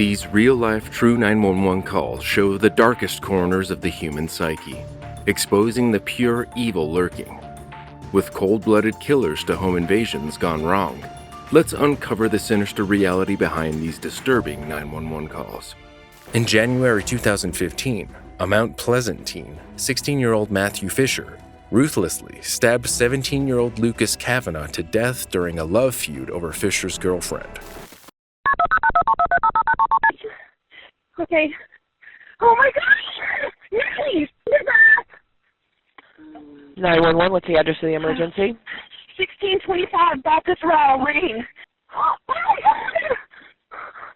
These real-life true 911 calls show the darkest corners of the human psyche, exposing the pure evil lurking. With cold-blooded killers to home invasions gone wrong, let's uncover the sinister reality behind these disturbing 911 calls. In January 2015, a Mount Pleasant teen, 16-year-old Matthew Fisher, ruthlessly stabbed 17-year-old Lucas Kavanaugh to death during a love feud over Fisher's girlfriend. Okay. Oh my gosh! Nanny! 911, what's the address of the emergency? 1625 Baptist Row, Rain. Oh my God!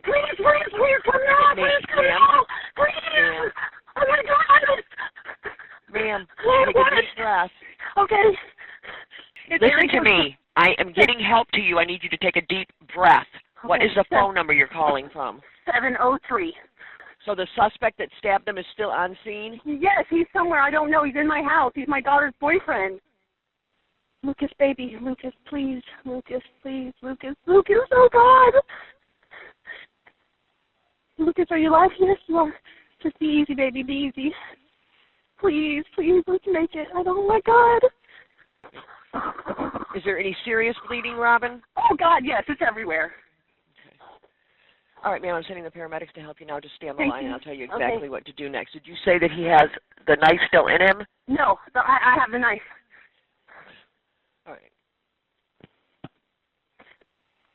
Please come now! Please come now! Please! Oh my God! Ma'am, Oh, take a deep breath. Okay. Listen to me. I am getting help to you. I need you to take a deep breath. What is the phone number you're calling from? 703. So the suspect that stabbed them is still on scene? Yes, he's somewhere. I don't know. He's in my house. He's my daughter's boyfriend. Lucas, baby. Lucas, please. Lucas, please. Lucas, oh God. Lucas, are you alive? Yes, you are. Just be easy, baby. Be easy. Please, let's make it. Oh my God. Is there any serious bleeding, Robin? Oh God, yes, it's everywhere. All right, ma'am, I'm sending the paramedics to help you now. Just stay on the Thank line, you. and I'll tell you exactly what to do next. Did you say that he has the knife still in him? No, I have the knife. All right.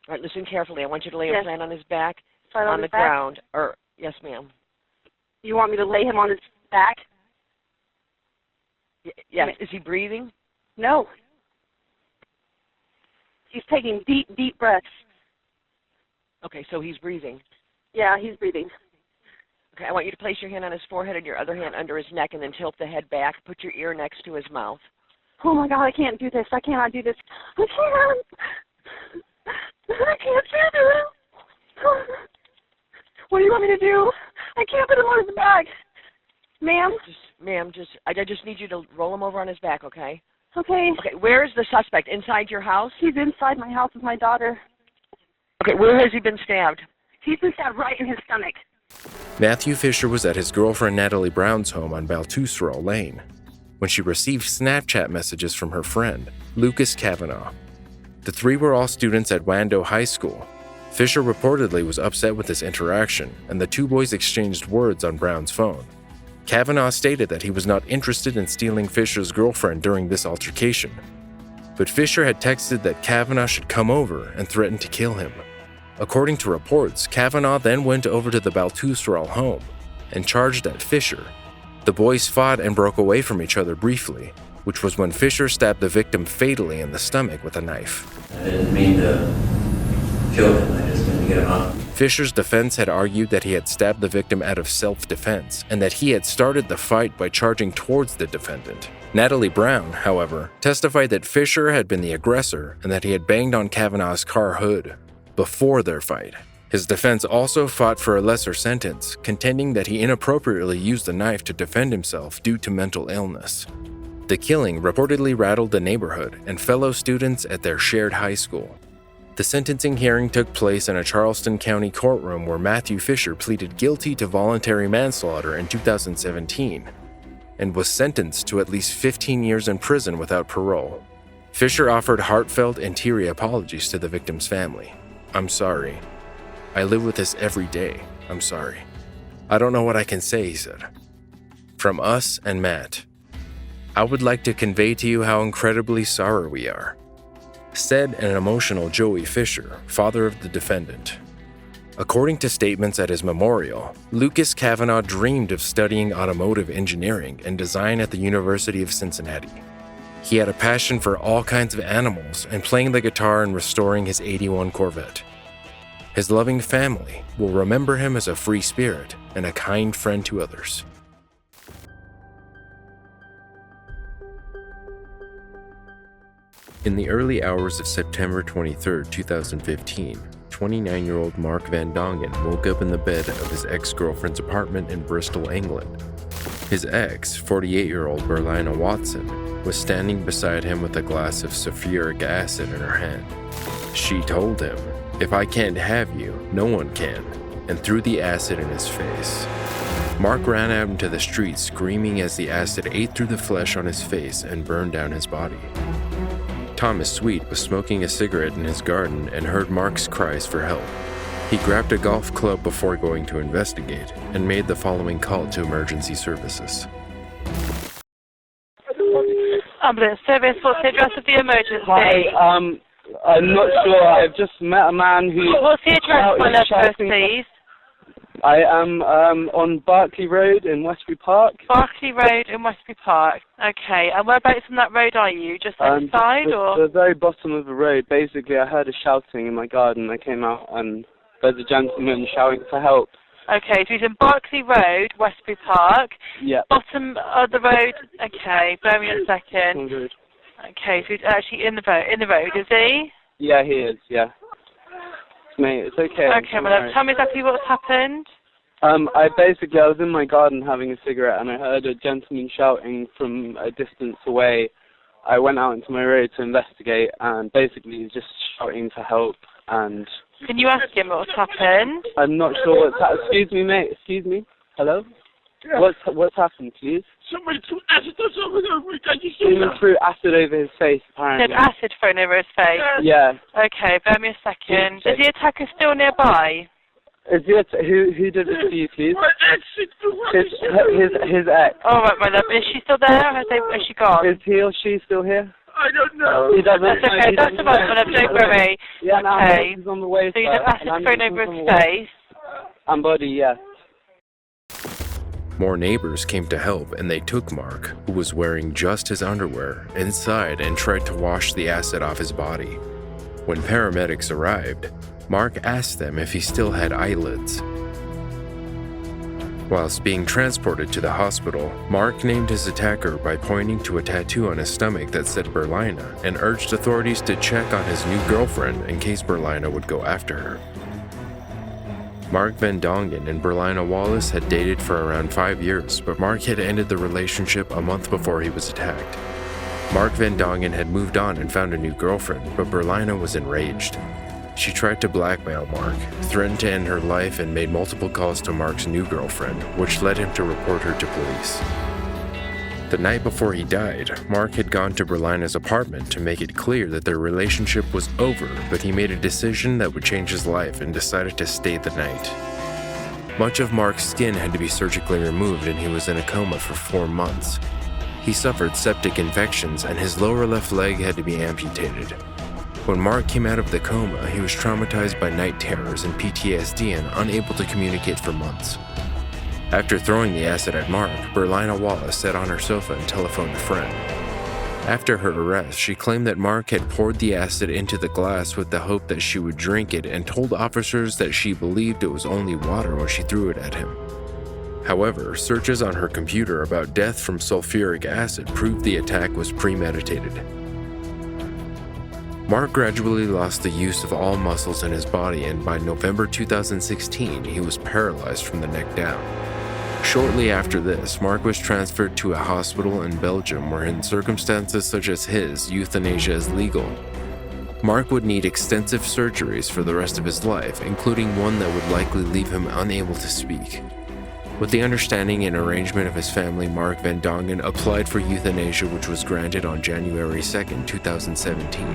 All right, listen carefully. I want you to lay a plan on his back, on the ground. Or yes, ma'am. You want me to lay him on his back? Yes. Is he breathing? No. He's taking deep breaths. Okay, so he's breathing. Yeah, he's breathing. Okay, I want you to place your hand on his forehead and your other hand under his neck and then tilt the head back. Put your ear next to his mouth. Oh, my God, I can't do this. I cannot do this. I can't do this. What do you want me to do? I can't put him on his back. Ma'am? I just need you to roll him over on his back, okay? Okay. Okay, where is the suspect? Inside your house? He's inside my house with my daughter. Okay, where has he been stabbed? He's been stabbed right in his stomach. Matthew Fisher was at his girlfriend Natalie Brown's home on Baltusrol Lane when she received Snapchat messages from her friend, Lucas Kavanaugh. The three were all students at Wando High School. Fisher reportedly was upset with this interaction, and the two boys exchanged words on Brown's phone. Kavanaugh stated that he was not interested in stealing Fisher's girlfriend during this altercation, but Fisher had texted that Kavanaugh should come over and threatened to kill him. According to reports, Kavanaugh then went over to the Baltusrol home and charged at Fisher. The boys fought and broke away from each other briefly, which was when Fisher stabbed the victim fatally in the stomach with a knife. I didn't mean to kill him, I just didn't get him up. Fisher's defense had argued that he had stabbed the victim out of self-defense and that he had started the fight by charging towards the defendant. Natalie Brown, however, testified that Fisher had been the aggressor and that he had banged on Kavanaugh's car hood before their fight. His defense also fought for a lesser sentence, contending that he inappropriately used the knife to defend himself due to mental illness. The killing reportedly rattled the neighborhood and fellow students at their shared high school. The sentencing hearing took place in a Charleston County courtroom where Matthew Fisher pleaded guilty to voluntary manslaughter in 2017 and was sentenced to at least 15 years in prison without parole. Fisher offered heartfelt and teary apologies to the victim's family. "I'm sorry. I live with this every day. I'm sorry. I don't know what I can say," he said. From us and Matt, I would like to convey to you how incredibly sorry we are, said an emotional Joey Fisher, father of the defendant. According to statements at his memorial, Lucas Kavanaugh dreamed of studying automotive engineering and design at the University of Cincinnati. He had a passion for all kinds of animals and playing the guitar and restoring his '81 Corvette. His loving family will remember him as a free spirit and a kind friend to others. In the early hours of September 23, 2015, 29-year-old Mark Van Dongen woke up in the bed of his ex-girlfriend's apartment in Bristol, England. His ex, 48-year-old Berlina Watson, was standing beside him with a glass of sulfuric acid in her hand. She told him, "If I can't have you, no one can," and threw the acid in his face. Mark ran out into the street screaming as the acid ate through the flesh on his face and burned down his body. Thomas Sweet was smoking a cigarette in his garden and heard Mark's cries for help. He grabbed a golf club before going to investigate and made the following call to emergency services. Ambulance service, what's the address of the emergency? Hi, I'm not sure. I've just met a man who... What's the address, my love, first, please? I am on Berkeley Road in Westbury Park. Berkeley Road in Westbury Park. Okay, and whereabouts on that road are you? Just outside, or...? The very bottom of the road. Basically, I heard a shouting in my garden. I came out and there's a gentleman shouting for help. Okay, so he's in Berkeley Road, Westbury Park. Yeah. Bottom of the road. Okay, bear me a second. Good. Okay, so he's actually in the road, is he? Yeah, he is. Yeah. Mate, it's okay. Okay, my love. Tell me exactly what's happened. I was in my garden having a cigarette and I heard a gentleman shouting from a distance away. I went out into my road to investigate and basically he's just shouting for help and... Can you ask him what's happened? I'm not sure what's happened. Excuse me, mate. Excuse me. Hello? Yeah. What's happened, please? Somebody threw acid over there. Can you see Someone that? threw acid over his face, apparently. Said acid thrown over his face? Yeah. Okay, bear me a second. Is the attacker still nearby? Is it, who did it to you, please? My ex threw His ex. All right, my love. Is she still there? Has she gone? Is he or she still here? I don't know. He doesn't. That's okay. That's all right, my love. Don't worry. Yeah, no, okay. he's on the way. So you had acid thrown over his face? And body, yeah. More neighbors came to help and they took Mark, who was wearing just his underwear, inside and tried to wash the acid off his body. When paramedics arrived, Mark asked them if he still had eyelids. Whilst being transported to the hospital, Mark named his attacker by pointing to a tattoo on his stomach that said Berlina and urged authorities to check on his new girlfriend in case Berlina would go after her. Mark Van Dongen and Berlina Wallace had dated for around 5 years, but Mark had ended the relationship a month before he was attacked. Mark Van Dongen had moved on and found a new girlfriend, but Berlina was enraged. She tried to blackmail Mark, threatened to end her life, and made multiple calls to Mark's new girlfriend, which led him to report her to police. The night before he died, Mark had gone to Berlina's apartment to make it clear that their relationship was over, but he made a decision that would change his life and decided to stay the night. Much of Mark's skin had to be surgically removed and he was in a coma for 4 months. He suffered septic infections and his lower left leg had to be amputated. When Mark came out of the coma, he was traumatized by night terrors and PTSD and unable to communicate for months. After throwing the acid at Mark, Berlina Wallace sat on her sofa and telephoned a friend. After her arrest, she claimed that Mark had poured the acid into the glass with the hope that she would drink it and told officers that she believed it was only water when she threw it at him. However, searches on her computer about death from sulfuric acid proved the attack was premeditated. Mark gradually lost the use of all muscles in his body, and by November 2016, he was paralyzed from the neck down. Shortly after this, Mark was transferred to a hospital in Belgium where in circumstances such as his, euthanasia is legal. Mark would need extensive surgeries for the rest of his life, including one that would likely leave him unable to speak. With the understanding and arrangement of his family, Mark Van Dongen applied for euthanasia, which was granted on January 2, 2017.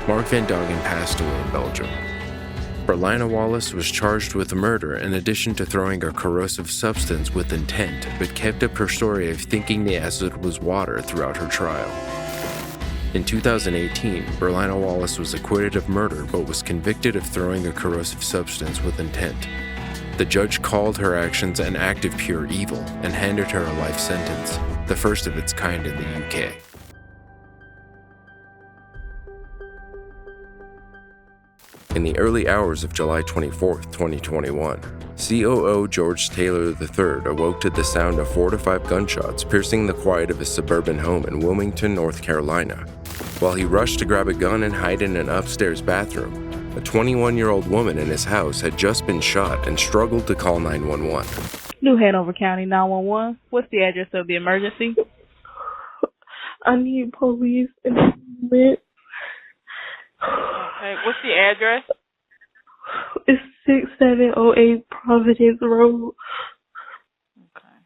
Mark Van Dongen passed away in Belgium. Berlina Wallace was charged with murder in addition to throwing a corrosive substance with intent, but kept up her story of thinking the acid was water throughout her trial. In 2018, Berlina Wallace was acquitted of murder but was convicted of throwing a corrosive substance with intent. The judge called her actions an act of pure evil and handed her a life sentence, the first of its kind in the UK. In the early hours of July 24, 2021, COO George Taylor III awoke to the sound of 4 to 5 gunshots piercing the quiet of his suburban home in Wilmington, North Carolina. While he rushed to grab a gun and hide in an upstairs bathroom, a 21-year-old woman in his house had just been shot and struggled to call 911. New Hanover County 911. What's the address of the emergency? I need police in this moment. Okay, what's the address? It's 6708 Providence Road. Okay.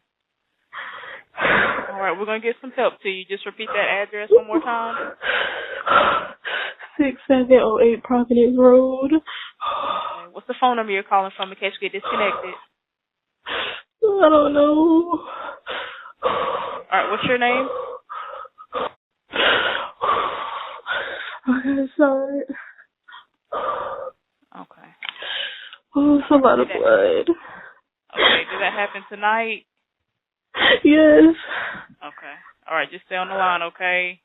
All right, we're going to get some help to you. Just repeat that address one more time. 6708 Providence Road. Okay. What's the phone number you're calling from in case you get disconnected? I don't know. All right, what's your name? Okay, sorry. Okay. Oh, it's a lot of blood. Okay, did that happen tonight? Yes. Okay. All right, just stay on the line, okay?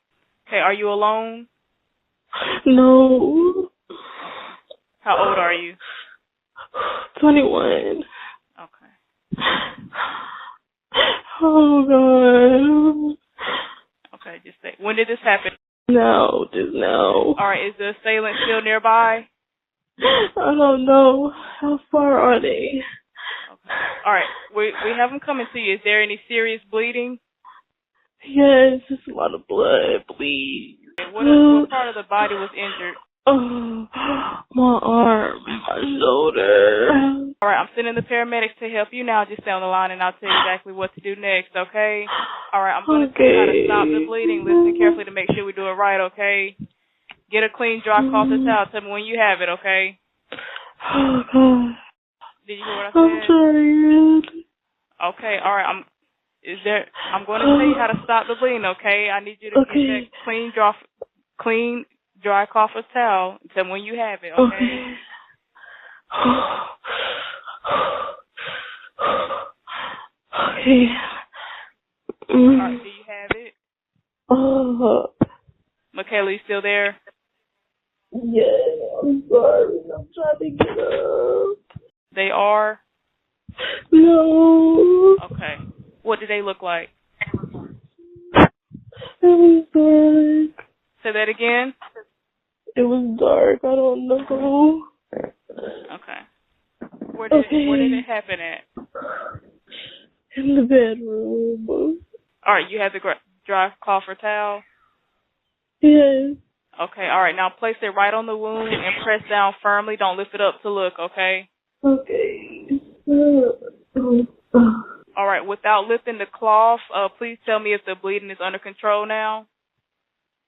Okay, are you alone? No. How old are you? 21. Okay. Oh, God. Okay, just stay. When did this happen? No, just now. All right, is the assailant still nearby? I don't know. How far are they? Okay. All right, we have them coming to you. Is there any serious bleeding? Yes, it's a lot of blood, please. What part of the body was injured? Oh, my arm and my shoulder. All right, I'm sending the paramedics to help you now. Just stay on the line, and I'll tell you exactly what to do next, okay? All right, I'm going to tell you how to stop the bleeding. Listen carefully to make sure we do it right, okay? Get a clean, dry cloth and towel. Tell me when you have it, okay? Oh, God. Did you hear what I said? I'm tired. Okay, all right. I'm going to tell you how to stop the bleeding, okay? I need you to get that clean, dry cloth or towel. Tell me when you have it, okay? Okay. All right, do you have it? Michaela, you still there? Yeah, I'm sorry. I'm trying to get up. They are? No. Okay. What do they look like? It was dark. Say that again? It was dark. I don't know. Okay. Where did it happen at? In the bedroom. All right, you have the dry cloth or towel? Yes. Okay, all right. Now place it right on the wound and press down firmly. Don't lift it up to look, okay? Okay. All right, without lifting the cloth, please tell me if the bleeding is under control now.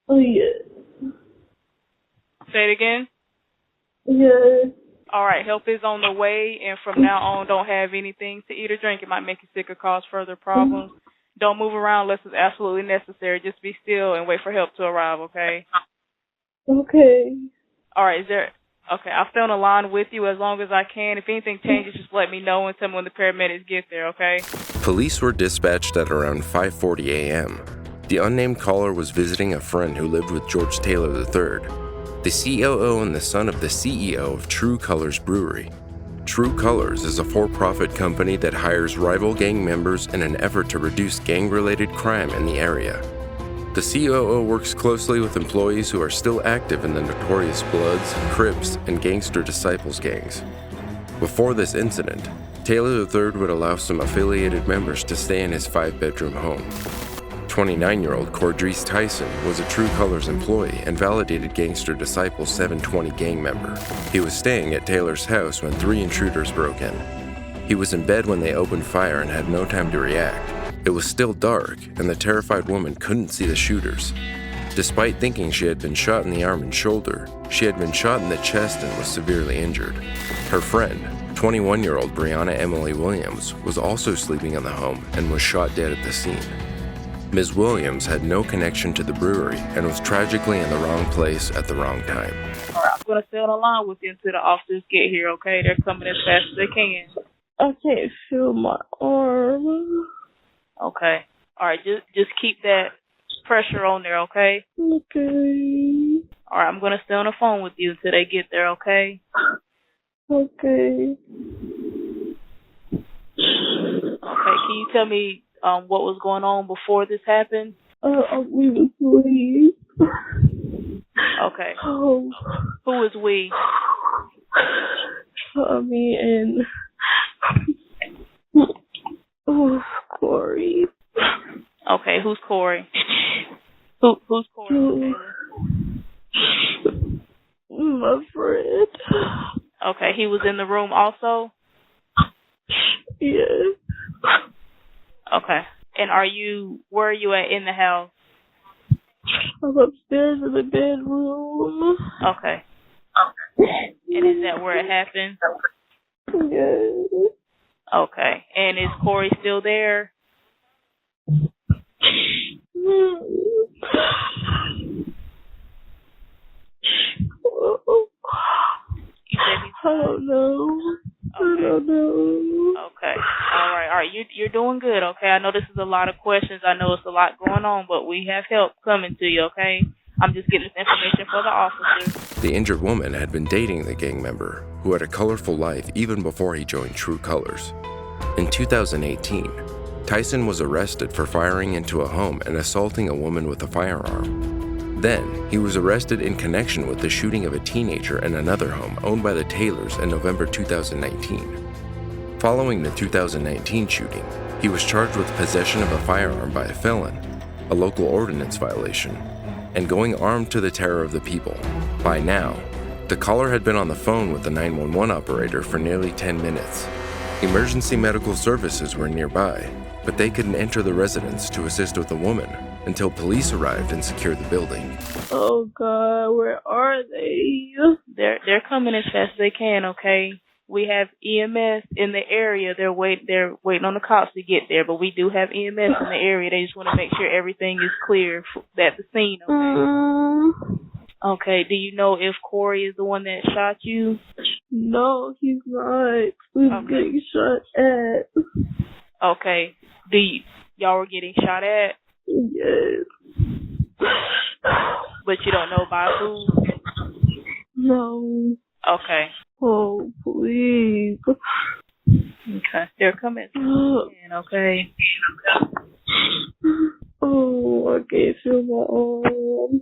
Oh, yes. Say it again. Yes. All right, help is on the way, and from now on, don't have anything to eat or drink. It might make you sick or cause further problems. Don't move around unless it's absolutely necessary. Just be still and wait for help to arrive, okay? Okay. All right, okay, I'll stay on the line with you as long as I can. If anything changes, just let me know and tell me when the paramedics get there, okay? Police were dispatched at around 5:40 a.m. The unnamed caller was visiting a friend who lived with George Taylor III, the COO and the son of the CEO of True Colors Brewery. True Colors is a for-profit company that hires rival gang members in an effort to reduce gang-related crime in the area. The COO works closely with employees who are still active in the notorious Bloods, Crips, and Gangster Disciples gangs. Before this incident, Taylor III would allow some affiliated members to stay in his 5-bedroom home. 29-year-old Cordreese Tyson was a True Colors employee and validated Gangster Disciples 720 gang member. He was staying at Taylor's house when 3 intruders broke in. He was in bed when they opened fire and had no time to react. It was still dark, and the terrified woman couldn't see the shooters. Despite thinking she had been shot in the arm and shoulder, she had been shot in the chest and was severely injured. Her friend, 21-year-old Brianna Emily Williams, was also sleeping in the home and was shot dead at the scene. Ms. Williams had no connection to the brewery and was tragically in the wrong place at the wrong time. All right, I'm going to stay on the line with you until the officers get here, okay? They're coming as fast as they can. I can't feel my arm. Okay. All right, just keep that pressure on there, okay? Okay. All right, I'm going to stay on the phone with you until they get there, okay? Okay. Okay, can you tell me what was going on before this happened? We was asleep. Okay. Oh. Who was we? Me and Corey. Okay, who's Corey? Who's Corey? My friend. Okay, he was in the room also? Yes. Okay. And where are you at in the house? I'm upstairs in the bedroom. Okay. And is that where it happened? Yes. Okay. And is Corey still there? You said he's I don't know. Okay. I don't know. Okay. All right. You're doing good. Okay. I know this is a lot of questions. I know it's a lot going on, but we have help coming to you. Okay. I'm just getting this information for the officers. The injured woman had been dating the gang member, who had a colorful life even before he joined True Colors. In 2018, Tyson was arrested for firing into a home and assaulting a woman with a firearm. Then, he was arrested in connection with the shooting of a teenager in another home owned by the Taylors in November 2019. Following the 2019 shooting, he was charged with possession of a firearm by a felon, a local ordinance violation, and going armed to the terror of the people. By now, the caller had been on the phone with the 911 operator for nearly 10 minutes. Emergency medical services were nearby, but they couldn't enter the residence to assist with the woman until police arrived and secured the building. Oh God, where are they? They're coming as fast as they can. Okay. We have EMS in the area. They're waiting on the cops to get there, but we do have EMS in the area. They just want to make sure everything is clear at the scene. Okay. Okay. Do you know if Corey is the one that shot you? No, he's not. He's getting shot at. Okay. Y'all were getting shot at? Yes. But you don't know by who? No. Okay. Oh, please. Okay. They're coming. Okay. Oh, I can't feel my arm.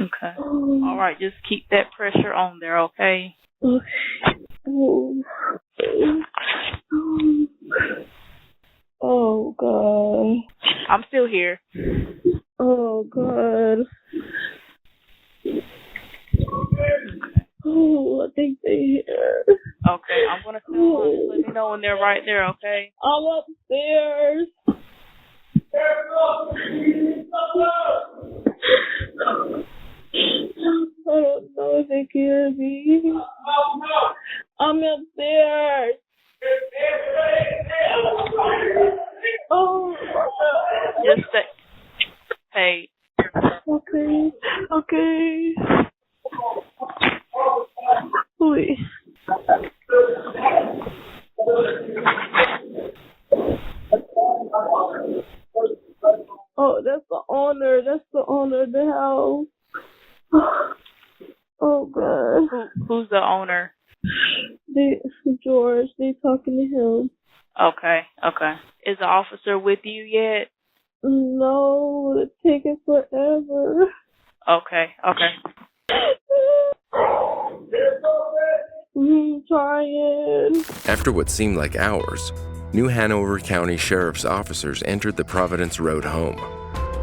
Okay. All right. Just keep that pressure on there, okay? Okay. Oh, God. I'm still here. Oh, God. Oh, I think they're here. Okay, I'm going to tell them. Just let me know when they're right there, okay? I'm upstairs. I don't know if they can hear me. I'm upstairs. Oh, just say, hey. Okay. Okay. Wait. Oh, that's the owner. That's the owner of the house. Oh, God. Who's the owner? George. They talking to him. Okay, okay. Is the officer with you yet? No, it's taking forever. Okay, okay. Trying. After what seemed like hours, New Hanover County Sheriff's officers entered the Providence Road home.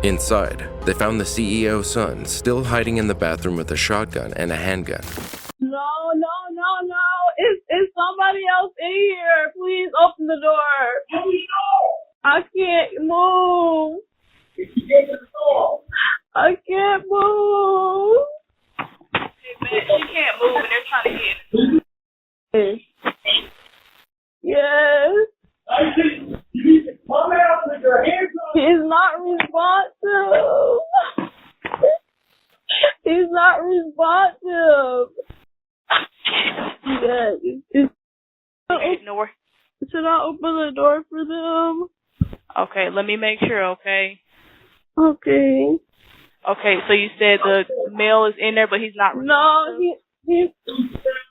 Inside, they found the CEO's son still hiding in the bathroom with a shotgun and a handgun. No. It's somebody else in here. Please open the door. I can't move. I can't move. She can't move and they're trying to get it. Yes. He's not responsive. He's not responsive. Yeah. Should I open the door for them? Okay, let me make sure, okay? Okay. Okay, so you said the male is in there, but he's not responsive? No, he's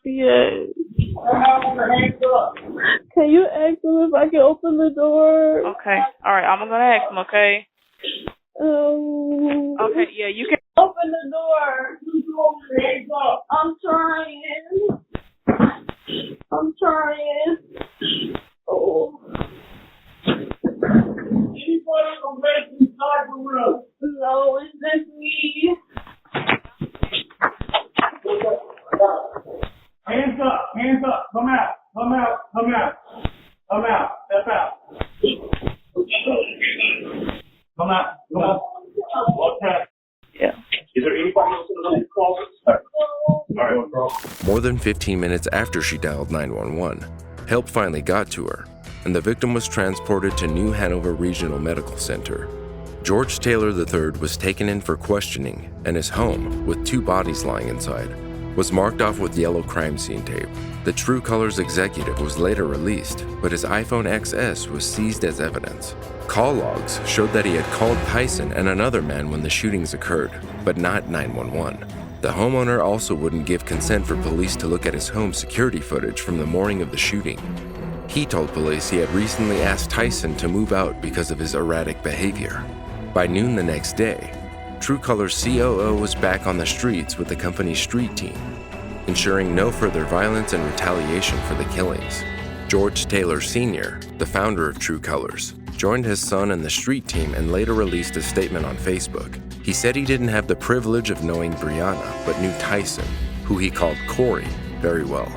yes. Can you ask him if I can open the door? Okay, alright, I'm gonna ask him, okay? Okay, yeah, you can open the door. I'm trying. Oh. No, it's just me. Hands up. Step out. Come out. Come on. Walk past. Yeah. Is there anybody else in the closet? All right. More than 15 minutes after she dialed 911, help finally got to her, and the victim was transported to New Hanover Regional Medical Center. George Taylor III was taken in for questioning, and his home, with 2 bodies lying inside, was marked off with yellow crime scene tape. The True Colors executive was later released, but his iPhone XS was seized as evidence. Call logs showed that he had called Tyson and another man when the shootings occurred, but not 911. The homeowner also wouldn't give consent for police to look at his home security footage from the morning of the shooting. He told police he had recently asked Tyson to move out because of his erratic behavior. By noon the next day, True Colors COO was back on the streets with the company's street team, ensuring no further violence and retaliation for the killings. George Taylor Sr., the founder of True Colors, joined his son in the street team and later released a statement on Facebook. He said he didn't have the privilege of knowing Brianna, but knew Tyson, who he called Corey, very well.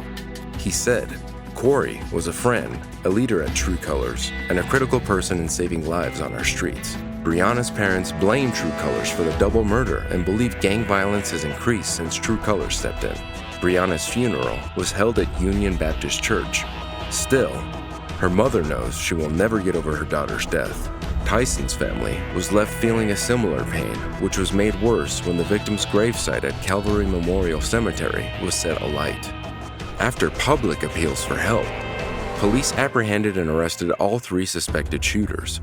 He said, Corey was a friend, a leader at True Colors, and a critical person in saving lives on our streets. Brianna's parents blame True Colors for the double murder and believe gang violence has increased since True Colors stepped in. Brianna's funeral was held at Union Baptist Church. Still, her mother knows she will never get over her daughter's death. Tyson's family was left feeling a similar pain, which was made worse when the victim's gravesite at Calvary Memorial Cemetery was set alight. After public appeals for help, police apprehended and arrested all 3 suspected shooters.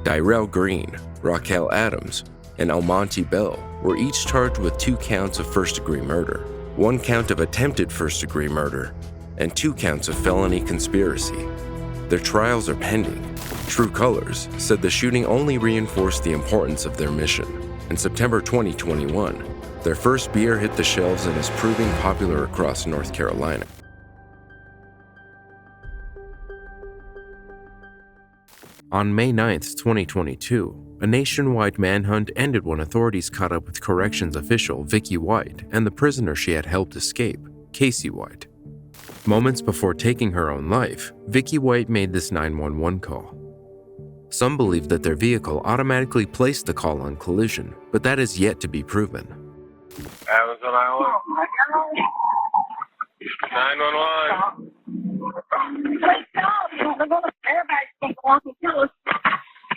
Dyrell Green, Raquel Adams, and Almonte Bell were each charged with 2 counts of first-degree murder, 1 count of attempted first-degree murder, and 2 counts of felony conspiracy. Their trials are pending. True Colors said the shooting only reinforced the importance of their mission. In September 2021, their first beer hit the shelves and is proving popular across North Carolina. On May 9, 2022, a nationwide manhunt ended when authorities caught up with corrections official Vicky White and the prisoner she had helped escape, Casey White. Moments before taking her own life, Vicky White made this 911 call. Some believe that their vehicle automatically placed the call on collision, but that is yet to be proven. 911.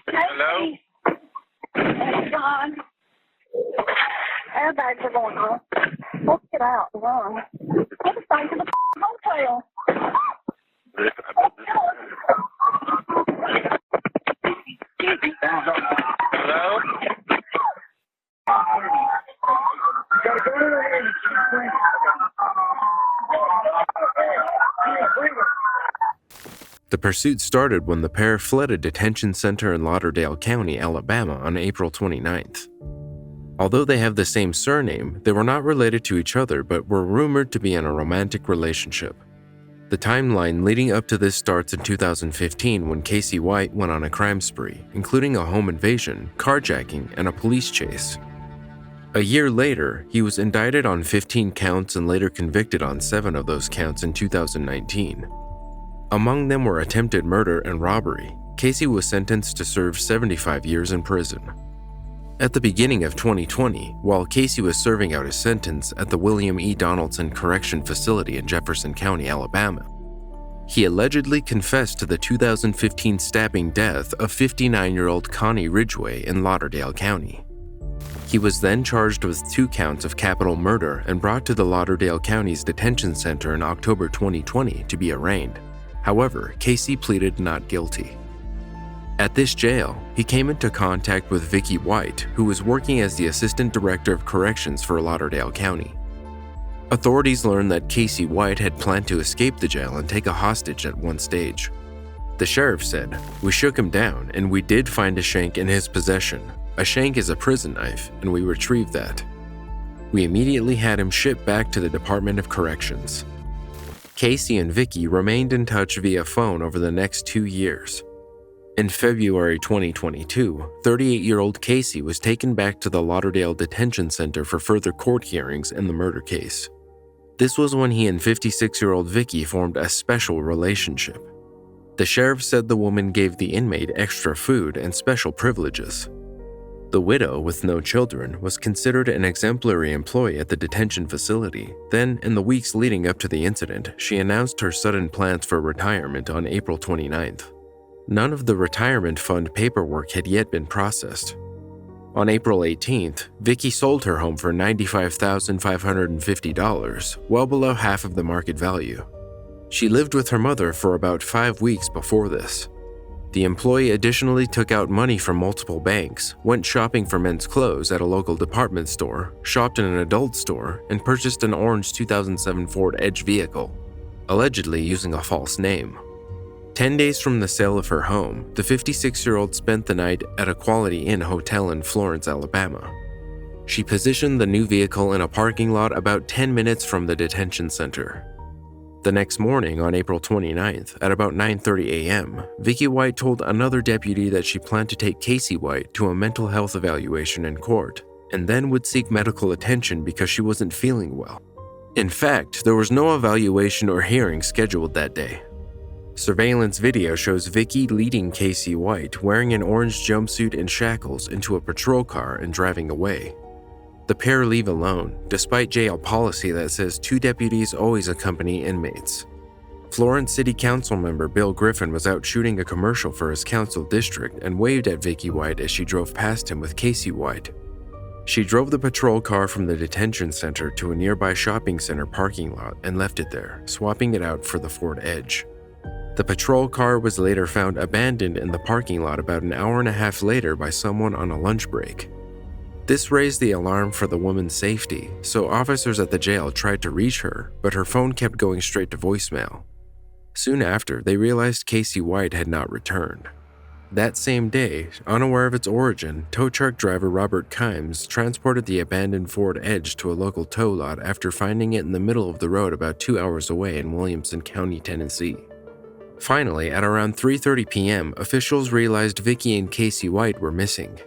Hello? God. Airbags are going off. Let's get out and run. Let's stay to the hotel. Hello? The pursuit started when the pair fled a detention center in Lauderdale County, Alabama on April 29th. Although they have the same surname, they were not related to each other but were rumored to be in a romantic relationship. The timeline leading up to this starts in 2015 when Casey White went on a crime spree, including a home invasion, carjacking, and a police chase. A year later, he was indicted on 15 counts and later convicted on 7 of those counts in 2019. Among them were attempted murder and robbery. Casey was sentenced to serve 75 years in prison. At the beginning of 2020, while Casey was serving out his sentence at the William E. Donaldson Correction Facility in Jefferson County, Alabama, he allegedly confessed to the 2015 stabbing death of 59-year-old Connie Ridgway in Lauderdale County. He was then charged with 2 counts of capital murder and brought to the Lauderdale County's detention center in October 2020 to be arraigned. However, Casey pleaded not guilty. At this jail, he came into contact with Vicky White, who was working as the Assistant Director of Corrections for Lauderdale County. Authorities learned that Casey White had planned to escape the jail and take a hostage at one stage. The sheriff said, "We shook him down and we did find a shank in his possession. A shank is a prison knife, and we retrieved that. We immediately had him shipped back to the Department of Corrections." Casey and Vicky remained in touch via phone over the next 2 years. In February 2022, 38-year-old Casey was taken back to the Lauderdale Detention Center for further court hearings in the murder case. This was when he and 56-year-old Vicky formed a special relationship. The sheriff said the woman gave the inmate extra food and special privileges. The widow, with no children, was considered an exemplary employee at the detention facility. Then, in the weeks leading up to the incident, she announced her sudden plans for retirement on April 29th. None of the retirement fund paperwork had yet been processed. On April 18th, Vicky sold her home for $95,550, well below half of the market value. She lived with her mother for about 5 weeks before this. The employee additionally took out money from multiple banks, went shopping for men's clothes at a local department store, shopped in an adult store, and purchased an orange 2007 Ford Edge vehicle, allegedly using a false name. 10 days from the sale of her home, the 56-year-old spent the night at a Quality Inn hotel in Florence, Alabama. She positioned the new vehicle in a parking lot about 10 minutes from the detention center. The next morning, on April 29th, at about 9:30 a.m., Vicky White told another deputy that she planned to take Casey White to a mental health evaluation in court, and then would seek medical attention because she wasn't feeling well. In fact, there was no evaluation or hearing scheduled that day. Surveillance video shows Vicky leading Casey White wearing an orange jumpsuit and shackles into a patrol car and driving away. The pair leave alone, despite jail policy that says 2 deputies always accompany inmates. Florence City Council member Bill Griffin was out shooting a commercial for his council district and waved at Vicky White as she drove past him with Casey White. She drove the patrol car from the detention center to a nearby shopping center parking lot and left it there, swapping it out for the Ford Edge. The patrol car was later found abandoned in the parking lot about an hour and a half later by someone on a lunch break. This raised the alarm for the woman's safety, so officers at the jail tried to reach her, but her phone kept going straight to voicemail. Soon after, they realized Casey White had not returned. That same day, unaware of its origin, tow truck driver Robert Kimes transported the abandoned Ford Edge to a local tow lot after finding it in the middle of the road about 2 hours away in Williamson County, Tennessee. Finally, at around 3:30 p.m., officials realized Vicky and Casey White were missing.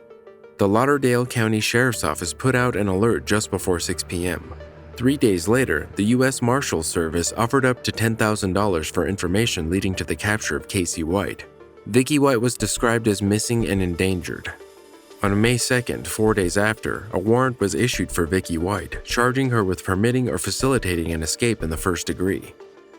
The Lauderdale County Sheriff's Office put out an alert just before 6 p.m. 3 days later, the U.S. Marshals Service offered up to $10,000 for information leading to the capture of Casey White. Vicky White was described as missing and endangered. On May 2nd, 4 days after, a warrant was issued for Vicky White, charging her with permitting or facilitating an escape in the first degree.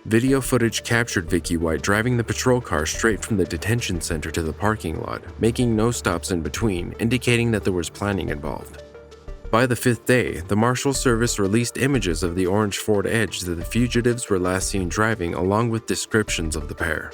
Video footage captured Vicky White driving the patrol car straight from the detention center to the parking lot, making no stops in between, indicating that there was planning involved. By the 5th day, the Marshals Service released images of the orange Ford Edge that the fugitives were last seen driving, along with descriptions of the pair.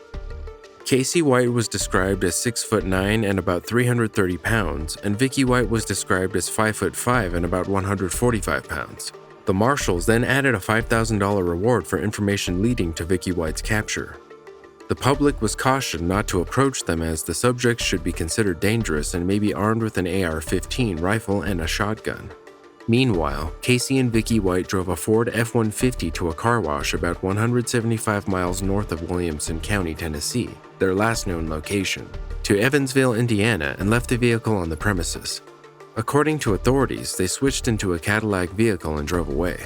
Casey White was described as 6'9" and about 330 pounds, and Vicky White was described as 5'5" and about 145 pounds. The Marshals then added a $5,000 reward for information leading to Vicky White's capture. The public was cautioned not to approach them as the subjects should be considered dangerous and may be armed with an AR-15 rifle and a shotgun. Meanwhile, Casey and Vicky White drove a Ford F-150 to a car wash about 175 miles north of Williamson County, Tennessee, their last known location, to Evansville, Indiana, and left the vehicle on the premises. According to authorities, they switched into a Cadillac vehicle and drove away.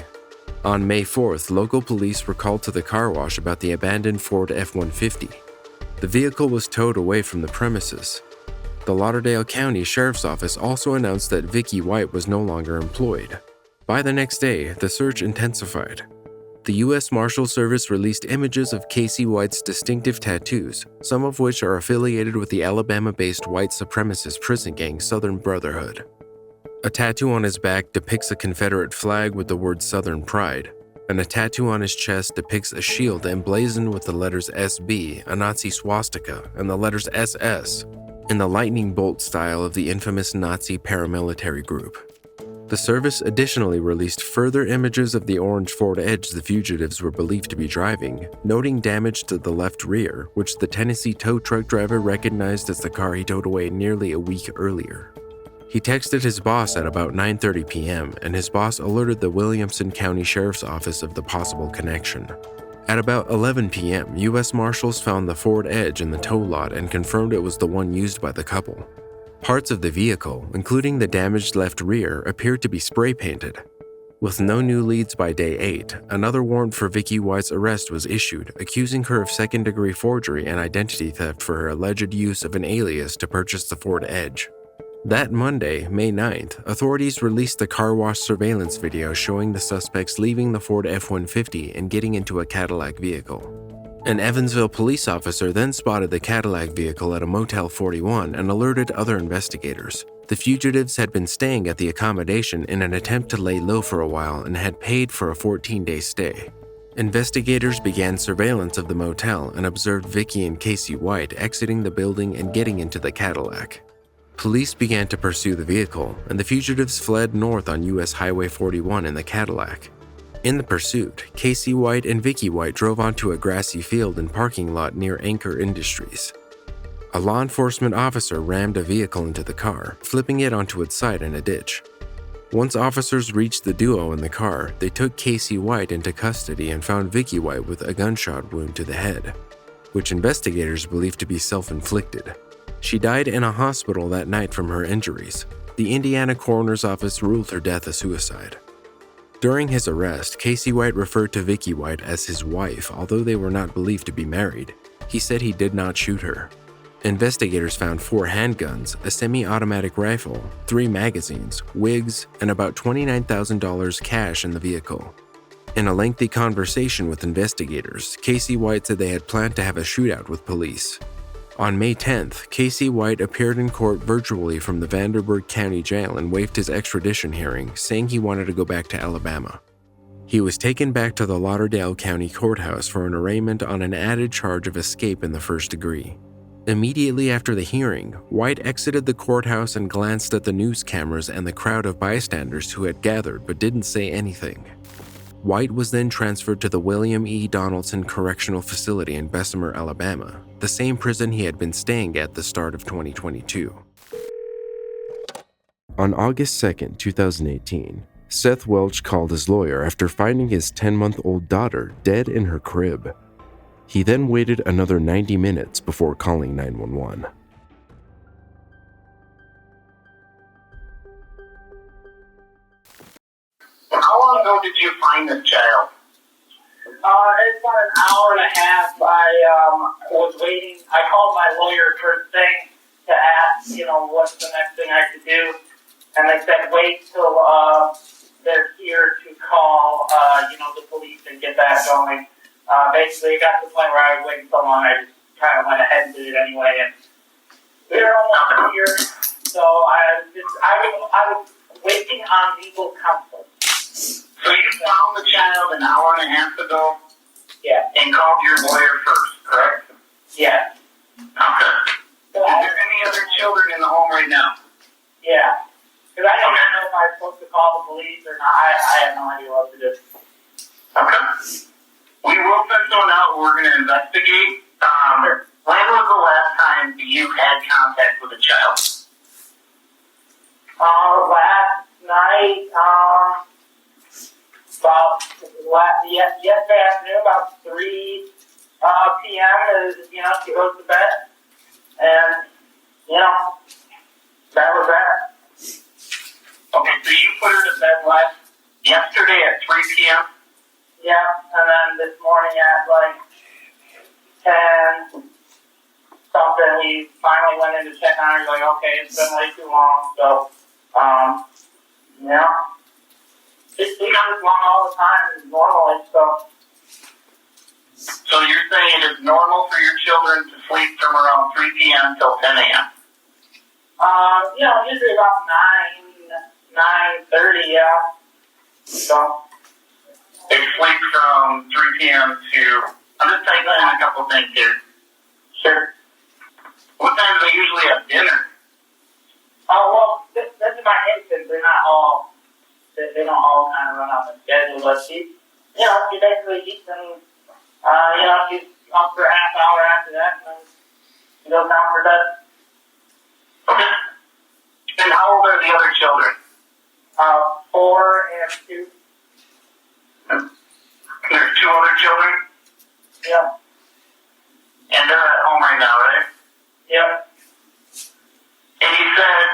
On May 4th, local police were called to the car wash about the abandoned Ford F-150. The vehicle was towed away from the premises. The Lauderdale County Sheriff's Office also announced that Vicky White was no longer employed. By the next day, the search intensified. The U.S. Marshals Service released images of Casey White's distinctive tattoos, some of which are affiliated with the Alabama-based white supremacist prison gang Southern Brotherhood. A tattoo on his back depicts a Confederate flag with the word Southern Pride, and a tattoo on his chest depicts a shield emblazoned with the letters SB, a Nazi swastika, and the letters SS, in the lightning bolt style of the infamous Nazi paramilitary group. The service additionally released further images of the orange Ford Edge the fugitives were believed to be driving, noting damage to the left rear, which the Tennessee tow truck driver recognized as the car he towed away nearly a week earlier. He texted his boss at about 9:30 p.m., and his boss alerted the Williamson County Sheriff's Office of the possible connection. At about 11 p.m., U.S. Marshals found the Ford Edge in the tow lot and confirmed it was the one used by the couple. Parts of the vehicle, including the damaged left rear, appeared to be spray painted. With no new leads by day 8, another warrant for Vicky White's arrest was issued, accusing her of second-degree forgery and identity theft for her alleged use of an alias to purchase the Ford Edge. That Monday, May 9th, authorities released the car wash surveillance video showing the suspects leaving the Ford F-150 and getting into a Cadillac vehicle. An Evansville police officer then spotted the Cadillac vehicle at a Motel 41 and alerted other investigators. The fugitives had been staying at the accommodation in an attempt to lay low for a while and had paid for a 14-day stay. Investigators began surveillance of the motel and observed Vicky and Casey White exiting the building and getting into the Cadillac. Police began to pursue the vehicle, and the fugitives fled north on US Highway 41 in the Cadillac. In the pursuit, Casey White and Vicky White drove onto a grassy field and parking lot near Anchor Industries. A law enforcement officer rammed a vehicle into the car, flipping it onto its side in a ditch. Once officers reached the duo in the car, they took Casey White into custody and found Vicky White with a gunshot wound to the head, which investigators believe to be self-inflicted. She died in a hospital that night from her injuries. The Indiana coroner's office ruled her death a suicide. During his arrest, Casey White referred to Vicky White as his wife, although they were not believed to be married. He said he did not shoot her. Investigators found 4 handguns, a semi-automatic rifle, 3 magazines, wigs, and about $29,000 cash in the vehicle. In a lengthy conversation with investigators, Casey White said they had planned to have a shootout with police. On May 10th, Casey White appeared in court virtually from the Vanderburgh County Jail and waived his extradition hearing, saying he wanted to go back to Alabama. He was taken back to the Lauderdale County Courthouse for an arraignment on an added charge of escape in the first degree. Immediately after the hearing, White exited the courthouse and glanced at the news cameras and the crowd of bystanders who had gathered but didn't say anything. White was then transferred to the William E. Donaldson Correctional Facility in Bessemer, Alabama, the same prison he had been staying at the start of 2022. On August 2, 2018, Seth Welch called his lawyer after finding his 10-month-old daughter dead in her crib. He then waited another 90 minutes before calling 911. How long ago did you find this child? It's about an hour and a half. I was waiting. I called my lawyer first thing to ask, what's the next thing I could do. And they said, wait till they're here to call, the police and get that going. Basically, it got to the point where I was waiting so long, I just kind of went ahead and did it anyway. And they're almost here. So I was waiting on legal counsel. So you found the child an hour and a half ago? Yeah. And called your lawyer first, correct? Yeah. Okay. So is there any other children in the home right now? Yeah. Because I didn't know if I was supposed to call the police or not. I had no idea what to do. Okay. We will send someone out. We're going to investigate. When was the last time you had contact with a child? Last night, yesterday afternoon, about 3 p.m. She goes to bed, and that was that. Okay, so you put her to bed yesterday at 3 p.m. Yeah, and then this morning at 10 something, we finally went in to check on her. He's like, okay, it's been way too long, so It's long all the time normally, so. So you're saying it is normal for your children to sleep from around 3 p.m. till 10 a.m.? Usually about 9:30, yeah. So. They sleep from 3 p.m. to, I'm just typing in a couple things here. Sure. What time do they usually have dinner? This is my infant. They're not all, they don't all kind of run off the schedule, but she basically eats and, she's up for a half hour after that, and then she goes down for bed. Okay. And how old are the other children? 4 and 2. And there's 2 other children? Yeah. And they're at home right now, right? Yep. And you said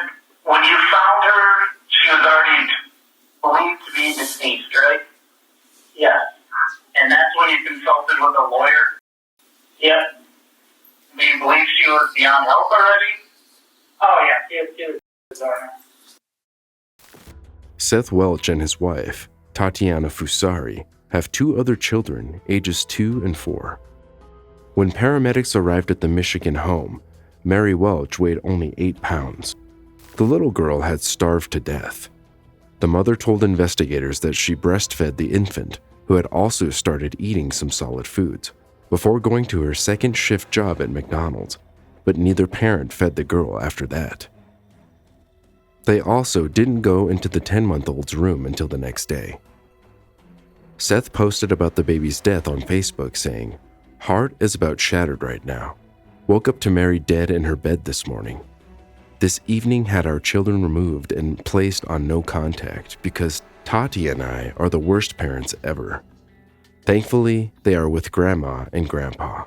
when you found her, she was already believed to be deceased, a lawyer? Yep. Do you believe she was beyond help already? Oh, yeah, she was sorry. Seth Welch and his wife, Tatiana Fusari, have 2 other children, ages 2 and 4. When paramedics arrived at the Michigan home, Mary Welch weighed only 8 pounds. The little girl had starved to death. The mother told investigators that she breastfed the infant, who had also started eating some solid foods, before going to her second shift job at McDonald's, but neither parent fed the girl after that. They also didn't go into the 10-month-old's room until the next day. Seth posted about the baby's death on Facebook saying, "Heart is about shattered right now. Woke up to Mary dead in her bed this morning. This evening had our children removed and placed on no contact because Tati and I are the worst parents ever. Thankfully, they are with Grandma and Grandpa.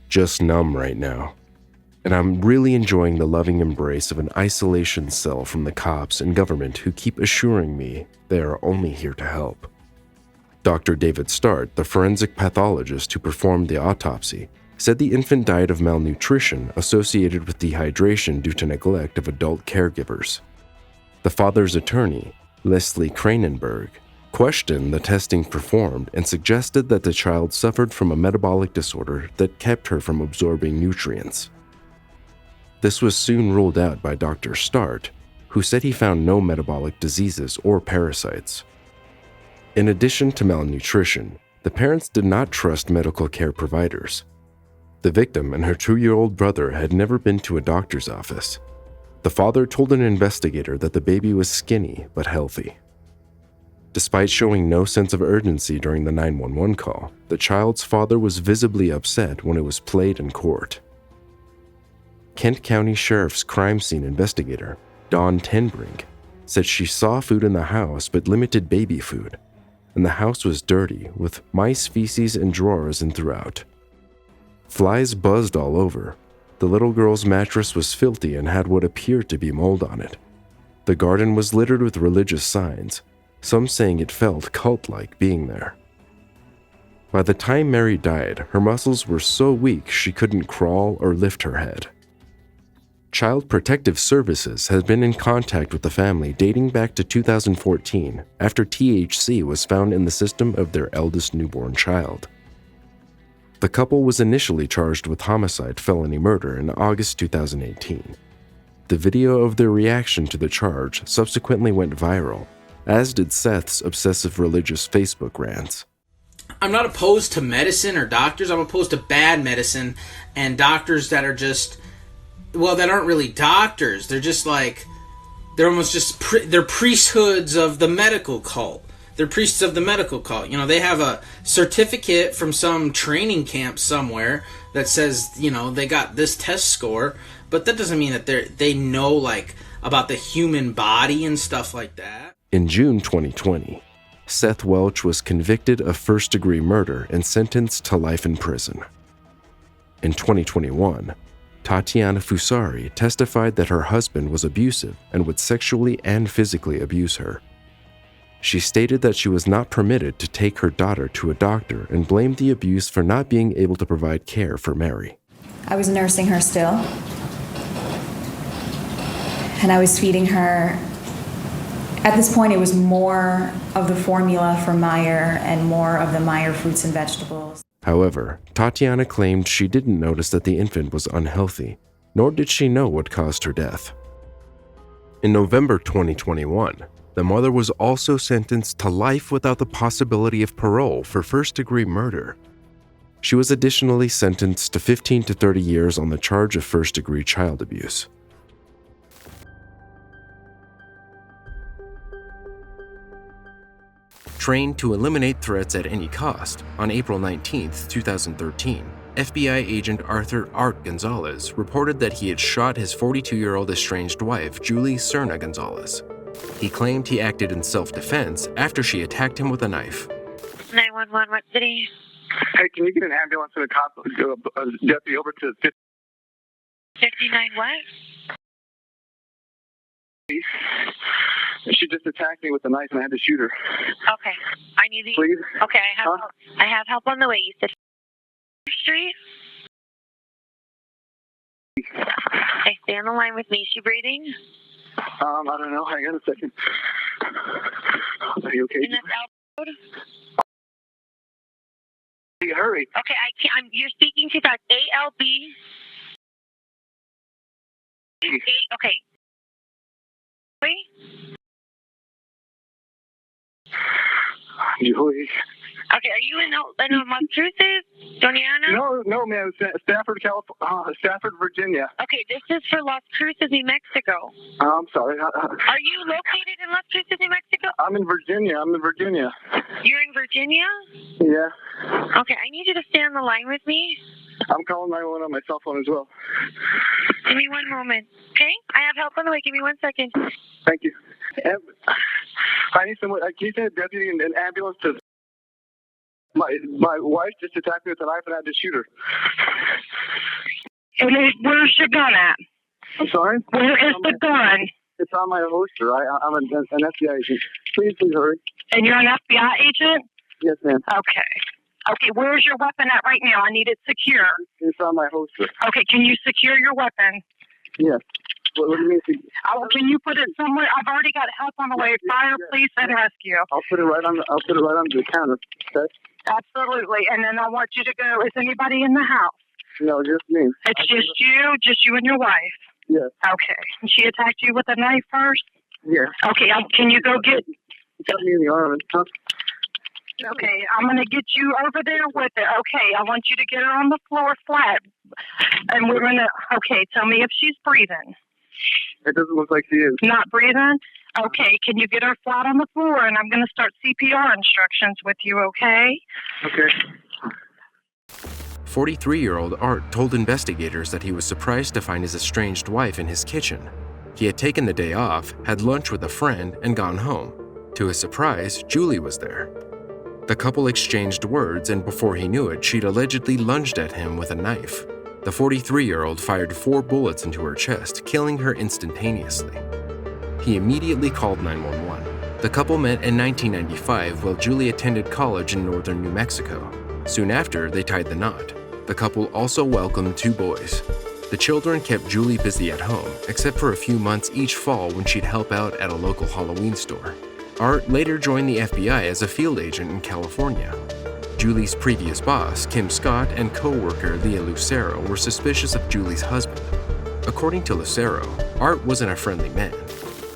Just numb right now. And I'm really enjoying the loving embrace of an isolation cell from the cops and government who keep assuring me they are only here to help." Dr. David Start, the forensic pathologist who performed the autopsy, said the infant died of malnutrition associated with dehydration due to neglect of adult caregivers. The father's attorney, Leslie Kranenberg, questioned the testing performed and suggested that the child suffered from a metabolic disorder that kept her from absorbing nutrients. This was soon ruled out by Dr. Start, who said he found no metabolic diseases or parasites. In addition to malnutrition, the parents did not trust medical care providers. The victim and her 2-year-old brother had never been to a doctor's office. The father told an investigator that the baby was skinny but healthy. Despite showing no sense of urgency during the 911 call, the child's father was visibly upset when it was played in court. Kent County Sheriff's crime scene investigator, Dawn Tenbrink, said she saw food in the house but limited baby food, and the house was dirty with mice feces in drawers and throughout. Flies buzzed all over. The little girl's mattress was filthy and had what appeared to be mold on it. The garden was littered with religious signs, some saying it felt cult-like being there. By the time Mary died, her muscles were so weak she couldn't crawl or lift her head. Child Protective Services has been in contact with the family dating back to 2014 after THC was found in the system of their eldest newborn child. The couple was initially charged with homicide felony murder in August 2018. The video of their reaction to the charge subsequently went viral, as did Seth's obsessive religious Facebook rants. I'm not opposed to medicine or doctors. I'm opposed to bad medicine and doctors that are just, well, that aren't really doctors. They're just like, they're almost just, they're priesthoods of the medical cult. They're priests of the medical cult. You know, they have a certificate from some training camp somewhere that says, you know, they got this test score, but that doesn't mean that they know, like, about the human body and stuff like that. In June 2020, Seth Welch was convicted of first-degree murder and sentenced to life in prison. In 2021, Tatiana Fusari testified that her husband was abusive and would sexually and physically abuse her. She stated that she was not permitted to take her daughter to a doctor and blamed the abuse for not being able to provide care for Mary. I was nursing her still, and I was feeding her. At this point, it was more of the formula for Meyer and more of the Meyer fruits and vegetables. However, Tatiana claimed she didn't notice that the infant was unhealthy, nor did she know what caused her death. In November 2021, the mother was also sentenced to life without the possibility of parole for first-degree murder. She was additionally sentenced to 15 to 30 years on the charge of first-degree child abuse. Trained to eliminate threats at any cost, on April 19, 2013, FBI agent Arthur Art Gonzalez reported that he had shot his 42-year-old estranged wife, Julie Serna Gonzalez. He claimed he acted in self-defense after she attacked him with a knife. 911, what city? Hey, can you get an ambulance and a cop, a deputy over to 59 what? She just attacked me with a knife and I had to shoot her. Okay. I need the... Please? Okay, I have help on the way. You said Street. Okay, stay on the line with me. Is she breathing? I don't know. Hang on a second. Are you okay? And that's Al Road? Hey, hurry. Okay, I can't. You're speaking too fast. ALB. Okay. Wait. Julie. Okay, are you in Massachusetts, Doniana? No, man. Stafford, Stafford, Virginia. Okay, this is for Las Cruces, New Mexico. I'm sorry. Are you located in Las Cruces, New Mexico? I'm in Virginia. You're in Virginia? Yeah. Okay, I need you to stay on the line with me. I'm calling 911 on my cell phone as well. Give me one moment, okay? I have help on the way. Give me 1 second. Thank you. I need someone. Can you send a deputy and an ambulance to... My wife just attacked me with a knife and I had to shoot her. And where's your gun at? I'm sorry? Where is the gun? It's on my holster. I'm an FBI agent. Please hurry. And you're an FBI agent? Yes, ma'am. Okay, where's your weapon at right now? I need it secure. It's on my holster. Okay, can you secure your weapon? Yes. What do you mean? Can you put it somewhere? I've already got help on the way. Fire, police, and rescue. I'll put it right on the counter. Okay? Absolutely. And then I want you to go. Is anybody in the house? No, just me. It's just you and your wife? Yes. Okay. And she attacked you with a knife first? Yes. Okay, can you go get... She got me in the arm. Okay, I'm going to get you over there with it. Okay, I want you to get her on the floor flat. And we're going to... Okay, tell me if she's breathing. It doesn't look like she is. Not breathing? Okay, can you get her flat on the floor? And I'm going to start CPR instructions with you, okay? Okay. 43-year-old Art told investigators that he was surprised to find his estranged wife in his kitchen. He had taken the day off, had lunch with a friend, and gone home. To his surprise, Julie was there. The couple exchanged words, and before he knew it, she'd allegedly lunged at him with a knife. The 43-year-old fired 4 bullets into her chest, killing her instantaneously. He immediately called 911. The couple met in 1995 while Julie attended college in northern New Mexico. Soon after, they tied the knot. The couple also welcomed 2 boys. The children kept Julie busy at home, except for a few months each fall when she'd help out at a local Halloween store. Art later joined the FBI as a field agent in California. Julie's previous boss, Kim Scott, and co-worker Leah Lucero were suspicious of Julie's husband. According to Lucero, Art wasn't a friendly man.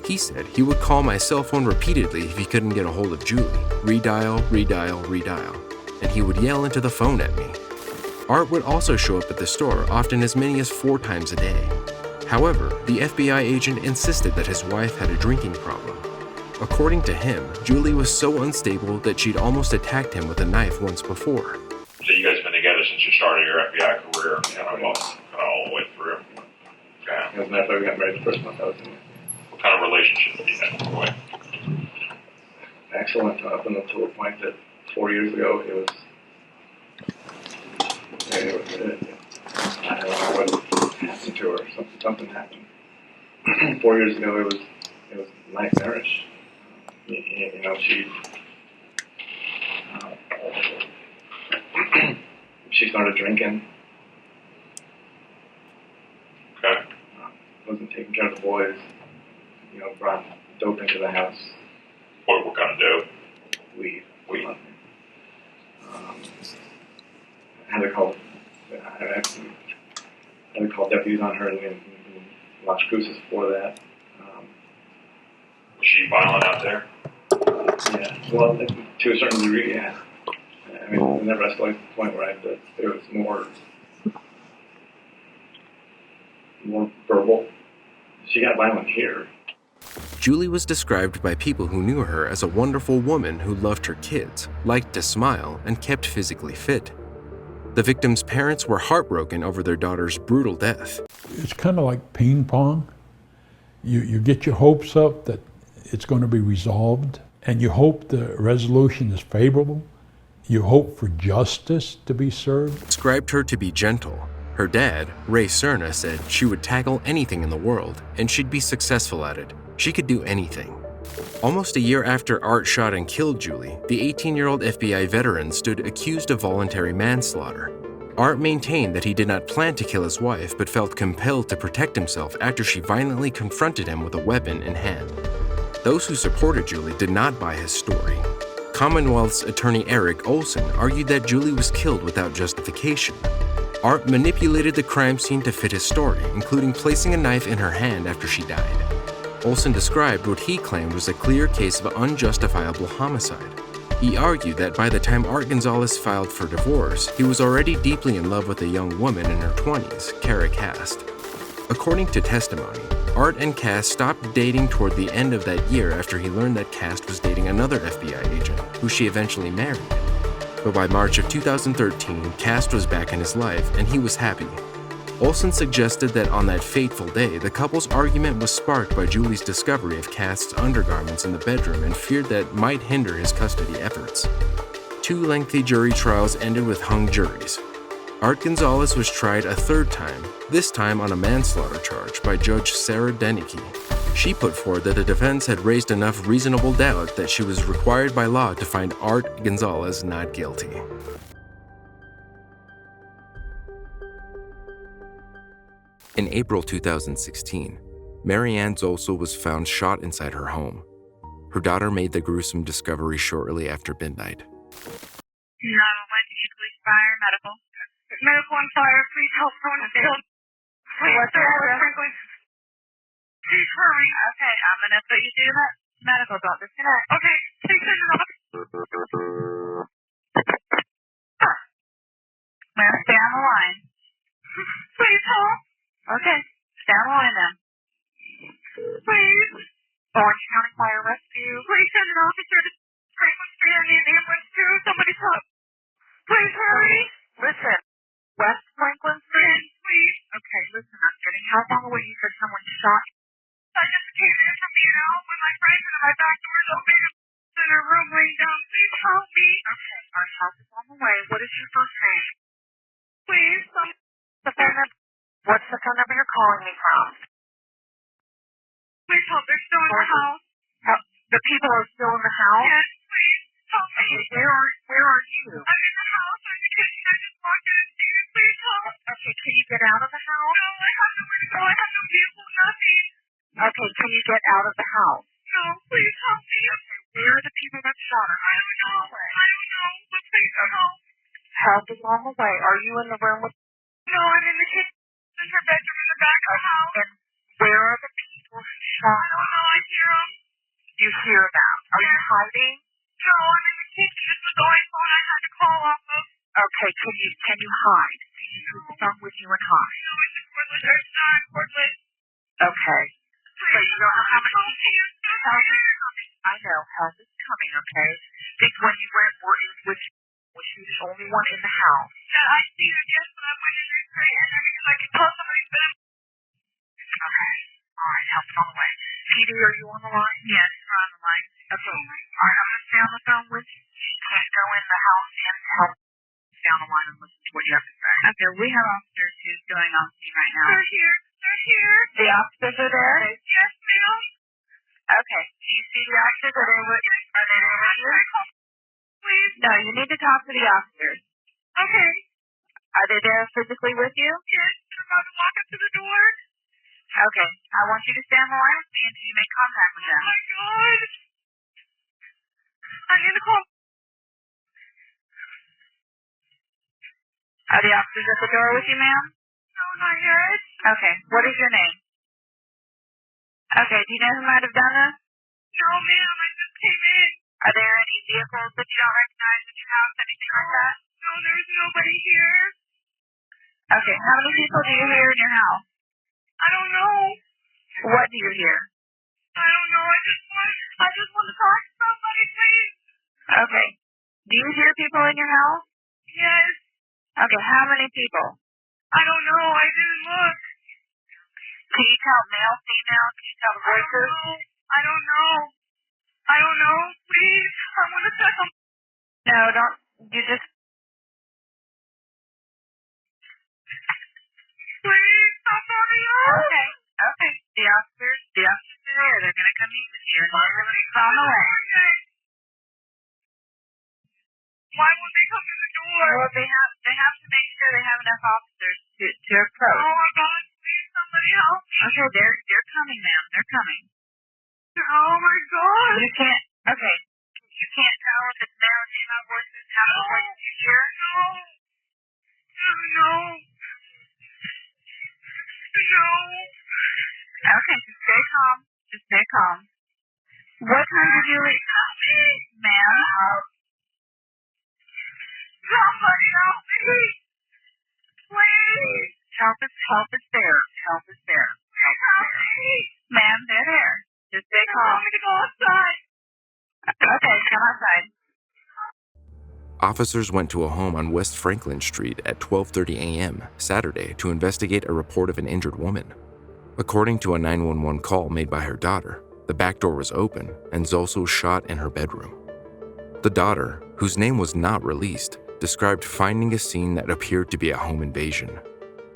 He said he would call my cell phone repeatedly if he couldn't get a hold of Julie. Redial, redial, redial. And he would yell into the phone at me. Art would also show up at the store often as many as 4 times a day. However, the FBI agent insisted that his wife had a drinking problem. According to him, Julie was so unstable that she'd almost attacked him with a knife once before. So you guys have been together since you started your FBI career, all the way through. Okay. As a matter of fact, we got married the first month I was in it. What kind of relationship did you have with your wife? Excellent, up until the point that 4 years ago it was. I don't know what happened to her. Something happened. 4 years ago, it was nightmarish. She started drinking. Okay. Wasn't taking care of the boys. Brought dope into the house. What kind of dope? Weed. I had to call deputies on her in Las Cruces for that. Was she violent out there? Yeah, well, to a certain degree, yeah. I mean, it never escalated to the point where it was more verbal. She got violent here. Julie was described by people who knew her as a wonderful woman who loved her kids, liked to smile, and kept physically fit. The victim's parents were heartbroken over their daughter's brutal death. It's kind of like ping pong. You get your hopes up that it's going to be resolved, and you hope the resolution is favorable. You hope for justice to be served. Described her to be gentle. Her dad, Ray Cerna, said she would tackle anything in the world, and she'd be successful at it. She could do anything. Almost a year after Art shot and killed Julie, the 18-year-old FBI veteran stood accused of voluntary manslaughter. Art maintained that he did not plan to kill his wife, but felt compelled to protect himself after she violently confronted him with a weapon in hand. Those who supported Julie did not buy his story. Commonwealth's attorney Eric Olson argued that Julie was killed without justification. Art manipulated the crime scene to fit his story, including placing a knife in her hand after she died. Olson described what he claimed was a clear case of unjustifiable homicide. He argued that by the time Art Gonzalez filed for divorce, he was already deeply in love with a young woman in her 20s, Kara Cast. According to testimony, Art and Cast stopped dating toward the end of that year after he learned that Cast was dating another FBI agent, who she eventually married. But by March of 2013, Cast was back in his life, and he was happy. Olson suggested that on that fateful day, the couple's argument was sparked by Julie's discovery of Cast's undergarments in the bedroom and feared that might hinder his custody efforts. 2 lengthy jury trials ended with hung juries. Art Gonzalez was tried a 3rd time, this time on a manslaughter charge by Judge Sarah Denicky. She put forward that the defense had raised enough reasonable doubt that she was required by law to find Art Gonzalez not guilty. In April 2016, Marianne Zolso was found shot inside her home. Her daughter made the gruesome discovery shortly after midnight. 911, police, fire, medical. Medical and fire, please help someone is killed. What's the address? Please hurry. Okay, I'm going to put you through that medical. Don't disconnect. Okay, please send it off. Ma'am, stay on the line. Please help. Okay, stay on the line then. Please. Orange County Fire Rescue. Please send an officer to Franklin Street. I need an ambulance too. Somebody's help. Please hurry. Listen, West Franklin Street. Please. Okay, listen, I'm getting help on the way. You said someone shot. I just came in from being out with my friends and my back door's open in her room laying down. Please help me. Okay, our help is on the way. What is your first name? Please, the phone number. What's the phone number you're calling me from? Please help. They're still in the house. The people are still in the house? Yes, please. Help me. Where are you? I'm in the house. I'm in the kitchen. I just walked in and seen it. Please help. Okay, can you get out of the house? No, I have nowhere to go. I have no vehicle, nothing. Okay, can you get out of the house? No, please help me. Okay, where are the people that shot her? I don't know. But please help. Help is on the way. Are you in the room with... No, I'm in the kitchen. In her bedroom in the back of the house. And where are the people who shot her? I don't know. I hear them. You hear them. Are you hiding? No, I'm in the kitchen. This was the only phone I had to call off of. Okay, can you hide? Can you put the phone with you and hide? No, it's a cordless. It's not a cordless. Okay. So you don't know how many people... Help is coming. I know. Help is coming, okay? Think when you were with was she the only one in the house? Yeah, I seen her, yes, but I went in there straight in there because I could tell somebody's been... Okay. All right, help is on the way. Petey, are you on the line? Yes, we're on the line. Okay. All right, I'm going to stay on the phone with you. You can't go in the house and help. Stay on the line and listen to what you have to say. Okay, we have officers who's going on scene right now. They're here. The officers are there? Yes, ma'am. Okay. Do you see the officers? Are they there with you? Please. No, you need to talk to the officers. Okay. Are they there physically with you? Yes, they're about to walk up to the door. Okay. I want you to stay on the line with me until you make contact with them. Oh my God. I need to call. Are the officers at the door with you, ma'am? No, not yet. Okay. What is your name? Okay. Do you know who might have done this? No, ma'am. I just came in. Are there any vehicles that you don't recognize at your house? Anything like that? No, there's nobody here. Okay. How many people do you hear in your house? I don't know. What do you hear? I don't know. I just want to talk to somebody, please. Okay. Do you hear people in your house? Yes. Okay. How many people? I don't know. I didn't look. Can you tell male, female? Can you tell the voices? I don't know. Please. I want to check them. No, don't. You just... Please, stop talking out. Okay. The officers are there. They're going to come meet with you. And they're going to be on the way. Why won't they come to the door? Well, they have to make sure they enough officers to approach. Oh my God, please somebody help me. Okay, they're coming, ma'am. They're coming. Oh my God. You can't, okay. You can't tell if it's male or female voices, how many voices you hear? No. No. No. Okay, just stay calm. Just stay calm. What time did you leave? Ma'am? Somebody help me! Please! Help is there. Help is there. Help me! Ma'am, they're there. Just stay calm. I'm going to go outside. Okay, come outside. Officers went to a home on West Franklin Street at 12:30 a.m. Saturday to investigate a report of an injured woman. According to a 911 call made by her daughter, the back door was open and Zolso shot in her bedroom. The daughter, whose name was not released, described finding a scene that appeared to be a home invasion.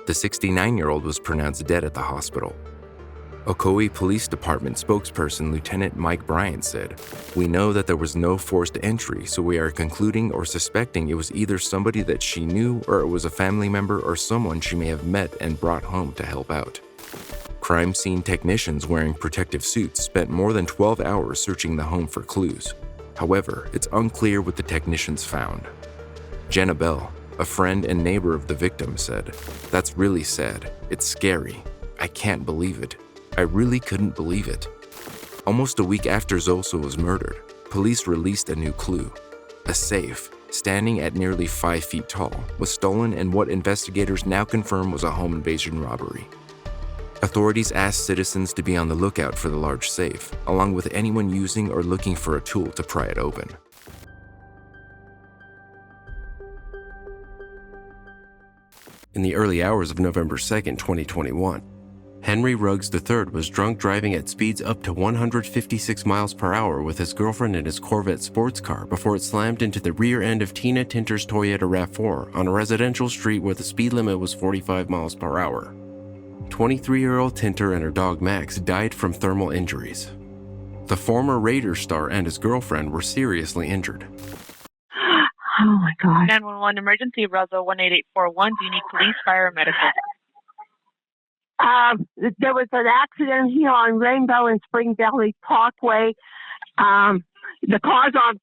The 69-year-old was pronounced dead at the hospital. Ocoee Police Department spokesperson Lieutenant Mike Bryant said, "We know that there was no forced entry, so we are concluding or suspecting it was either somebody that she knew or it was a family member or someone she may have met and brought home to help out." Crime scene technicians wearing protective suits spent more than 12 hours searching the home for clues. However, it's unclear what the technicians found. Jenna Bell, a friend and neighbor of the victim, said, "That's really sad. It's scary. I can't believe it. I really couldn't believe it." Almost a week after Zolso was murdered, police released a new clue. A safe, standing at nearly 5 feet tall, was stolen in what investigators now confirm was a home invasion robbery. Authorities asked citizens to be on the lookout for the large safe, along with anyone using or looking for a tool to pry it open. In the early hours of November 2nd, 2021, Henry Ruggs III was drunk driving at speeds up to 156 miles per hour with his girlfriend in his Corvette sports car before it slammed into the rear end of Tina Tinter's Toyota RAV4 on a residential street where the speed limit was 45 miles per hour. 23-year-old Tinter and her dog Max died from thermal injuries. The former Raiders star and his girlfriend were seriously injured. Oh my God. 911 emergency, Roswell 18841. Do you need police, fire, or medical? There was an accident here on Rainbow and Spring Valley Parkway. The car's on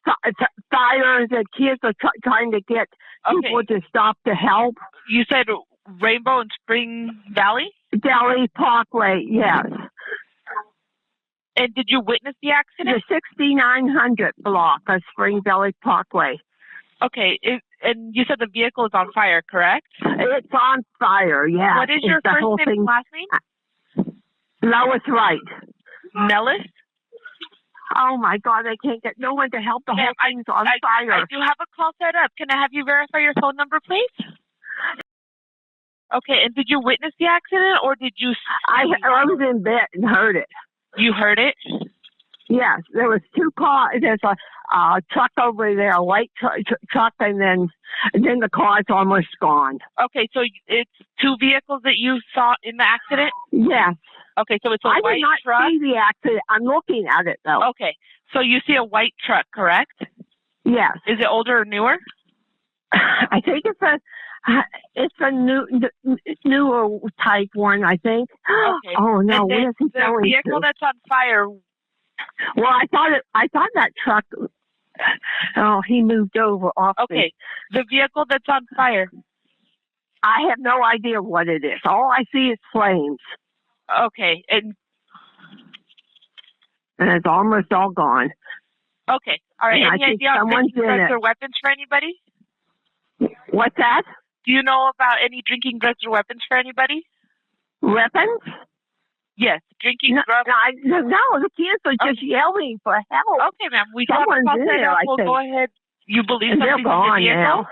fire. The kids are trying to get people to stop to help. You said Rainbow and Spring Valley? Valley Parkway, yes. And did you witness the accident? The 6900 block of Spring Valley Parkway. Okay, and you said the vehicle is on fire, correct? It's on fire, yeah. What is your first name and last name? Lois Wright. Nellis? Oh my God, I can't get no one to help. The whole thing's on fire. I do have a call set up. Can I have you verify your phone number, please? Okay, and did you witness the accident or did you... I was in bed and heard it. You heard it? Yes, there was two cars. There's a truck over there, a white truck, and then the car's almost gone. Okay, so it's two vehicles that you saw in the accident? Yes. Okay, so it's a white truck? I did not see the accident. I'm looking at it, though. Okay, so you see a white truck, correct? Yes. Is it older or newer? I think it's a newer type one, I think. Okay. Oh no, where's he going? The vehicle that's on fire. Well, I thought that truck. Oh, he moved over off. Okay, the vehicle that's on fire. I have no idea what it is. All I see is flames. Okay, and it's almost all gone. Okay, all right. Any idea on drinking drugs or weapons for anybody? What's that? Do you know about any drinking drugs or weapons for anybody? Weapons? Yes, drinking drugs. No, the kids are just yelling for help. Okay, ma'am. We got a call set up. We'll go ahead. You believe somebody's in the vehicle? Now.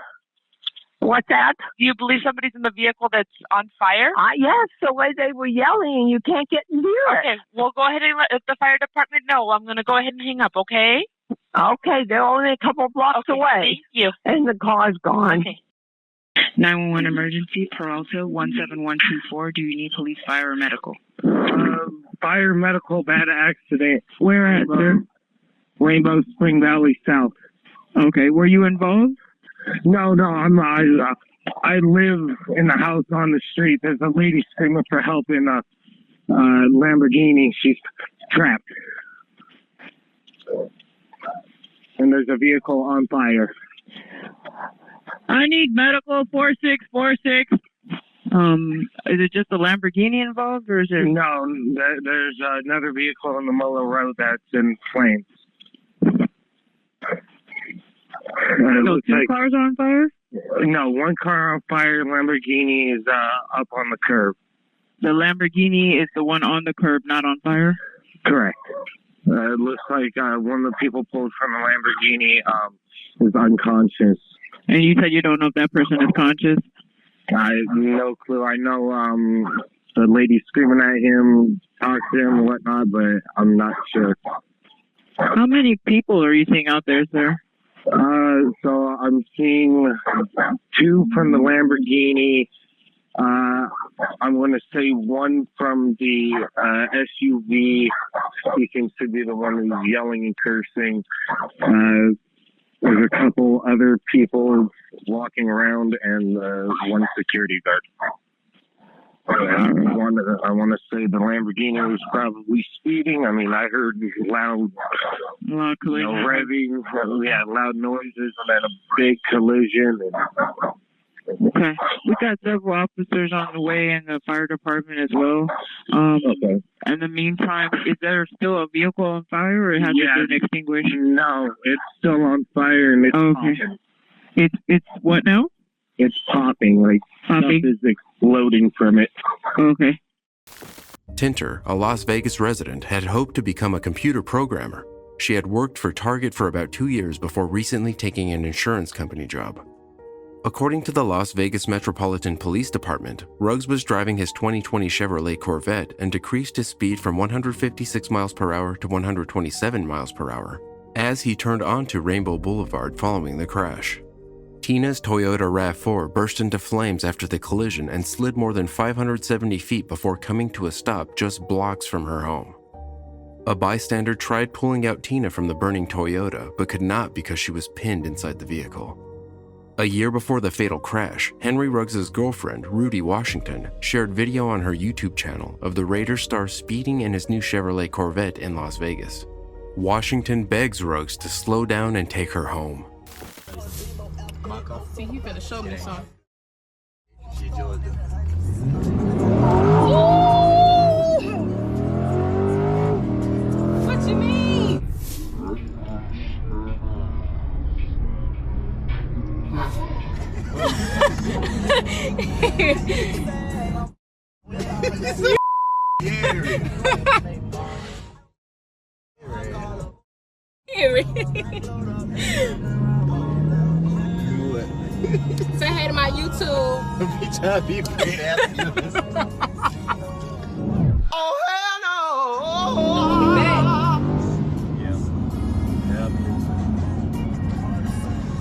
What's that? Do you believe somebody's in the vehicle that's on fire? Yes, the way they were yelling, you can't get near it. Okay, we'll go ahead and let the fire department know. I'm going to go ahead and hang up, okay? Okay, they're only a couple blocks away. Thank you. And the car's gone. Okay. 911 emergency, Peralta 17124. Do you need police, fire, or medical? Fire, medical, bad accident. Where at, sir? Rainbow Spring Valley South. Okay, were you involved? No, I'm I live in the house on the street. There's a lady screaming for help in a Lamborghini. She's trapped. And there's a vehicle on fire. I need medical 4646. Is it just a Lamborghini involved, or is there? No, there's another vehicle on the Mullen Road that's in flames. So two cars on fire? No, one car on fire. Lamborghini is up on the curb. The Lamborghini is the one on the curb, not on fire? Correct. It looks like one of the people pulled from the Lamborghini is unconscious. And you said you don't know if that person is conscious? I have no clue. I know the lady screaming at him, talked to him and whatnot, but I'm not sure. How many people are you seeing out there, sir? So I'm seeing two from the Lamborghini. I'm going to say one from the SUV. He seems to be the one who's yelling and cursing. There's a couple other people walking around and one security guard. I want to say the Lamborghini was probably speeding. I mean, I heard loud revving, loud noises, and then a big collision. Okay. We got several officers on the way in the fire department as well. Okay. In the meantime, is there still a vehicle on fire, or has it been extinguished? No, it's still on fire and it's popping. It's what now? It's popping. Like popping? Stuff is exploding from it. Okay. Tinter, a Las Vegas resident, had hoped to become a computer programmer. She had worked for Target for about 2 years before recently taking an insurance company job. According to the Las Vegas Metropolitan Police Department, Ruggs was driving his 2020 Chevrolet Corvette and decreased his speed from 156 miles per hour to 127 miles per hour as he turned onto Rainbow Boulevard following the crash. Tina's Toyota RAV4 burst into flames after the collision and slid more than 570 feet before coming to a stop just blocks from her home. A bystander tried pulling out Tina from the burning Toyota, but could not because she was pinned inside the vehicle. A year before the fatal crash, Henry Ruggs' girlfriend, Rudy Washington, shared video on her YouTube channel of the Raiders star speeding in his new Chevrolet Corvette in Las Vegas. Washington begs Ruggs to slow down and take her home. See, he finna show me something. What you mean? Say hey to my YouTube. Oh hell no!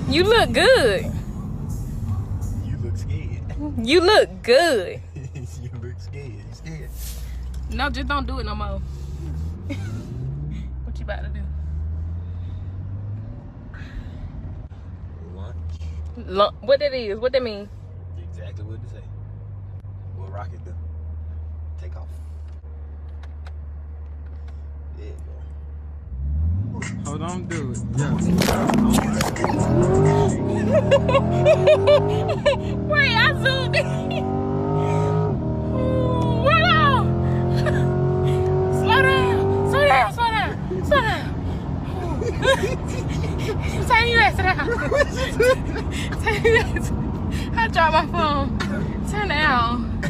You look good. You look scared. You look good. You look scared. You scared? No, just don't do it no more. What you about to do? What that is? What that mean? Exactly what to say. What rocket do? Take off. There you go. Hold on, do it. Wait, I zoomed in. Hold on. Slow down. Slow down. Slow down. Slow down. Turn your ass around. I dropped my phone. Turn down.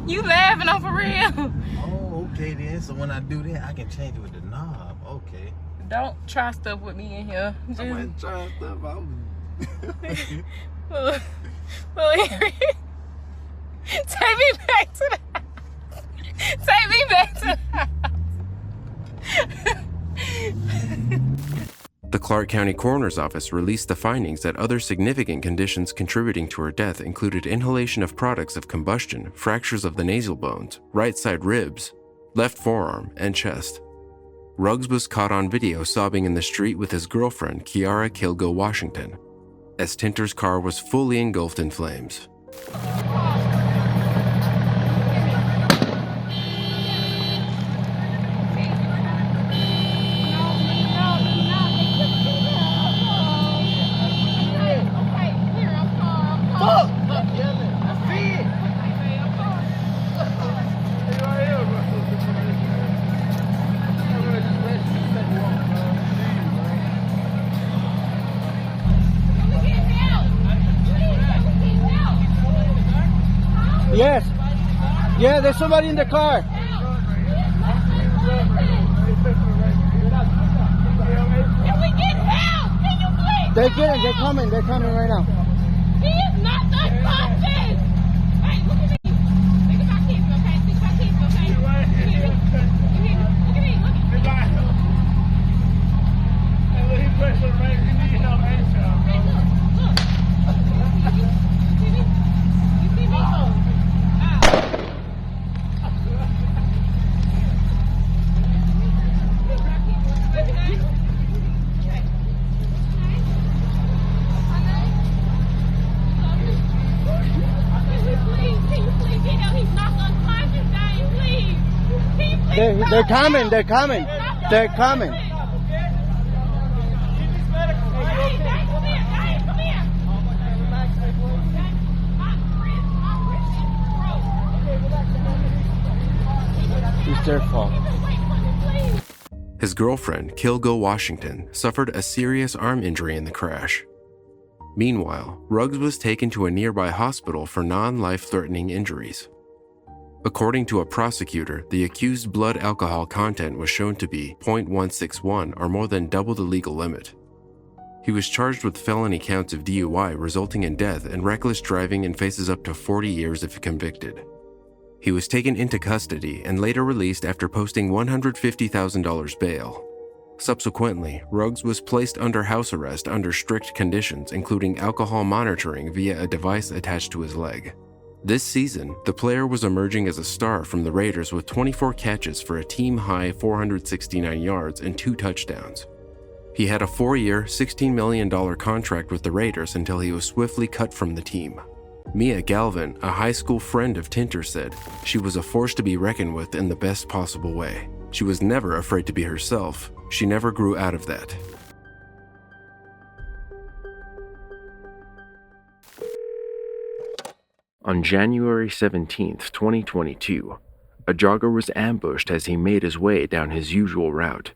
You laughing, I'm for real. Oh, okay then. So when I do that, I can change it with the knob. Okay. Don't try stuff with me in here. Just... I wasn't trying stuff. Take me back to the house. Take me back to the house. The Clark County Coroner's Office released the findings that other significant conditions contributing to her death included inhalation of products of combustion, fractures of the nasal bones, right side ribs, left forearm, and chest. Ruggs was caught on video sobbing in the street with his girlfriend, Kiara Kilgo Washington. as Tinter's car was fully engulfed in flames. Yes. Yeah, there's somebody in the car. Can we get help? Can you please? They're getting, they're coming right now. He is not unconscious. Hey, look at me. Think about keeping, okay? Think about keeping, okay? You hear me? Look at me. Look at me. Hey, look, he's pressing right. He needs help anytime, bro. Hey, look. You see me? You see me? They're coming. They're coming. They're coming. It's their fault. His girlfriend, Kilgo Washington, suffered a serious arm injury in the crash. Meanwhile, Ruggs was taken to a nearby hospital for non-life-threatening injuries. According to a prosecutor, the accused's blood alcohol content was shown to be 0.161, or more than double the legal limit. He was charged with felony counts of DUI resulting in death and reckless driving and faces up to 40 years if convicted. He was taken into custody and later released after posting $150,000 bail. Subsequently, Ruggs was placed under house arrest under strict conditions, including alcohol monitoring via a device attached to his leg. This season, the player was emerging as a star from the Raiders with 24 catches for a team-high 469 yards and 2 touchdowns. He had a 4-year, $16 million contract with the Raiders until he was swiftly cut from the team. Mia Galvin, a high school friend of Tinter, said she was a force to be reckoned with in the best possible way. She was never afraid to be herself. She never grew out of that. On January 17, 2022, a jogger was ambushed as he made his way down his usual route.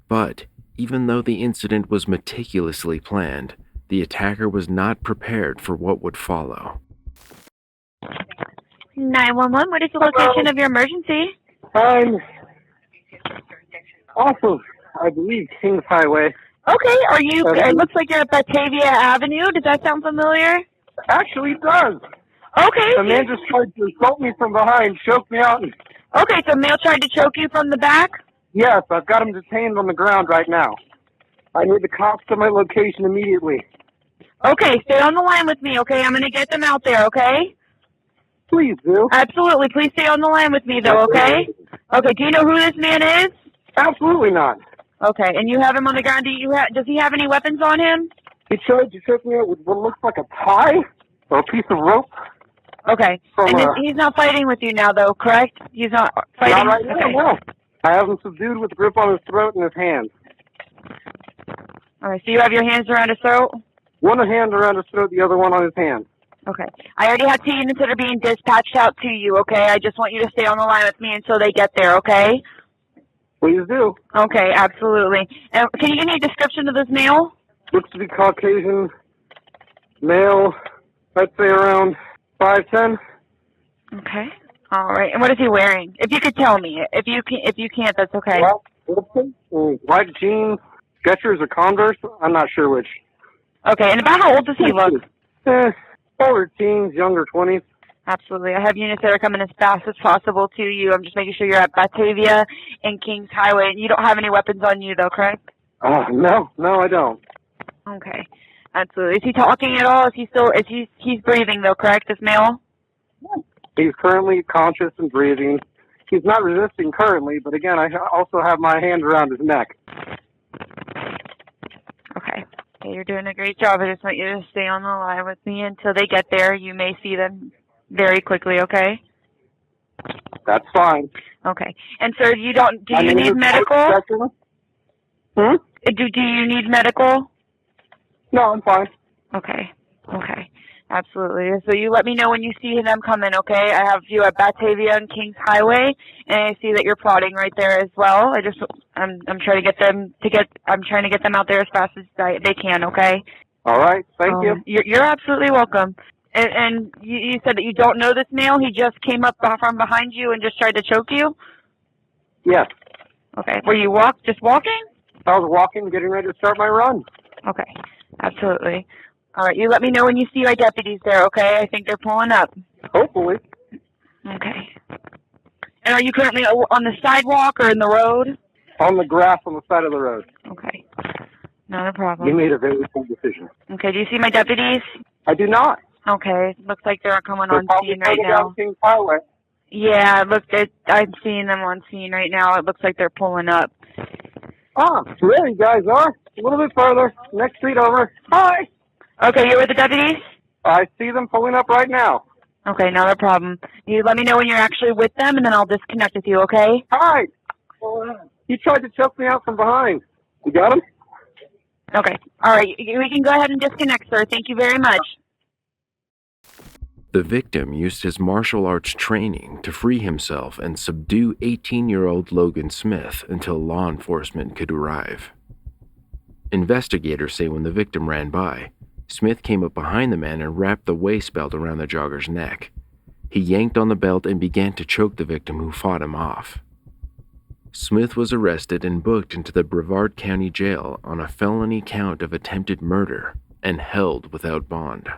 But even though the incident was meticulously planned, the attacker was not prepared for what would follow. 911, what is the location of your emergency? Off of, I believe, Kings Highway. Okay, are you, it looks like you're at Batavia Avenue. Does that sound familiar? Actually, it does. Okay. The man just tried to assault me from behind, choke me out. Okay, so male tried to choke you from the back? Yes, I've got him detained on the ground right now. I need the cops to my location immediately. Okay, stay on the line with me, okay? I'm going to get them out there, okay? Please do. Absolutely. Please stay on the line with me, though, okay? Okay, do you know who this man is? Absolutely not. Okay, and you have him on the ground. Does he have any weapons on him? He tried to choke me out with what looks like a tie or a piece of rope. Okay, and he's not fighting with you now, though, correct? He's not fighting? Not right now, okay. no. I have him subdued with a grip on his throat and his hands. All right, so you have your hands around his throat? One hand around his throat, the other one on his hand. Okay. I already have 2 units that are being dispatched out to you, okay? I just want you to stay on the line with me until they get there, okay? Please do. Okay, absolutely. Can you give me a description of this male? Looks to be Caucasian, male, I'd say around 5'10". Okay. All right. And what is he wearing? If you could tell me. If you can't, that's okay. White jeans, Skechers or Converse, I'm not sure which. Okay, and about how old does he look? Older teens, younger 20s. Absolutely. I have units that are coming as fast as possible to you. I'm just making sure you're at Batavia and Kings Highway. And you don't have any weapons on you, though, correct? No, I don't. Okay. Absolutely. Is he talking at all? He's breathing, though, correct, this male? He's currently conscious and breathing. He's not resisting currently, but again, I also have my hand around his neck. Okay. Okay, you're doing a great job. I just want you to stay on the line with me until they get there. You may see them very quickly, okay? That's fine. Okay. And sir, do you need medical? Do you need medical? No, I'm fine. Okay. Okay. Absolutely. So you let me know when you see them coming, okay? I have you at Batavia and Kings Highway, and I see that you're plotting right there as well. I'm trying to get them out there as fast as they can, okay? All right. Thank you. You're absolutely welcome. And you said that you don't know this male. He just came up from behind you and just tried to choke you? Yes. Okay. Were you just walking? I was walking, getting ready to start my run. Okay. Absolutely. All right. You let me know when you see my deputies there, okay? I think they're pulling up. Hopefully. Okay. And are you currently on the sidewalk or in the road? On the grass on the side of the road. Okay. Not a problem. You made a very good decision. Okay. Do you see my deputies? I do not. Okay. Looks like they're coming on scene right They're now. down Kings Highway. Yeah, I'm seeing them on scene right now. It looks like they're pulling up. Ah, there you guys are. A little bit further. Next street over. Hi. Okay, you're with the deputies? I see them pulling up right now. Okay, not a problem. You let me know when you're actually with them, and then I'll disconnect with you, okay? Hi. You tried to choke me out from behind. You got him? Okay. All right. We can go ahead and disconnect, sir. Thank you very much. The victim used his martial arts training to free himself and subdue 18-year-old Logan Smith until law enforcement could arrive. Investigators say when the victim ran by, Smith came up behind the man and wrapped the waist belt around the jogger's neck. He yanked on the belt and began to choke the victim, who fought him off. Smith was arrested and booked into the Brevard County Jail on a felony count of attempted murder and held without bond.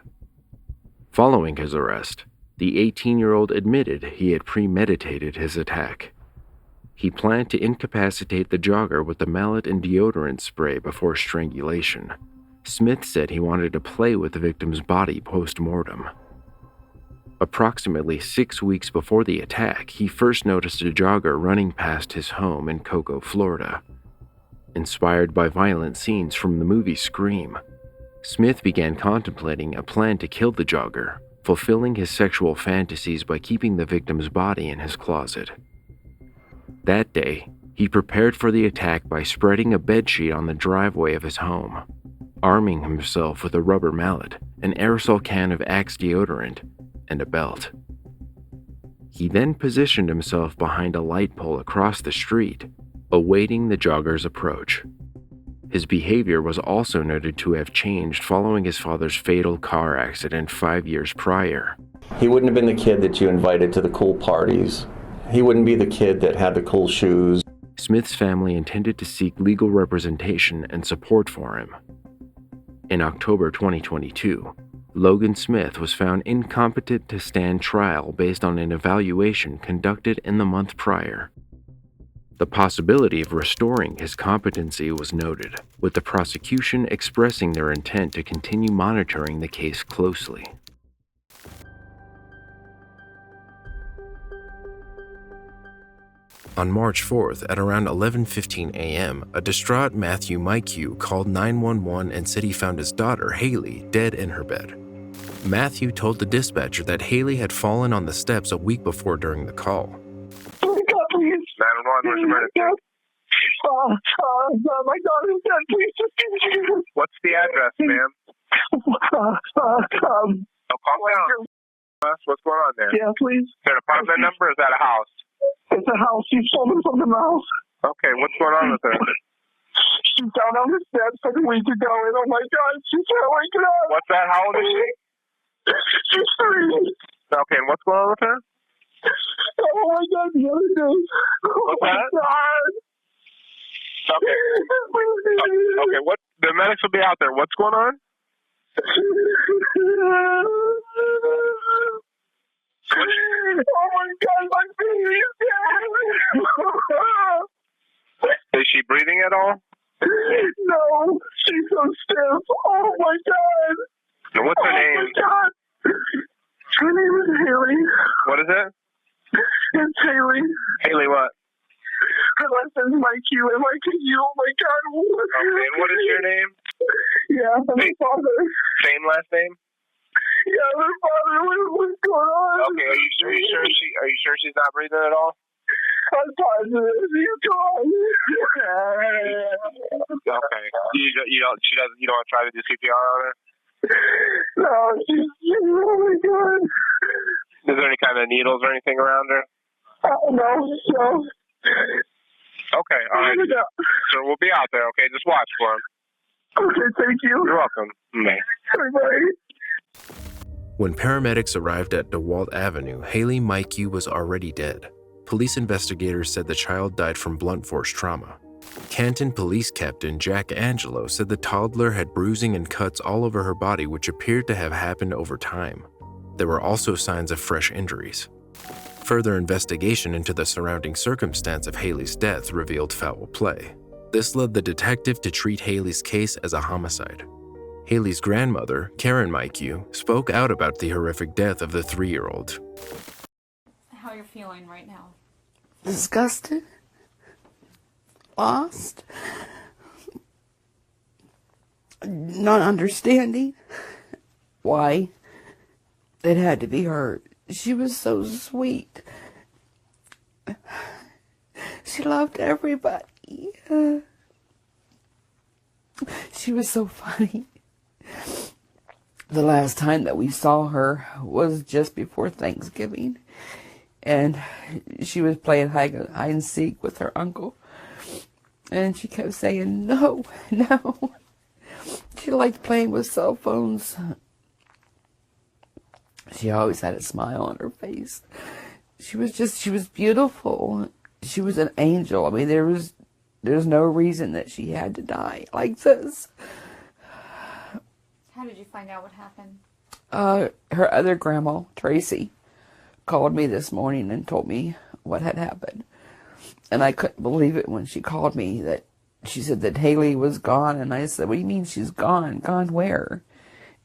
Following his arrest, the 18-year-old admitted he had premeditated his attack. He planned to incapacitate the jogger with the mallet and deodorant spray before strangulation. Smith said he wanted to play with the victim's body post-mortem. Approximately 6 weeks before the attack, he first noticed a jogger running past his home in Cocoa, Florida. Inspired by violent scenes from the movie Scream, Smith began contemplating a plan to kill the jogger, fulfilling his sexual fantasies by keeping the victim's body in his closet. That day, he prepared for the attack by spreading a bedsheet on the driveway of his home, arming himself with a rubber mallet, an aerosol can of Axe deodorant, and a belt. He then positioned himself behind a light pole across the street, awaiting the jogger's approach. His behavior was also noted to have changed following his father's fatal car accident 5 years prior. He wouldn't have been the kid that you invited to the cool parties. He wouldn't be the kid that had the cool shoes. Smith's family intended to seek legal representation and support for him. In October 2022, Logan Smith was found incompetent to stand trial based on an evaluation conducted in the month prior. The possibility of restoring his competency was noted, with the prosecution expressing their intent to continue monitoring the case closely. On March 4th, at around 11:15 a.m., a distraught Matthew Mikue called 911 and said he found his daughter, Haley, dead in her bed. Matthew told the dispatcher that Haley had fallen on the steps a week before during the call. 911, where's your my daughter's dead. Please just give me. What's the address, ma'am? Calm down. What's going on there? Yeah, please. Is there an apartment number or is that a house? It's a house. She's fallen from the house. Okay, what's going on with her? She's down on the steps like a week ago, and oh my God, she can't wake it up. What's that? How old is she? She's 3. Okay, and what's going on with her? Oh my God, the other day. What's that? God. Okay. Okay, what? The medics will be out there. What's going on? Oh my God, my baby is dead. Is she breathing at all? No, she's so stiff. Oh my God. Now, what's her name? Oh my God. Her name is Haley. What is it? It's Haley. Haley what? Her last name is Mikey. M-I-K-U. Oh my God. Okay, and what is your name? Yeah, my father. Same last name? Yeah, my father. What's going on? Okay, are you sure she's not breathing at all? I'm positive. She's gone. Okay. You don't try to do CPR on her? No, she's really good. Is there any kind of needles or anything around her? No. Okay, all right. So we'll be out there, okay? Just watch for him. Okay, thank you. You're welcome. Bye. Bye. When paramedics arrived at DeWalt Avenue, Haley Mikey was already dead. Police investigators said the child died from blunt force trauma. Canton Police Captain Jack Angelo said the toddler had bruising and cuts all over her body which appeared to have happened over time. There were also signs of fresh injuries. Further investigation into the surrounding circumstance of Haley's death revealed foul play. This led the detective to treat Haley's case as a homicide. Haley's grandmother, Karen Mikey, spoke out about the horrific death of the 3-year-old. How you're feeling right now? Disgusted, lost, not understanding why it had to be her. She was so sweet. She loved everybody. She was so funny. The last time that we saw her was just before Thanksgiving. And she was playing hide and seek with her uncle. And she kept saying, no. She liked playing with cell phones. She always had a smile on her face. She was beautiful. She was an angel. I mean, there's no reason that she had to die like this. How did you find out what happened? Her other grandma, Tracy, called me this morning and told me what had happened. And I couldn't believe it when she called me that she said that Haley was gone. And I said, what do you mean she's gone? Gone where?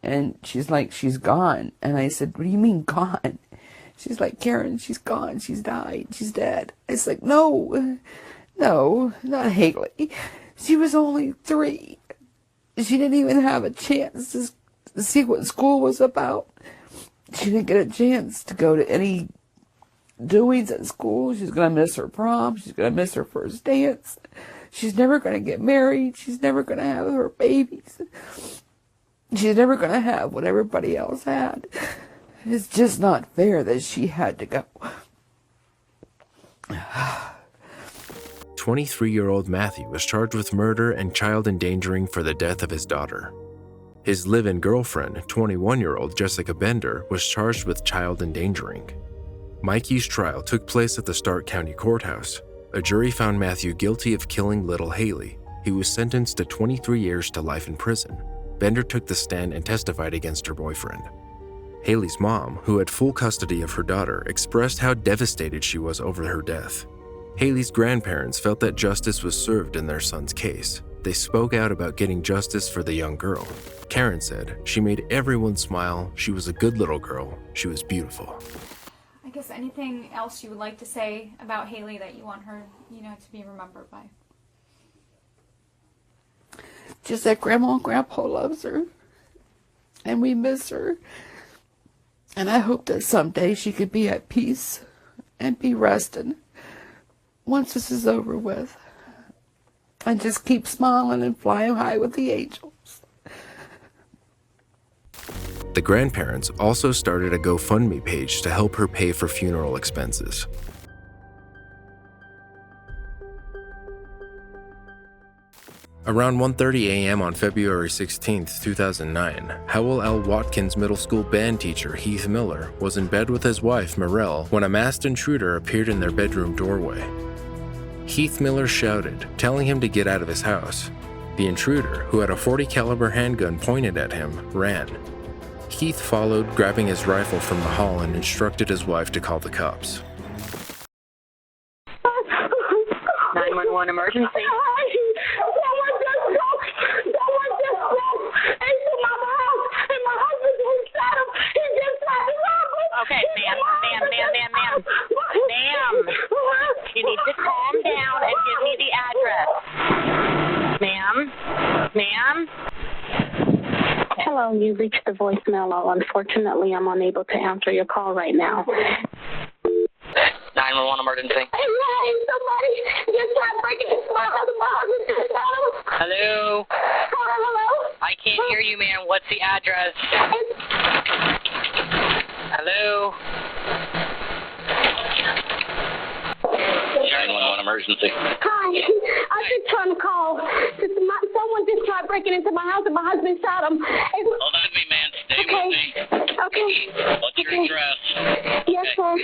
And she's like, she's gone. And I said, what do you mean gone? She's like, Karen, she's gone. She's died. She's dead. It's like, no, not Haley. She was only 3. She didn't even have a chance to see what school was about. She didn't get a chance to go to any doings at school. She's going to miss her prom. She's going to miss her first dance. She's never going to get married. She's never going to have her babies. She's never going to have what everybody else had. It's just not fair that she had to go. 23-year-old Matthew was charged with murder and child endangering for the death of his daughter. His live-in girlfriend, 21-year-old Jessica Bender, was charged with child endangering. Mikey's trial took place at the Stark County Courthouse. A jury found Matthew guilty of killing little Haley. He was sentenced to 23 years to life in prison. Bender took the stand and testified against her boyfriend. Haley's mom, who had full custody of her daughter, expressed how devastated she was over her death. Haley's grandparents felt that justice was served in their son's case. They spoke out about getting justice for the young girl. Karen said, she made everyone smile, she was a good little girl, she was beautiful. I guess anything else you would like to say about Haley that you want her, to be remembered by? Just that Grandma and Grandpa loves her. And we miss her. And I hope that someday she could be at peace and be rested once this is over with. And just keep smiling and flying high with the angels. The grandparents also started a GoFundMe page to help her pay for funeral expenses. Around 1:30 a.m. on February 16, 2009, Howell L. Watkins Middle School band teacher Heath Miller was in bed with his wife, Morel, when a masked intruder appeared in their bedroom doorway. Heath Miller shouted, telling him to get out of his house. The intruder, who had a .40 caliber handgun pointed at him, ran. Heath followed, grabbing his rifle from the hall and instructed his wife to call the cops. 911 emergency. Okay, ma'am. You need to calm down and give me the address. Ma'am? Hello, you've reached the voicemail. Unfortunately, I'm unable to answer your call right now. 911 emergency. Somebody just tried breaking into my husband. Hello? Hello? I can't hear you, man. What's the address? Hello? 911 emergency. Hi. I was just trying to call. Someone just tried breaking into my house and my husband shot him. Hold on to me, man. Stay with me. Okay. What's your address? Yes, sir.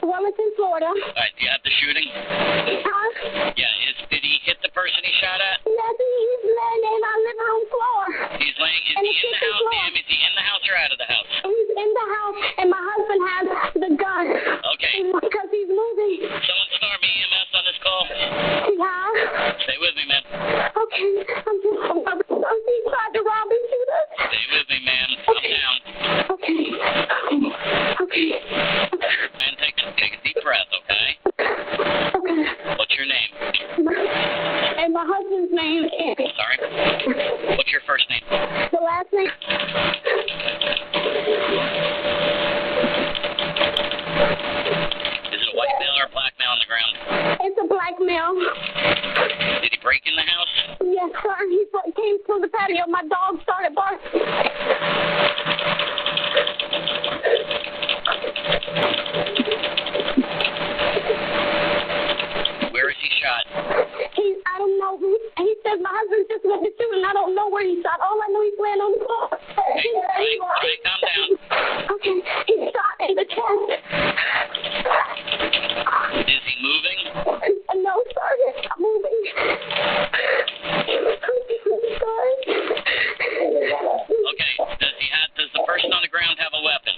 Wellington, Florida. All right, do you have the shooting? Huh? Yeah, did he hit the person he shot at? Yes, he's laying in our living room floor. He's laying, is he in the house, ma'am? Is he in the house or out of the house? He's in the house, and my husband has the gun. Okay. Because he's moving. Someone storm EMS on this call. Yeah? Stay with me, man. Okay. He tried to rob and shoot us. Stay with me, ma'am. I'm down. Okay. And take a deep breath, okay? Okay. What's your name? And my husband's name is... Sorry? What's your first name? The last name... Is it a white male or a black male on the ground? It's a black male. Did he break in the house? Yes, sir. He came through the patio. My dog started barking. Where is he shot? I don't know. He said my husband just went to shoot and I don't know where he shot. All I know he's laying on the floor. Hey, calm down. Okay. He shot in the chest. Is he moving? No, sir. He's not moving. Okay. Does the person on the ground have a weapon?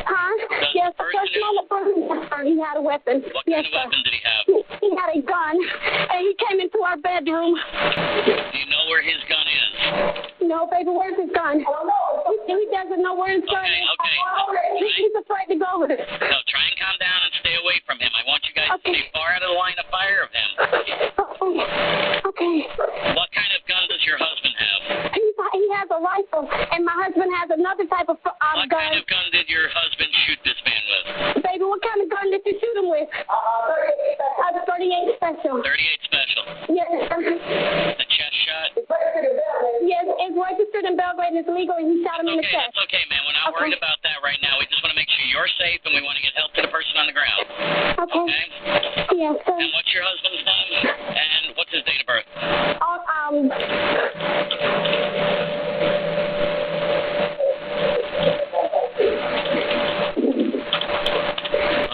Huh? Yes, the person on the ground, he had a weapon. What kind of weapon did he have? He had a gun, and he came into our bedroom. Do you know where his gun is? No, baby, where's his gun? I don't know. He doesn't know where his gun is. Okay. He's afraid to go with it. No, try and calm down and stay away from him. I want you guys to stay far out of the line of fire of him. Okay. What kind of gun does your husband have? He has a rifle, and my husband has another type of gun. What kind of gun did your husband shoot this man with? Baby, what kind of gun did you shoot him with? 38 special. 38 special. Yes. The chest shot? Yes, it's registered in Belgrade and it's legal, and he shot him in the chest. That's okay, man. We're not worried about that right now. We just want to make sure you're safe, and we want to get help to the person on the ground. Okay? Yes, sir. And what's your husband's name? And what's his date of birth?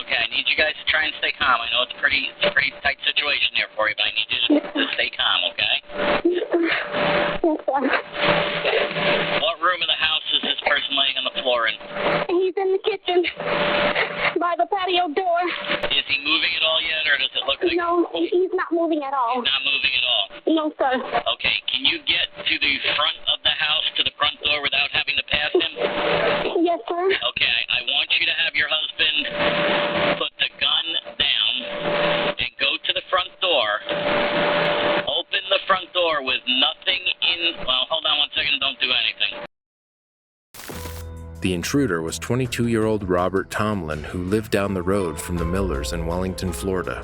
Okay, I need you guys to try and stay calm. I know it's a pretty tight situation here for you, but I need you to stay calm, okay? What room of the house is this person laying on the floor in? He's in the kitchen by the patio door. Is he moving at all yet, or does it look like... No, he's not moving at all. He's not moving at all? No, sir. Okay, can you get to the front of the house, to the front door, without having to pass him? Yes, sir. Okay, I want you to have your husband put the gun down and go to the front door. Open the front door with nothing in... Well, hold on 1 second. Don't do anything. The intruder was 22-year-old Robert Tomlin, who lived down the road from the Millers in Wellington, Florida.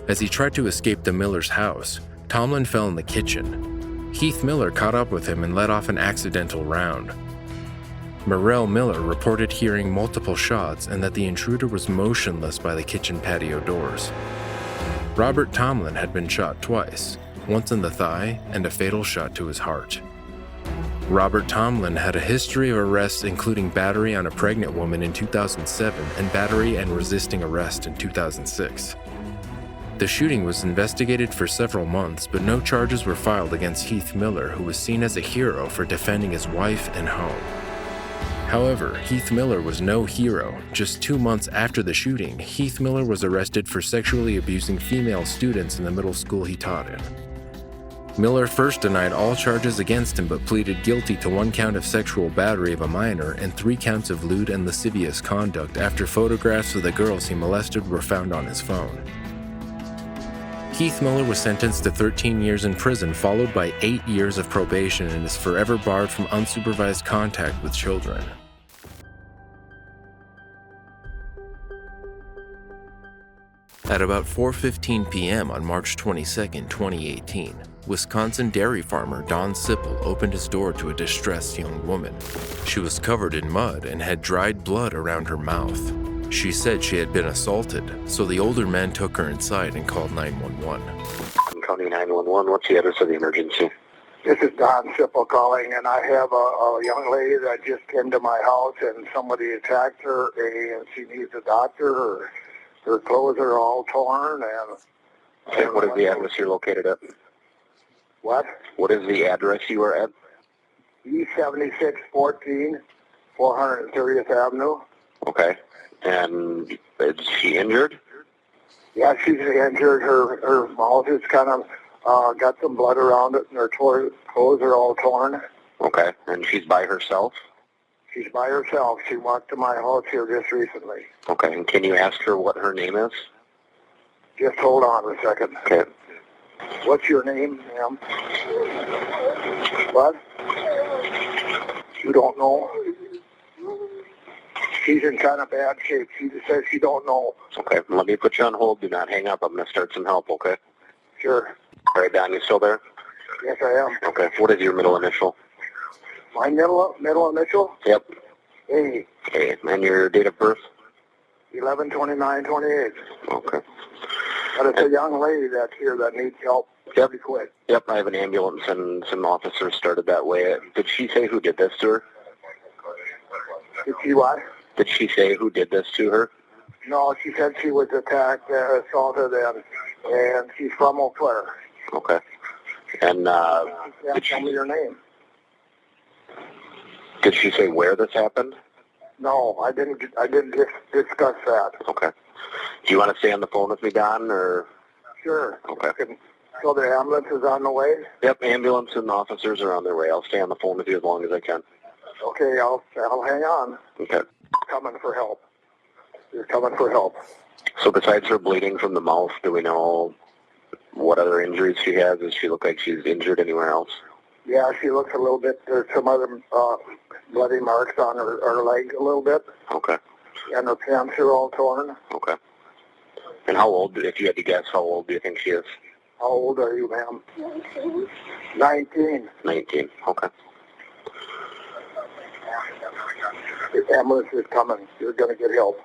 As he tried to escape the Millers' house, Tomlin fell in the kitchen. Heath Miller caught up with him and let off an accidental round. Morrell Miller reported hearing multiple shots and that the intruder was motionless by the kitchen patio doors. Robert Tomlin had been shot twice, once in the thigh and a fatal shot to his heart. Robert Tomlin had a history of arrests including battery on a pregnant woman in 2007 and battery and resisting arrest in 2006. The shooting was investigated for several months, but no charges were filed against Heath Miller, who was seen as a hero for defending his wife and home. However, Heath Miller was no hero. Just 2 months after the shooting, Heath Miller was arrested for sexually abusing female students in the middle school he taught in. Miller first denied all charges against him but pleaded guilty to 1 count of sexual battery of a minor and 3 counts of lewd and lascivious conduct after photographs of the girls he molested were found on his phone. Keith Miller was sentenced to 13 years in prison, followed by 8 years of probation, and is forever barred from unsupervised contact with children. At about 4:15 p.m. on March 22, 2018, Wisconsin dairy farmer Don Sipple opened his door to a distressed young woman. She was covered in mud and had dried blood around her mouth. She said she had been assaulted, so the older men took her inside and called 911. County 911, what's the address of the emergency? This is Don Sipple calling, and I have a young lady that just came to my house, and somebody attacked her, and she needs a doctor. Her clothes are all torn, and What is the address you're located at? What? What is the address you are at? E7614, 430th Avenue. Okay. And is she injured? Yeah, she's injured. Her mouth is kind of got some blood around it, and her clothes are all torn. Okay. And she's by herself? She's by herself. She walked to my house here just recently. Okay. And can you ask her what her name is? Just hold on a second. Okay. What's your name, ma'am? What? You don't know? She's in kind of bad shape. She just says she don't know. Okay. Let me put you on hold. Do not hang up. I'm going to start some help, okay? Sure. All right, Don, you still there? Yes, I am. Okay. What is your middle initial? My middle initial? Yep. A. Okay. And your date of birth? 11/29/28. Okay. But it's a young lady that's here that needs help pretty quick. Yep, I have an ambulance and some officers started that way. Did she say who did this to her? Did she what? Did she say who did this to her? No, she said she was attacked, assaulted, and she's from Eau Claire. Okay. And Did she tell me her name? Did she say where this happened? No, I didn't discuss that. Okay. Do you want to stay on the phone with me, Don, or? Sure. Okay. So the ambulance is on the way? Yep, ambulance and officers are on their way. I'll stay on the phone with you as long as I can. Okay, I'll hang on. Okay. Coming for help. You're coming for help. So besides her bleeding from the mouth, do we know what other injuries she has? Does she look like she's injured anywhere else? Yeah, she looks a little bit, there's some other bloody marks on her leg a little bit. Okay. And her pants are all torn. Okay. And how old, if you had to guess, how old do you think she is? How old are you, ma'am? 19. 19, okay. The ambulance is coming. You're going to get help.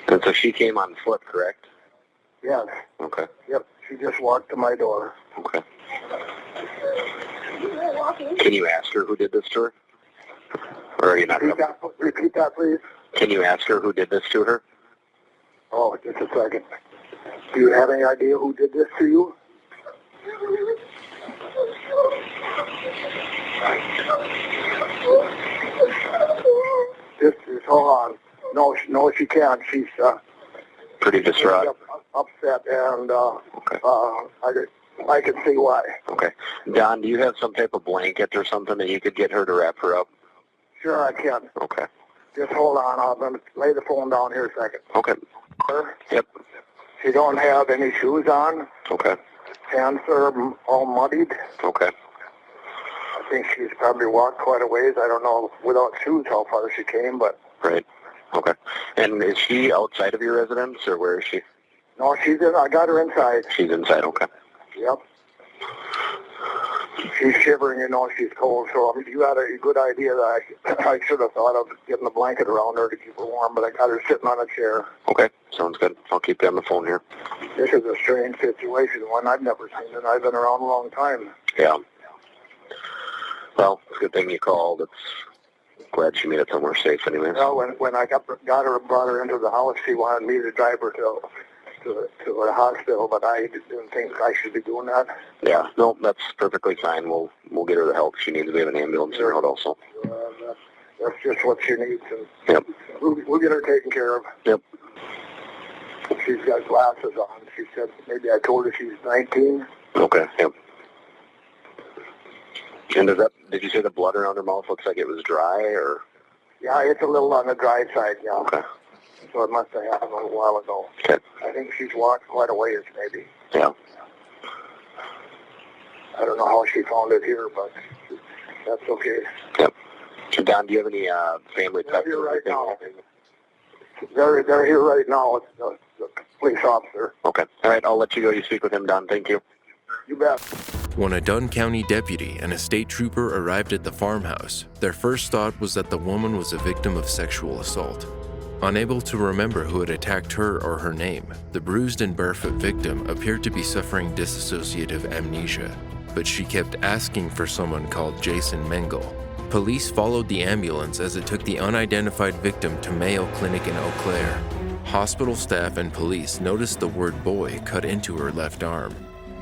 And so she came on foot, correct? Yes. Okay. Yep, she just walked to my door. Okay. Can you ask her who did this to her? Or are you not? Repeat that, please. Can you ask her who did this to her? Oh, just a second. Do you have any idea who did this to you? Just hold on. No, she can't. She's pretty distraught. Upset, and I can see why. Okay. Don, do you have some type of blanket or something that you could get her to wrap her up? Sure, I can. Okay. Just hold on. I'm going to lay the phone down here a second. Okay. Sir? Yep. She don't have any shoes on. Okay. Hands are all muddied. Okay. I think she's probably walked quite a ways. I don't know without shoes how far she came, but... Right. Okay. And is she outside of your residence, or where is she? No, she's in. I got her inside. She's inside, okay. Yep. She's shivering, she's cold, so you had a good idea that I should have thought of getting a blanket around her to keep her warm, but I got her sitting on a chair. Okay, sounds good. I'll keep you on the phone here. This is a strange situation, one I've never seen, and I've been around a long time. Yeah. Well, it's a good thing you called. It's glad she made it somewhere safe anyways. Well, when I got her and brought her into the house, she wanted me to drive her to the hospital, but I didn't think I should be doing that. Yeah, no, that's perfectly fine. We'll get her the help she needs. We have an ambulance in route also. That's just what she needs, and yep. We'll get her taken care of. Yep. She's got glasses on. She said maybe I told her she's 19. Okay, yep. And did you say the blood around her mouth looks like it was dry, or? Yeah, it's a little on the dry side, yeah. Okay. So it must have happened a little while ago. Okay. I I think she's walked quite a ways, maybe. Yeah. I don't know how she found it here, but that's okay. Yep. So, Don, do you have any family They're pets here or right anything? now. They're here right now. It's the police officer. Okay. All right, I'll let you go. You speak with him, Don. Thank you. You bet. When a Dunn County deputy and a state trooper arrived at the farmhouse, their first thought was that the woman was a victim of sexual assault. Unable to remember who had attacked her or her name, the bruised and barefoot victim appeared to be suffering dissociative amnesia, but she kept asking for someone called Jason Mengel. Police followed the ambulance as it took the unidentified victim to Mayo Clinic in Eau Claire. Hospital staff and police noticed the word boy cut into her left arm.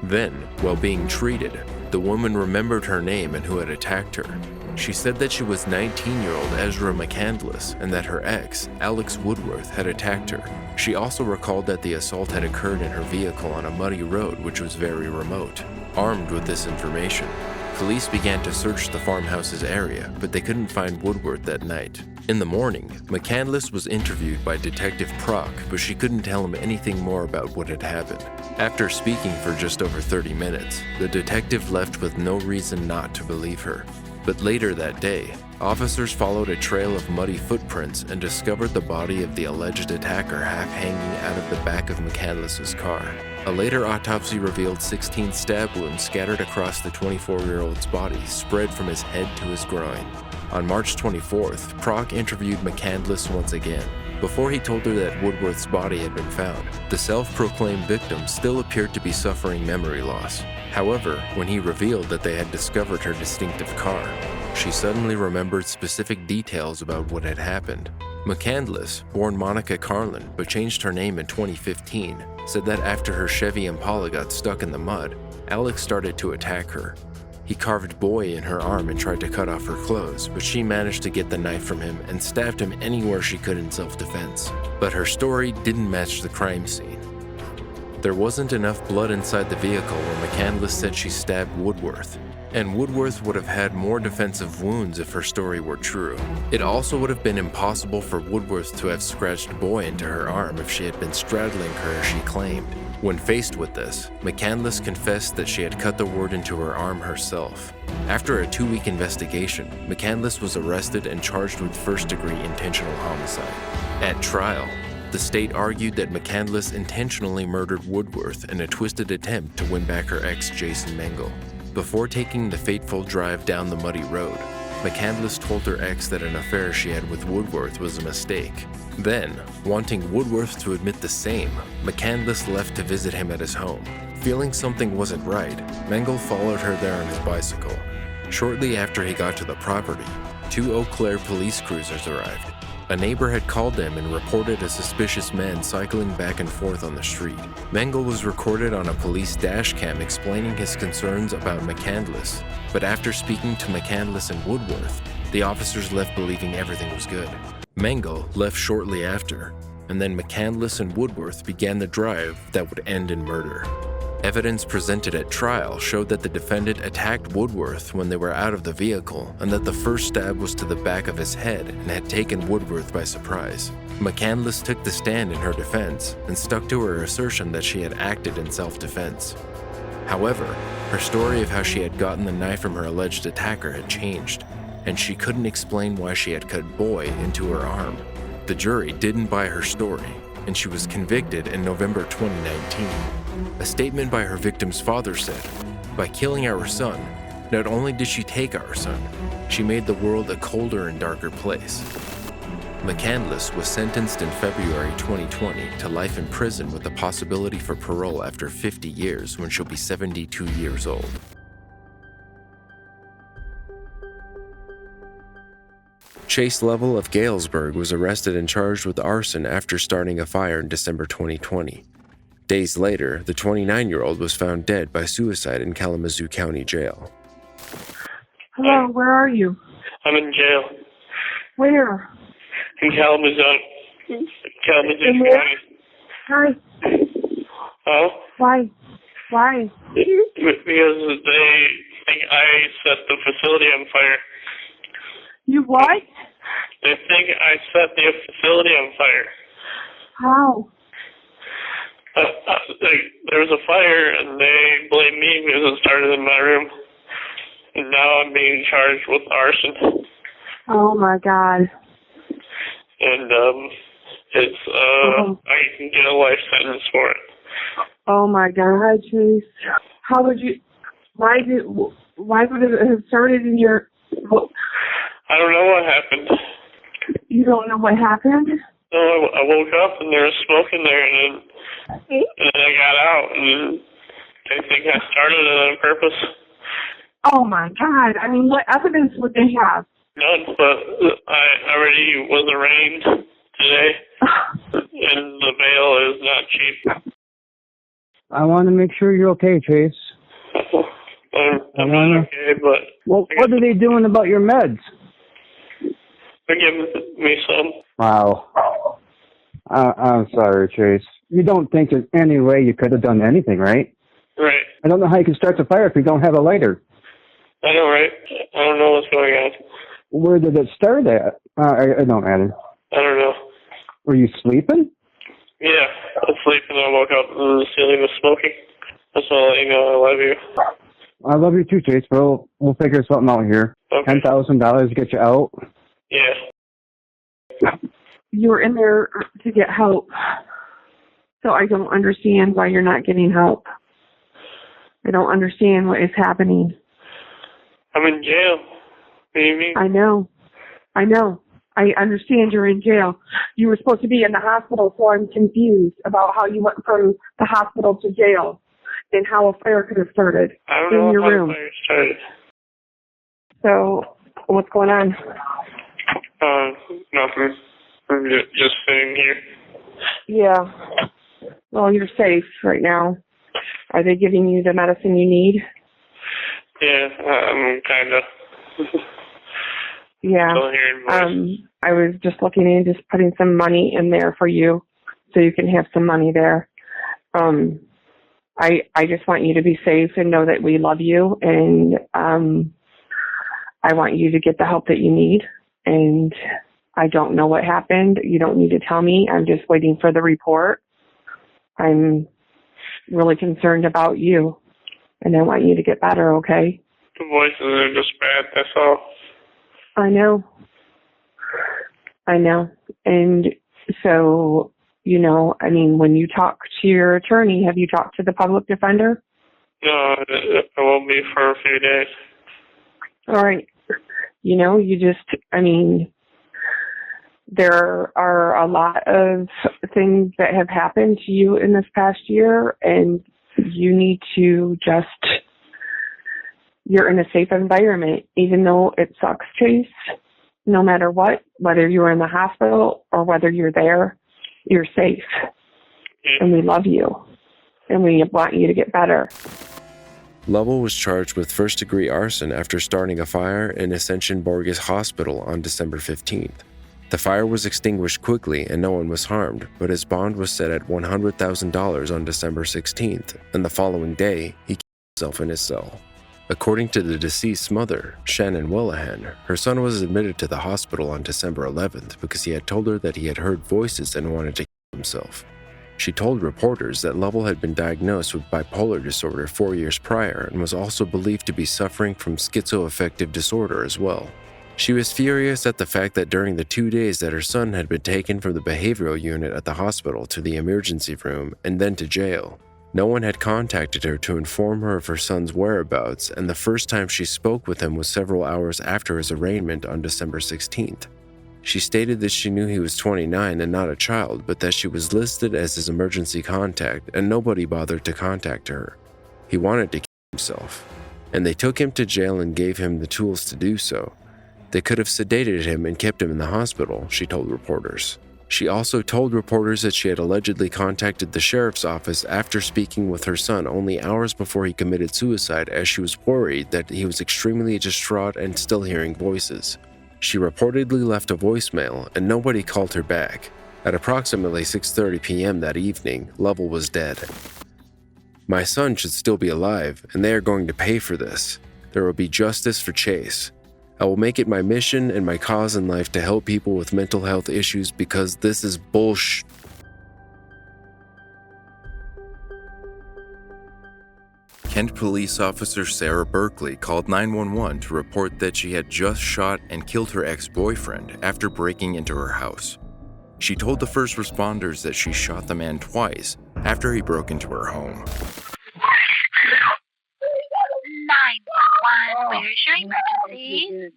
Then, while being treated, the woman remembered her name and who had attacked her. She said that she was 19-year-old Ezra McCandless and that her ex, Alex Woodworth, had attacked her. She also recalled that the assault had occurred in her vehicle on a muddy road which was very remote. Armed with this information, police began to search the farmhouse's area, but they couldn't find Woodworth that night. In the morning, McCandless was interviewed by Detective Prock, but she couldn't tell him anything more about what had happened. After speaking for just over 30 minutes, the detective left with no reason not to believe her. But later that day, officers followed a trail of muddy footprints and discovered the body of the alleged attacker half hanging out of the back of McCandless's car. A later autopsy revealed 16 stab wounds scattered across the 24-year-old's body, spread from his head to his groin. On March 24th, Prock interviewed McCandless once again. Before he told her that Woodworth's body had been found, the self-proclaimed victim still appeared to be suffering memory loss. However, when he revealed that they had discovered her distinctive car, she suddenly remembered specific details about what had happened. McCandless, born Monica Carlin but changed her name in 2015, said that after her Chevy Impala got stuck in the mud, Alex started to attack her. He carved boy in her arm and tried to cut off her clothes, but she managed to get the knife from him and stabbed him anywhere she could in self-defense. But her story didn't match the crime scene. There wasn't enough blood inside the vehicle where McCandless said she stabbed Woodworth, and Woodworth would have had more defensive wounds if her story were true. It also would have been impossible for Woodworth to have scratched boy into her arm if she had been straddling her as she claimed. When faced with this, McCandless confessed that she had cut the word into her arm herself. After a 2-week investigation, McCandless was arrested and charged with first-degree intentional homicide. At trial, the state argued that McCandless intentionally murdered Woodworth in a twisted attempt to win back her ex, Jason Mengel. Before taking the fateful drive down the muddy road, McCandless told her ex that an affair she had with Woodworth was a mistake. Then, wanting Woodworth to admit the same, McCandless left to visit him at his home. Feeling something wasn't right, Mengel followed her there on his bicycle. Shortly after he got to the property, 2 Eau Claire police cruisers arrived. A neighbor had called them and reported a suspicious man cycling back and forth on the street. Mengel was recorded on a police dash cam explaining his concerns about McCandless, but after speaking to McCandless and Woodworth, the officers left believing everything was good. Mengel left shortly after, and then McCandless and Woodworth began the drive that would end in murder. Evidence presented at trial showed that the defendant attacked Woodworth when they were out of the vehicle and that the first stab was to the back of his head and had taken Woodworth by surprise. McCandless took the stand in her defense and stuck to her assertion that she had acted in self-defense. However, her story of how she had gotten the knife from her alleged attacker had changed, and she couldn't explain why she had cut boy into her arm. The jury didn't buy her story, and she was convicted in November 2019. A statement by her victim's father said, "By killing our son, not only did she take our son, she made the world a colder and darker place." McCandless was sentenced in February 2020 to life in prison with the possibility for parole after 50 years when she'll be 72 years old. Chase Lovell of Galesburg was arrested and charged with arson after starting a fire in December 2020. Days later, the 29-year-old was found dead by suicide in Kalamazoo County Jail. Hello, where are you? I'm in jail. Where? In Kalamazoo. Kalamazoo In where? County. Hi. Huh? Why? Why? Because they think I set the facility on fire. You what? They think I set the facility on fire. How? there was a fire, and they blamed me because it started in my room. And now I'm being charged with arson. Oh my God. And I can get a life sentence for it. Oh my God, Chase. How would you? Why would it have started in your? I don't know what happened. You don't know what happened? No, I woke up and there was smoke in there, and then I got out, and they think I started it on purpose. Oh my God. I mean, what evidence would they have? None, but I already was arraigned today, and the bail is not cheap. I want to make sure you're okay, Chase. I'm not okay, but... Well, what are they doing about your meds? They're giving me some. Wow. I'm sorry, Chase. You don't think there's any way you could have done anything, right? Right. I don't know how you can start the fire if you don't have a lighter. I know, right? I don't know what's going on. Where did it start at? It don't matter. I don't know. Were you sleeping? Yeah, I was sleeping. I woke up and the ceiling was smoking. That's all I know. I love you. I love you too, Chase. We'll figure something out here. Okay. $10,000 to get you out. Yeah. You were in there to get help. So I don't understand why you're not getting help. I don't understand what is happening. I'm in jail. What do you mean? I know. I understand you're in jail. You were supposed to be in the hospital, so I'm confused about how you went from the hospital to jail and how a fire could have started in your room. The fire started. So, what's going on? Nothing. I'm just sitting here. Yeah. Well, you're safe right now. Are they giving you the medicine you need? Yeah, kind of. Yeah. Still hearing voices. I was just looking into just putting some money in there for you so you can have some money there. I just want you to be safe and know that we love you, and I want you to get the help that you need. And I don't know what happened. You don't need to tell me. I'm just waiting for the report. I'm really concerned about you, and I want you to get better, okay? The voices are just bad, that's all. I know. And so, I mean, when you talk to your attorney, have you talked to the public defender? No, it won't be for a few days. All right. There are a lot of things that have happened to you in this past year, and you need to you're in a safe environment, even though it sucks, Chase. No matter what, whether you're in the hospital or whether you're there, you're safe. And we love you. And we want you to get better. Lovell was charged with first-degree arson after starting a fire in Ascension Borges Hospital on December 15th. The fire was extinguished quickly and no one was harmed, but his bond was set at $100,000 on December 16th, and the following day, he killed himself in his cell. According to the deceased's mother, Shannon Willihan, her son was admitted to the hospital on December 11th because he had told her that he had heard voices and wanted to kill himself. She told reporters that Lovell had been diagnosed with bipolar disorder 4 years prior and was also believed to be suffering from schizoaffective disorder as well. She was furious at the fact that during the 2 days that her son had been taken from the behavioral unit at the hospital to the emergency room and then to jail, no one had contacted her to inform her of her son's whereabouts, and the first time she spoke with him was several hours after his arraignment on December 16th. She stated that she knew he was 29 and not a child, but that she was listed as his emergency contact and nobody bothered to contact her. He wanted to kill himself, and they took him to jail and gave him the tools to do so. They could have sedated him and kept him in the hospital, she told reporters. She also told reporters that she had allegedly contacted the sheriff's office after speaking with her son only hours before he committed suicide, as she was worried that he was extremely distraught and still hearing voices. She reportedly left a voicemail and nobody called her back. At approximately 6:30 p.m. that evening, Lovell was dead. My son should still be alive, and they are going to pay for this. There will be justice for Chase. I will make it my mission and my cause in life to help people with mental health issues because this is bullshit. Kent police officer Sarah Berkeley called 911 to report that she had just shot and killed her ex-boyfriend after breaking into her house. She told the first responders that she shot the man twice after he broke into her home. 911, where's your emergency?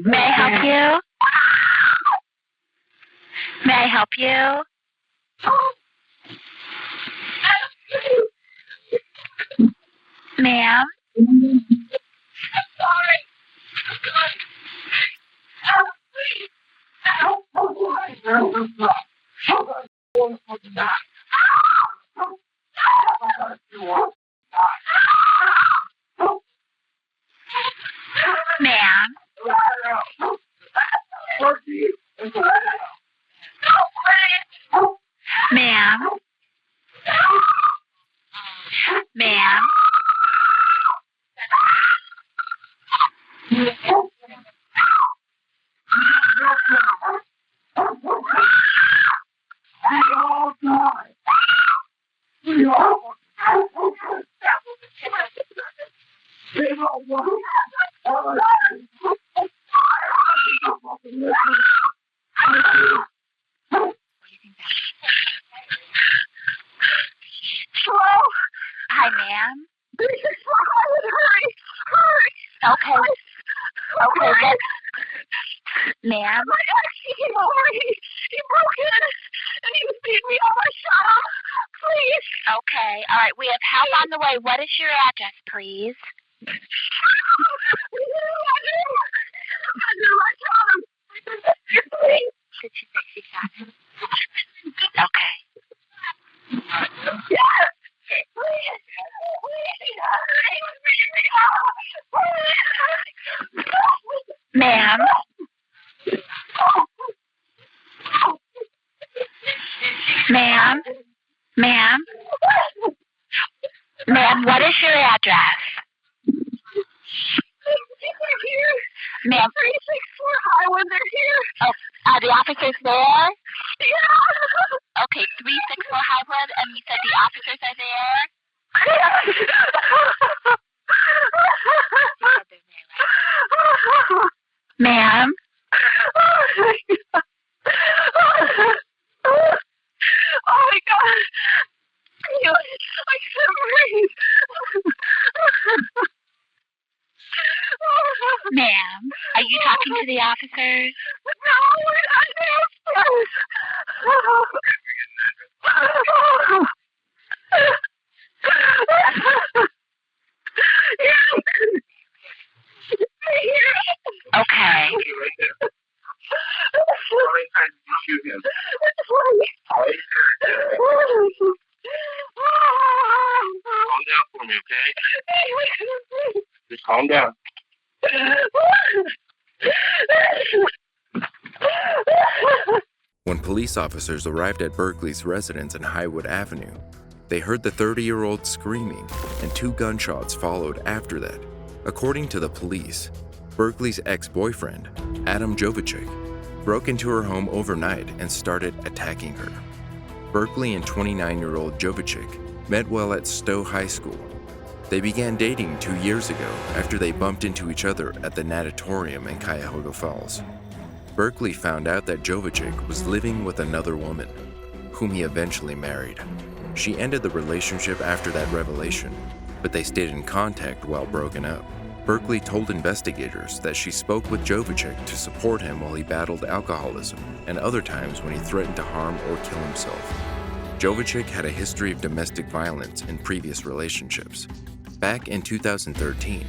May I help you? May I help you? Ma'am? Ma'am? Ma'am? Ma'am? Hello? Hi, ma'am. Hurry. Okay. Okay, what? Ma'am? My ex, he came over, he broke in, and he was beating me up. I shot him. Please. Okay, all right, we have help on the way. What is your address, please? I shot him. Please. Did she say she shot him? Okay. Yes. Please. Ma'am? Ma'am? Ma'am? Ma'am, what is your address? They're here. Ma'am? 364 Highway, they're here. Oh, are the officers there? Yeah. Okay, 364 Highwood, and you said the officers are there? Ma'am? Oh my God. I can't breathe. Ma'am, are you talking to the officers? No, we're not downstairs. Okay. Calm down for me, okay? Just calm down. When police officers arrived at Berkeley's residence in Highwood Avenue, they heard the 30-year-old screaming, and 2 gunshots followed after that. According to the police, Berkeley's ex-boyfriend, Adam Jovicic, broke into her home overnight and started attacking her. Berkeley and 29-year-old Jovicic met while at Stowe High School. They began dating 2 years ago after they bumped into each other at the natatorium in Cuyahoga Falls. Berkeley found out that Jovicic was living with another woman, whom he eventually married. She ended the relationship after that revelation, but they stayed in contact while broken up. Berkeley told investigators that she spoke with Jovicic to support him while he battled alcoholism and other times when he threatened to harm or kill himself. Jovicic had a history of domestic violence in previous relationships. Back in 2013,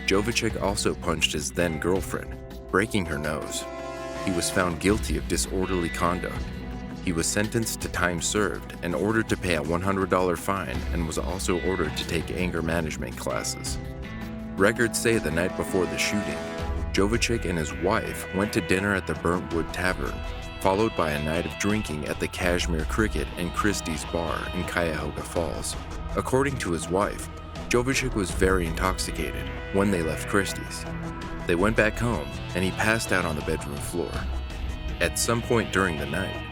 Jovicic also punched his then-girlfriend, breaking her nose. He was found guilty of disorderly conduct. He was sentenced to time served and ordered to pay a $100 fine and was also ordered to take anger management classes. Records say the night before the shooting, Jovicic and his wife went to dinner at the Burntwood Tavern, followed by a night of drinking at the Cashmere Cricket and Christie's Bar in Cuyahoga Falls. According to his wife, Jovicic was very intoxicated when they left Christie's. They went back home and he passed out on the bedroom floor. At some point during the night,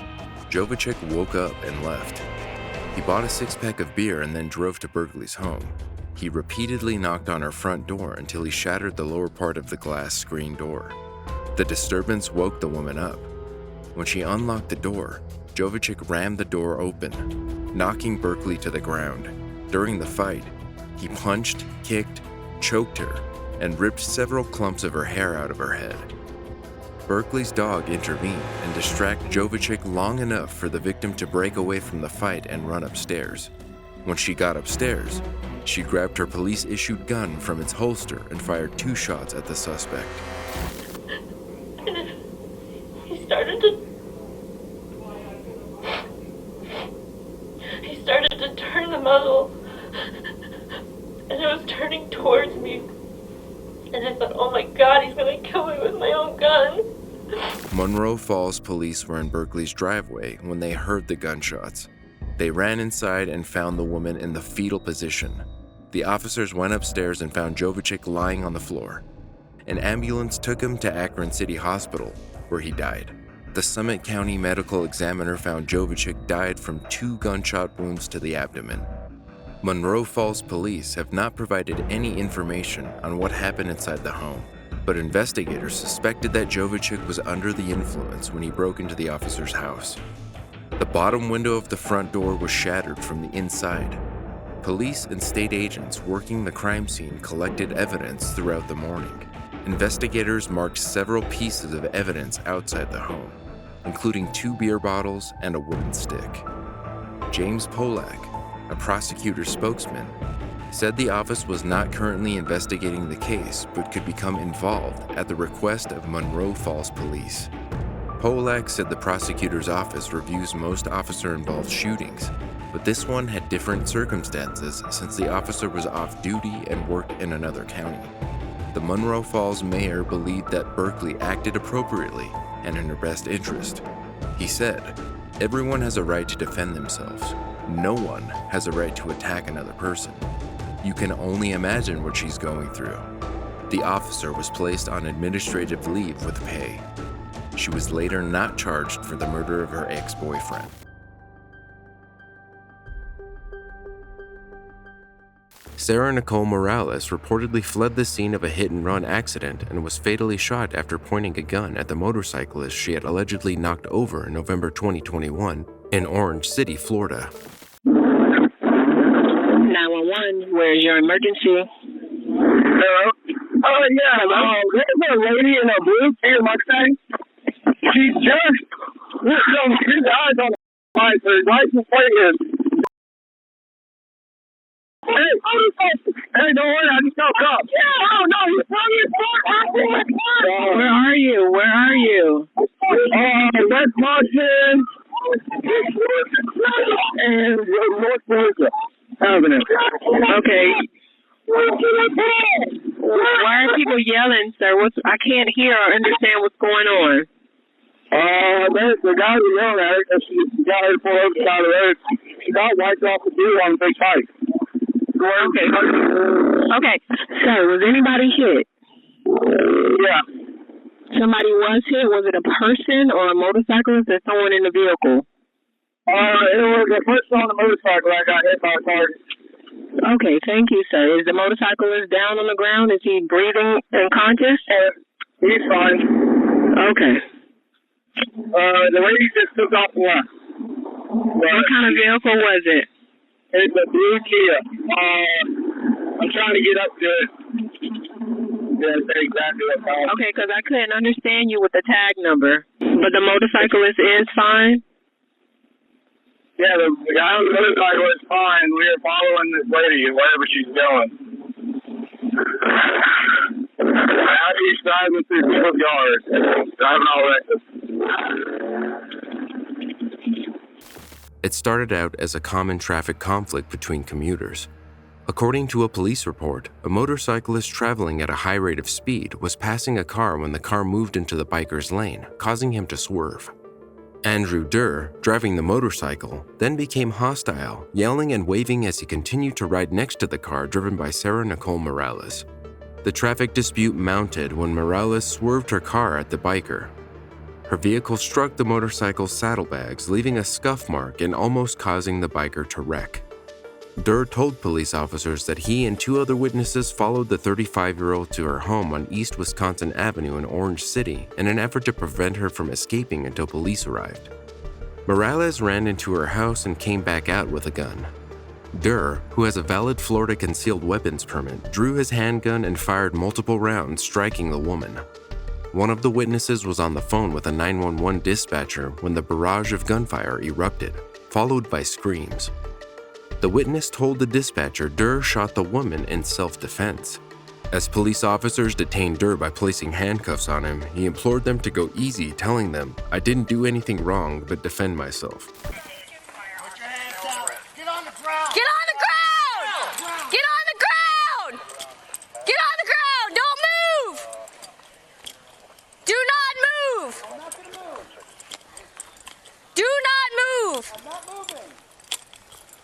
Jovicic woke up and left. He bought a 6-pack of beer and then drove to Berkeley's home. He repeatedly knocked on her front door until he shattered the lower part of the glass screen door. The disturbance woke the woman up. When she unlocked the door, Jovicic rammed the door open, knocking Berkeley to the ground. During the fight, he punched, kicked, choked her, and ripped several clumps of her hair out of her head. Berkeley's dog intervened and distracted Jovicic long enough for the victim to break away from the fight and run upstairs. When she got upstairs, she grabbed her police-issued gun from its holster and fired 2 shots at the suspect. He started to turn the muzzle, and it was turning towards me. And I thought, oh my God, he's gonna kill me with my own gun. Monroe Falls police were in Berkeley's driveway when they heard the gunshots. They ran inside and found the woman in the fetal position. The officers went upstairs and found Jovicic lying on the floor. An ambulance took him to Akron City Hospital, where he died. The Summit County medical examiner found Jovicic died from 2 gunshot wounds to the abdomen. Monroe Falls police have not provided any information on what happened inside the home, but investigators suspected that Jovicic was under the influence when he broke into the officer's house. The bottom window of the front door was shattered from the inside. Police and state agents working the crime scene collected evidence throughout the morning. Investigators marked several pieces of evidence outside the home, including 2 beer bottles and a wooden stick. James Polak, a prosecutor's spokesman, said the office was not currently investigating the case but could become involved at the request of Monroe Falls Police. Polak said the prosecutor's office reviews most officer-involved shootings, but this one had different circumstances since the officer was off duty and worked in another county. The Monroe Falls mayor believed that Berkeley acted appropriately and in her best interest. He said, "Everyone has a right to defend themselves. No one has a right to attack another person. You can only imagine what she's going through." The officer was placed on administrative leave with pay. She was later not charged for the murder of her ex-boyfriend. Sarah Nicole Morales reportedly fled the scene of a hit-and-run accident and was fatally shot after pointing a gun at the motorcyclist she had allegedly knocked over in November 2021 in Orange City, Florida. 911, where's your emergency? Hello? Oh, yeah, there's a lady in a blue Kia Mustang. She just his eyes on the light. Her license plate is. Hey, don't worry, I just got caught. Yeah, no, you're Where are you? Where are you? West Boston and North Georgia Avenue. Okay. Why are people yelling, sir? I can't hear or understand what's going on. There's the guy who yelled at her because she got her to pull over the side of the road. She got wiped off the deal on a big bike. Okay. Okay. Sir, was anybody hit? Yeah. Somebody was hit? Was it a person or a motorcyclist or someone in the vehicle? It was a person on the motorcycle that got hit by a car. Okay, thank you, sir. Is the motorcyclist down on the ground? Is he breathing and conscious? He's fine. Okay. The lady just took off the left. What kind of vehicle was it? It's a blue Kia. I'm trying to get up to it. Yeah, say exactly what time. Okay, because I couldn't understand you with the tag number. But the motorcyclist is fine? Yeah, the guy on the motorcycle is fine. We are following this lady wherever she's going. Now she's driving through people's yards. Driving all reckless. It started out as a common traffic conflict between commuters. According to a police report, a motorcyclist traveling at a high rate of speed was passing a car when the car moved into the biker's lane, causing him to swerve. Andrew Durr, driving the motorcycle, then became hostile, yelling and waving as he continued to ride next to the car driven by Sarah Nicole Morales. The traffic dispute mounted when Morales swerved her car at the biker. Her vehicle struck the motorcycle's saddlebags, leaving a scuff mark and almost causing the biker to wreck. Durr told police officers that he and 2 other witnesses followed the 35-year-old to her home on East Wisconsin Avenue in Orange City in an effort to prevent her from escaping until police arrived. Morales ran into her house and came back out with a gun. Durr, who has a valid Florida concealed weapons permit, drew his handgun and fired multiple rounds, striking the woman. One of the witnesses was on the phone with a 911 dispatcher when the barrage of gunfire erupted, followed by screams. The witness told the dispatcher Durr shot the woman in self-defense. As police officers detained Durr by placing handcuffs on him, he implored them to go easy, telling them, "I didn't do anything wrong but defend myself." Get on the ground! Get on the ground! Get on the ground! Get on the ground! Don't move! Do not move! Do not move! I'm not moving.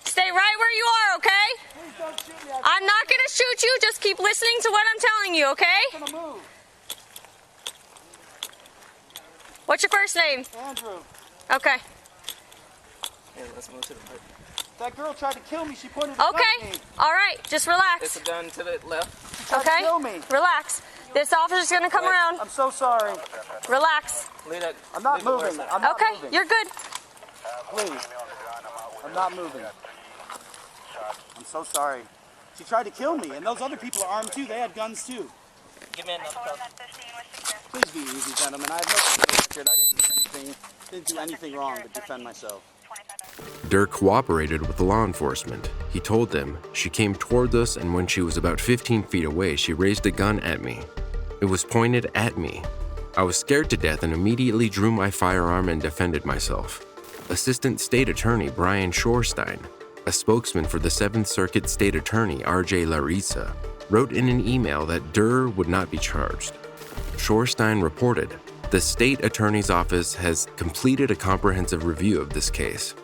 Stay right where you are, okay? Please don't shoot me. I'm not going to shoot you. Just keep listening to what I'm telling you, okay? I'm gonna move. What's your first name? Andrew. Okay. Here, let's move to the right. That girl tried to kill me. She pointed a gun at me. Okay. All right. Just relax. It's a gun to the left. She tried to kill me. Relax. This officer's going to come around. I'm so sorry. Relax. I'm not moving. I'm not okay. moving. You're good. Please. I'm not moving. I'm so sorry. She tried to kill me, and those other people are armed too. They had guns too. Give me enough cover. Please be easy, gentlemen. I have no record. I didn't do anything wrong but defend myself. Durr cooperated with law enforcement. He told them, "She came toward us, and when she was about 15 feet away, she raised a gun at me. It was pointed at me. I was scared to death and immediately drew my firearm and defended myself." Assistant State Attorney Brian Shorstein, a spokesman for the 7th Circuit State Attorney R.J. Larissa, wrote in an email that Durr would not be charged. Shorstein reported, "The State Attorney's Office has completed a comprehensive review of this case.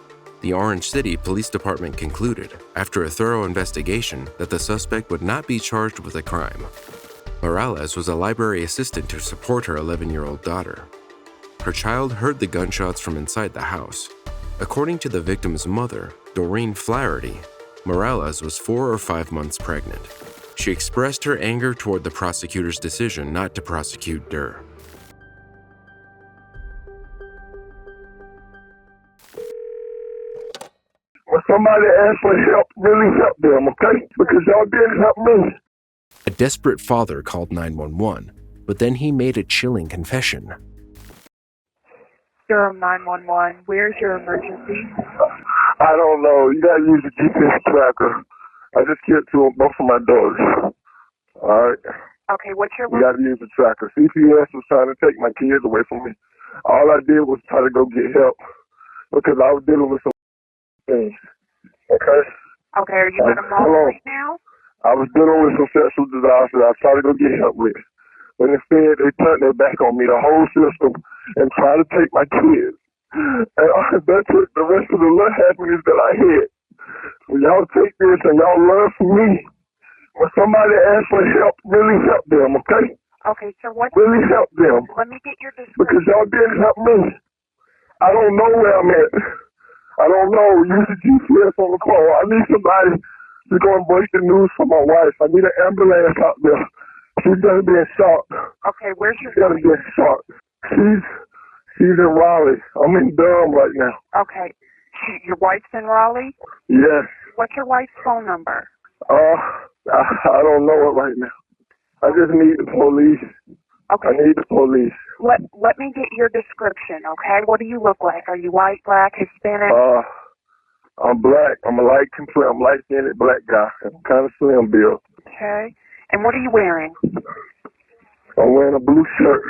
The Orange City Police Department concluded, after a thorough investigation, that the suspect would not be charged with a crime." Morales was a library assistant to support her 11-year-old daughter. Her child heard the gunshots from inside the house. According to the victim's mother, Doreen Flaherty, Morales was 4 or 5 months pregnant. She expressed her anger toward the prosecutor's decision not to prosecute Durr. When somebody asks for help, really help them, okay? Because y'all didn't help me. A desperate father called 911, but then he made a chilling confession. Durham 911, where's your emergency? I don't know. You gotta use the GPS tracker. I just killed both of my daughters. Alright? Okay, what's your... You gotta use the tracker. CPS was trying to take my kids away from me. All I did was try to go get help because I was dealing with some things. Okay? Okay, are you in a mall right now? I was dealing with some sexual desires that I was trying to go get help with. But instead, they turned their back on me, the whole system, and tried to take my kids. And that took the rest of the little happiness that I had. So y'all take this and y'all learn from me. When somebody asks for help, really help them, okay? Okay, so what... Really help them. Let me get your description. Because y'all didn't help me. I don't know where I'm at. I don't know. Use the GPS on the call. I need somebody to go and break the news for my wife. I need an ambulance out there. She's gonna be in shock. Okay, where's your... She's gonna be in shock. She's in Raleigh. I'm in Durham right now. Okay. Your wife's in Raleigh? Yes. What's your wife's phone number? I don't know it right now. I just need the police. Okay. I need the police. Let me get your description, okay? What do you look like? Are you white, black, Hispanic? I'm black. I'm a light-skinned black guy. I'm kind of slim built. Okay. And what are you wearing? I'm wearing a blue shirt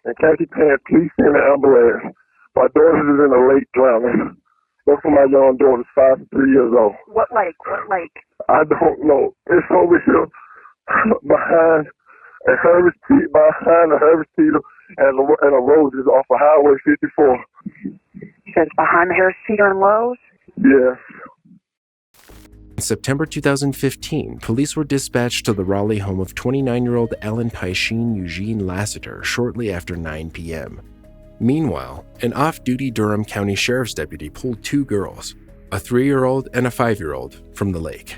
and khaki pants. Please send an ambulance. My daughter is in a lake drowning. Both of my young daughters, 5 and 3 years old. What lake? What lake? I don't know. It's over here behind a Harvest Teeter and a Roses off of Highway 54. You said behind the Harris Teeter and Lowe's? Yes. In September 2015, police were dispatched to the Raleigh home of 29-year-old Ellen Pysheen Eugene Lassiter shortly after 9 p.m. Meanwhile, an off-duty Durham County Sheriff's deputy pulled 2 girls. a 3-year-old and a 5-year-old, from the lake.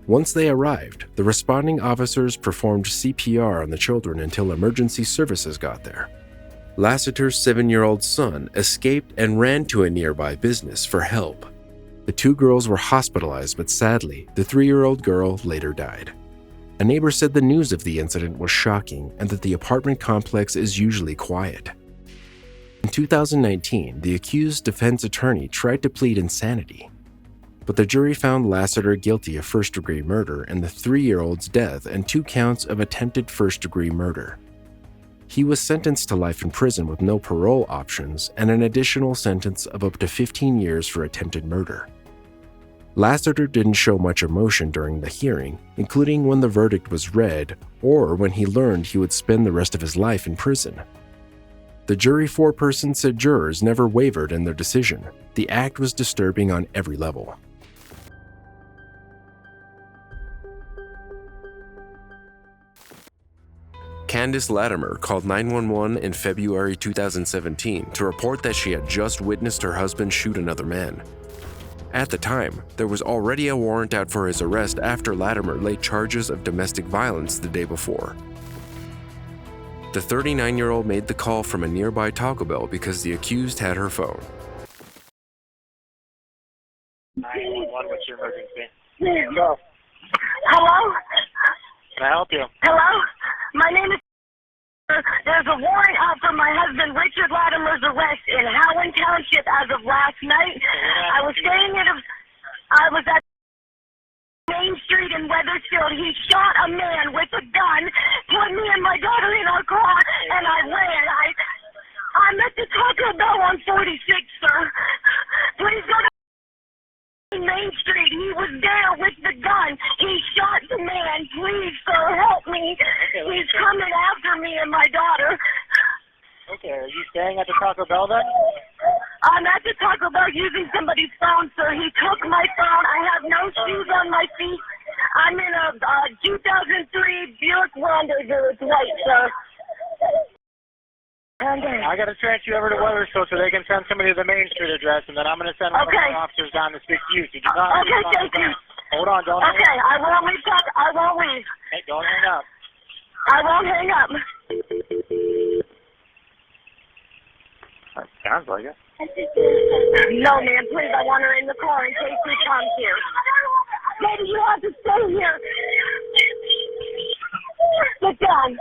Once they arrived, the responding officers performed CPR on the children until emergency services got there. Lassiter's 7-year-old son escaped and ran to a nearby business for help. The 2 girls were hospitalized, but sadly, the 3-year-old girl later died. A neighbor said the news of the incident was shocking and that the apartment complex is usually quiet. In 2019, the accused defense attorney tried to plead insanity, but the jury found Lassiter guilty of first-degree murder and the 3-year-old's death and 2 counts of attempted first-degree murder. He was sentenced to life in prison with no parole options and an additional sentence of up to 15 years for attempted murder. Lassiter didn't show much emotion during the hearing, including when the verdict was read or when he learned he would spend the rest of his life in prison. The jury foreperson said jurors never wavered in their decision. The act was disturbing on every level. Candace Latimer called 911 in February 2017 to report that she had just witnessed her husband shoot another man. At the time, there was already a warrant out for his arrest after Latimer laid charges of domestic violence the day before. The 39-year-old made the call from a nearby Taco Bell because the accused had her phone. 911, what's your emergency? Hello? Hello? Can I help you? Hello? My name is... There's a warrant out for my husband Richard Latimer's arrest in Howland Township as of last night. I was at Main Street in Weathersfield. He shot a man with a gun, put me and my daughter in our car, and I ran. I'm at the Taco Bell on 46, sir. Please go to Main Street. He was there with the gun. He shot the man. Please, sir, help me. He's coming after me and my daughter. Okay, are you staying at the Taco Bell then? I'm at the Taco Bell using somebody's phone, sir. He took my phone. I have no shoes on my feet. I'm in a 2003 Buick Rendezvous. It's white, sir. I got to transfer you over to Weathersfield so they can send somebody to the Main Street address, and then I'm going to send one of my officers down to speak to you. So Okay, thank you. Hold on, don't hang Okay, up. I won't leave. I won't leave. Hey, don't hang up. I won't hang up. That sounds like it. No, man, please, I want her in the car in case he comes here. Baby, you have to stay here. Sit down.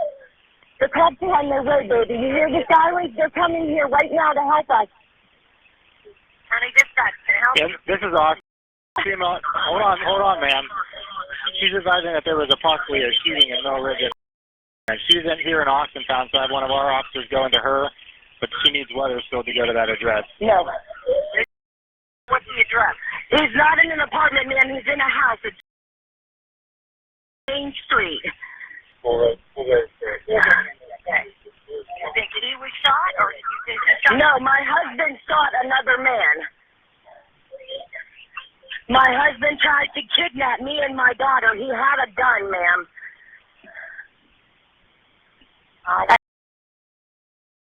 The cops are on their way, baby. You hear the sirens? They're coming here right now to help us. Honey, dispatch, can I help you? This is Austin. Female, hold on, ma'am. She's advising that there was possibly a shooting in Mill Ridge. She's in here in Austintown, so I have one of our officers go into her, but she needs Weathersfield to go to that address. No. What's the address? He's not in an apartment, man. He's in a house. It's Main Street. Okay. You think he was shot, or did you think he shot? No, my husband shot another man. My husband tried to kidnap me and my daughter. He had a gun, ma'am.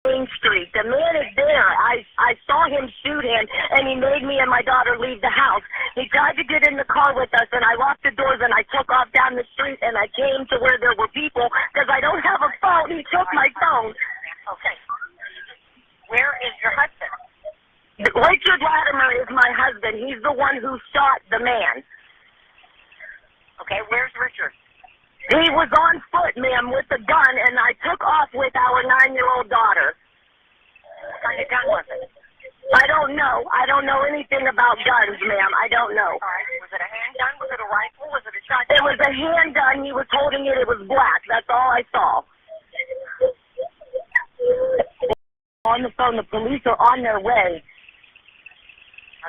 Main Street. The man is there. I saw him shoot him, and he made me and my daughter leave the house. He tried to get in the car with us, and I locked the doors, and I took off down the street, and I came to where there were people, because I don't have a phone. He took my phone. Okay. Where is your husband? Richard Latimer is my husband. He's the one who shot the man. Okay, where's Richard? He was on foot, ma'am, with a gun, and I took off with our 9-year-old daughter. What kind of gun was it? I don't know. I don't know anything about guns, ma'am. I don't know. All right. Was it a handgun? Was it a rifle? Was it a shotgun? It was a handgun. He was holding it. It was black. That's all I saw. On the phone, the police are on their way.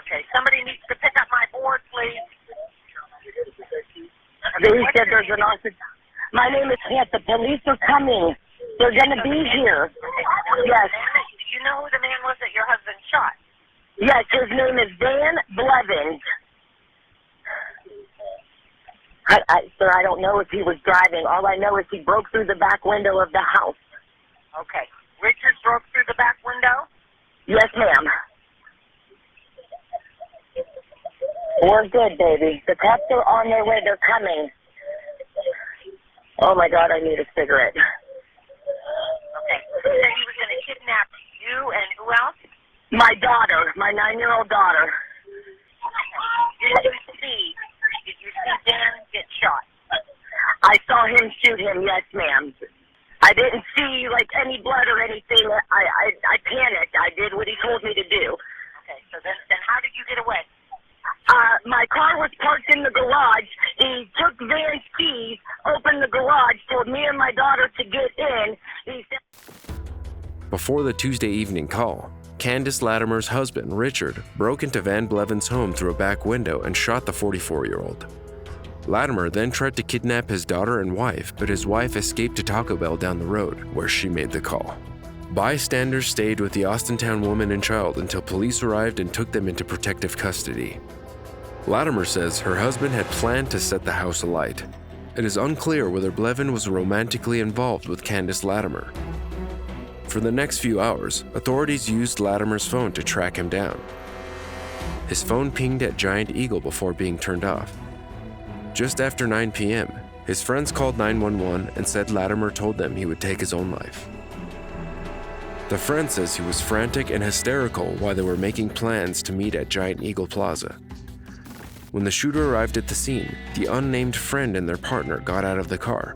Okay, somebody needs to pick up my board, please. He said there's an officer. My name is Kat. The police are coming. They're going to be here. Yes. Do you know who the man was that your husband shot? Yes, his name is Dan Blevins. Sir, I don't know if he was driving. All I know is he broke through the back window of the house. Okay. Richard broke through the back window? Yes, ma'am. We're good, baby. The cops are on their way. They're coming. Oh, my God, I need a cigarette. Okay. He said he was going to kidnap you and who else? My daughter, my 9-year-old daughter. Did you see Dan get shot? I saw him shoot him, yes, ma'am. I didn't see, like, any blood or anything. I panicked. I did what he told me to do. Okay, so then how did you get away? My car was parked in the garage. He took Van's keys, opened the garage, told me and my daughter to get in. He said... Before the Tuesday evening call, Candace Latimer's husband, Richard, broke into Van Bleven's home through a back window and shot the 44-year-old. Latimer then tried to kidnap his daughter and wife, but his wife escaped to Taco Bell down the road, where she made the call. Bystanders stayed with the Austintown woman and child until police arrived and took them into protective custody. Latimer says her husband had planned to set the house alight. It is unclear whether Bleven was romantically involved with Candace Latimer. For the next few hours, authorities used Latimer's phone to track him down. His phone pinged at Giant Eagle before being turned off. Just after 9 p.m., his friends called 911 and said Latimer told them he would take his own life. The friend says he was frantic and hysterical while they were making plans to meet at Giant Eagle Plaza. When the shooter arrived at the scene, the unnamed friend and their partner got out of the car.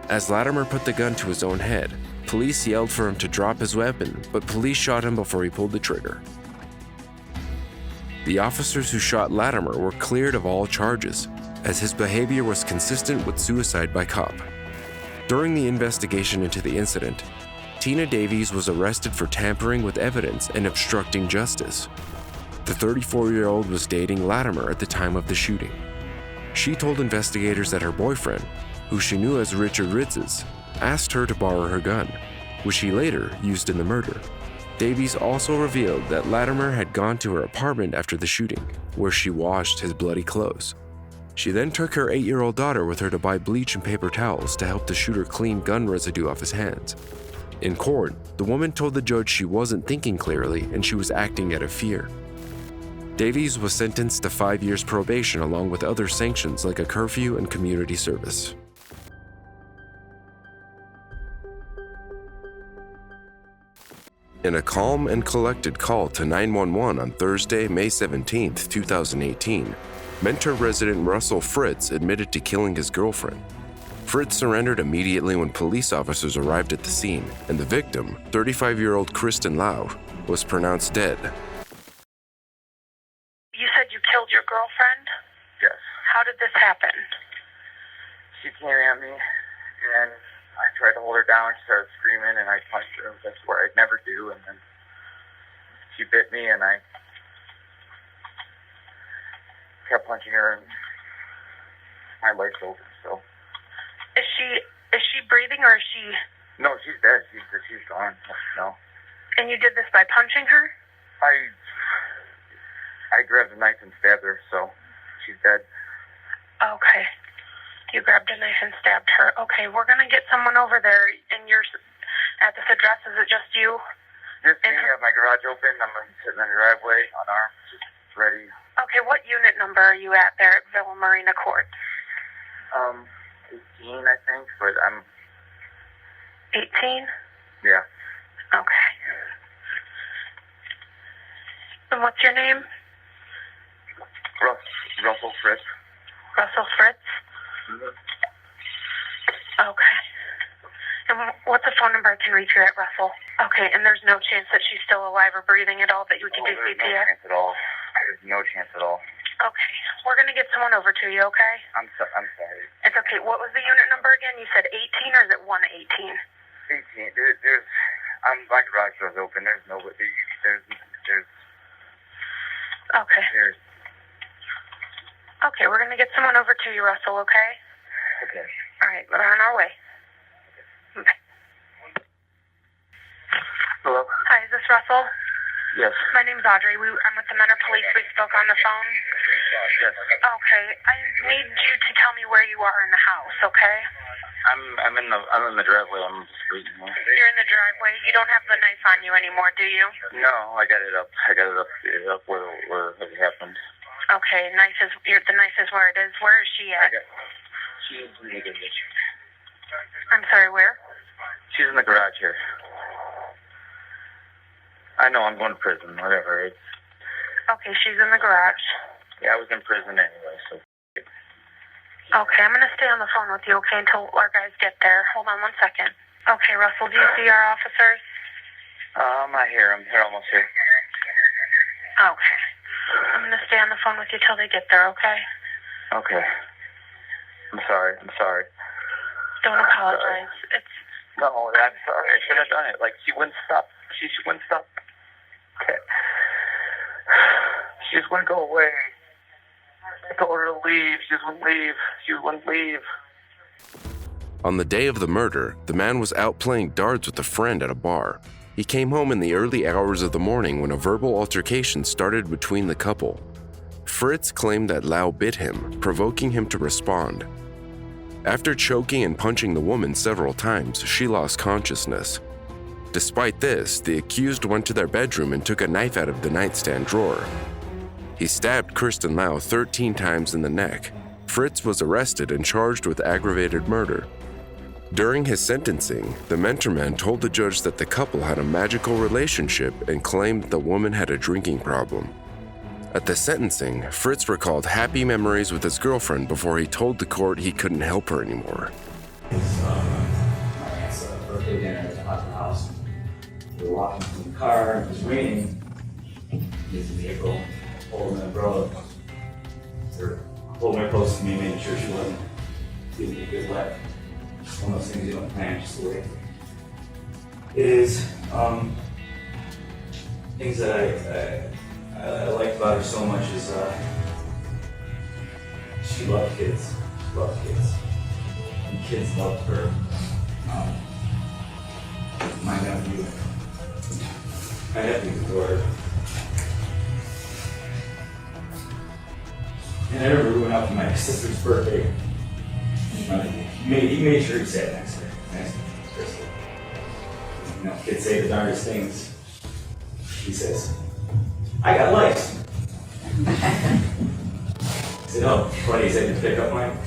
As Latimer put the gun to his own head, police yelled for him to drop his weapon, but police shot him before he pulled the trigger. The officers who shot Latimer were cleared of all charges, as his behavior was consistent with suicide by cop. During the investigation into the incident, Tina Davies was arrested for tampering with evidence and obstructing justice. The 34-year-old was dating Latimer at the time of the shooting. She told investigators that her boyfriend, who she knew as Richard Ritzes, asked her to borrow her gun, which he later used in the murder. Davies also revealed that Latimer had gone to her apartment after the shooting, where she washed his bloody clothes. She then took her 8-year-old daughter with her to buy bleach and paper towels to help the shooter clean gun residue off his hands. In court, the woman told the judge she wasn't thinking clearly and she was acting out of fear. Davies was sentenced to 5 years probation along with other sanctions like a curfew and community service. In a calm and collected call to 911 on Thursday, May 17, 2018, Mentor resident Russell Fritz admitted to killing his girlfriend. Fritz surrendered immediately when police officers arrived at the scene, and the victim, 35-year-old Kristen Lau, was pronounced dead. You said you killed your girlfriend? Yes. How did this happen? She came at me, and I tried to hold her down. She started screaming, and I punched her. That's what I'd never do. And then she bit me, and I kept punching her, and my leg's open. So. Is she breathing, or is she? No, she's dead. She's gone. No. And you did this by punching her? I grabbed a knife and stabbed her, so she's dead. Okay. You grabbed a knife and stabbed her. Okay, we're gonna get someone over there. And you're at this address. Is it just you? Just me. I have my garage open. I'm sitting in the driveway, unarmed, just ready. Okay, what unit number are you at there at Villa Marina Court? 18, I think, but I'm... 18? Yeah. Okay. And what's your name? Russell Fritz. Russell Fritz? Mm-hmm. Okay. And what's the phone number I can reach you at, Russell? Okay, and there's no chance that she's still alive or breathing at all, that you can do CPR? No chance at all. There's no chance at all. Okay. We're going to get someone over to you, okay? I'm sorry. It's okay. What was the unit number again? You said 18, or is it 118? 18. There's my garage door's open. There's nobody. Okay. Okay, we're going to get someone over to you, Russell, okay? Okay. All right, we're on our way. Okay. Hello? Hi, is this Russell? Yes. My name's Audrey. I'm with the Mentor Police. We spoke on the phone. Yes. Okay. I need you to tell me where you are in the house, okay? I'm in the driveway. I'm just waiting here. You're in the driveway. You don't have the knife on you anymore, do you? No, I got it up. I got it up where it happened. Okay, the knife is where it is. Where is she at? She's in the garage. I'm sorry, where? She's in the garage here. I know I'm going to prison, whatever. Okay, she's in the garage. Yeah, I was in prison anyway, so. Okay, I'm going to stay on the phone with you, okay, until our guys get there. Hold on one second. Okay, Russell, do you see our officers? I'm not here. I'm here, almost here. Okay. I'm going to stay on the phone with you till they get there, okay? Okay. I'm sorry. Don't apologize. No, I'm sorry. I should have done it. Like, she wouldn't stop. She wouldn't stop. Okay. She just wouldn't go away. I told her to leave. She just wouldn't leave. She wouldn't leave. On the day of the murder, the man was out playing darts with a friend at a bar. He came home in the early hours of the morning when a verbal altercation started between the couple. Fritz claimed that Lau bit him, provoking him to respond. After choking and punching the woman several times, she lost consciousness. Despite this, the accused went to their bedroom and took a knife out of the nightstand drawer. He stabbed Kristen Lau 13 times in the neck. Fritz was arrested and charged with aggravated murder. During his sentencing, the mentor man told the judge that the couple had a magical relationship and claimed the woman had a drinking problem. At the sentencing, Fritz recalled happy memories with his girlfriend before he told the court he couldn't help her anymore. My aunt's birthday dinner at the Hudson house. We were walking from the car, and it was raining. It's in April, holding an umbrella. They're holding her close to me, making sure she wasn't getting a good wet. One of those things you don't plan, just the way it is. Things that I liked about her so much is she loved kids. And kids loved her. My nephew adored her. And I remember we went out for my sister's birthday. He made sure he sat next to her. You know, kids say the darndest things. He says, "I got lice." I said, "Oh, funny, he said to pick up mine."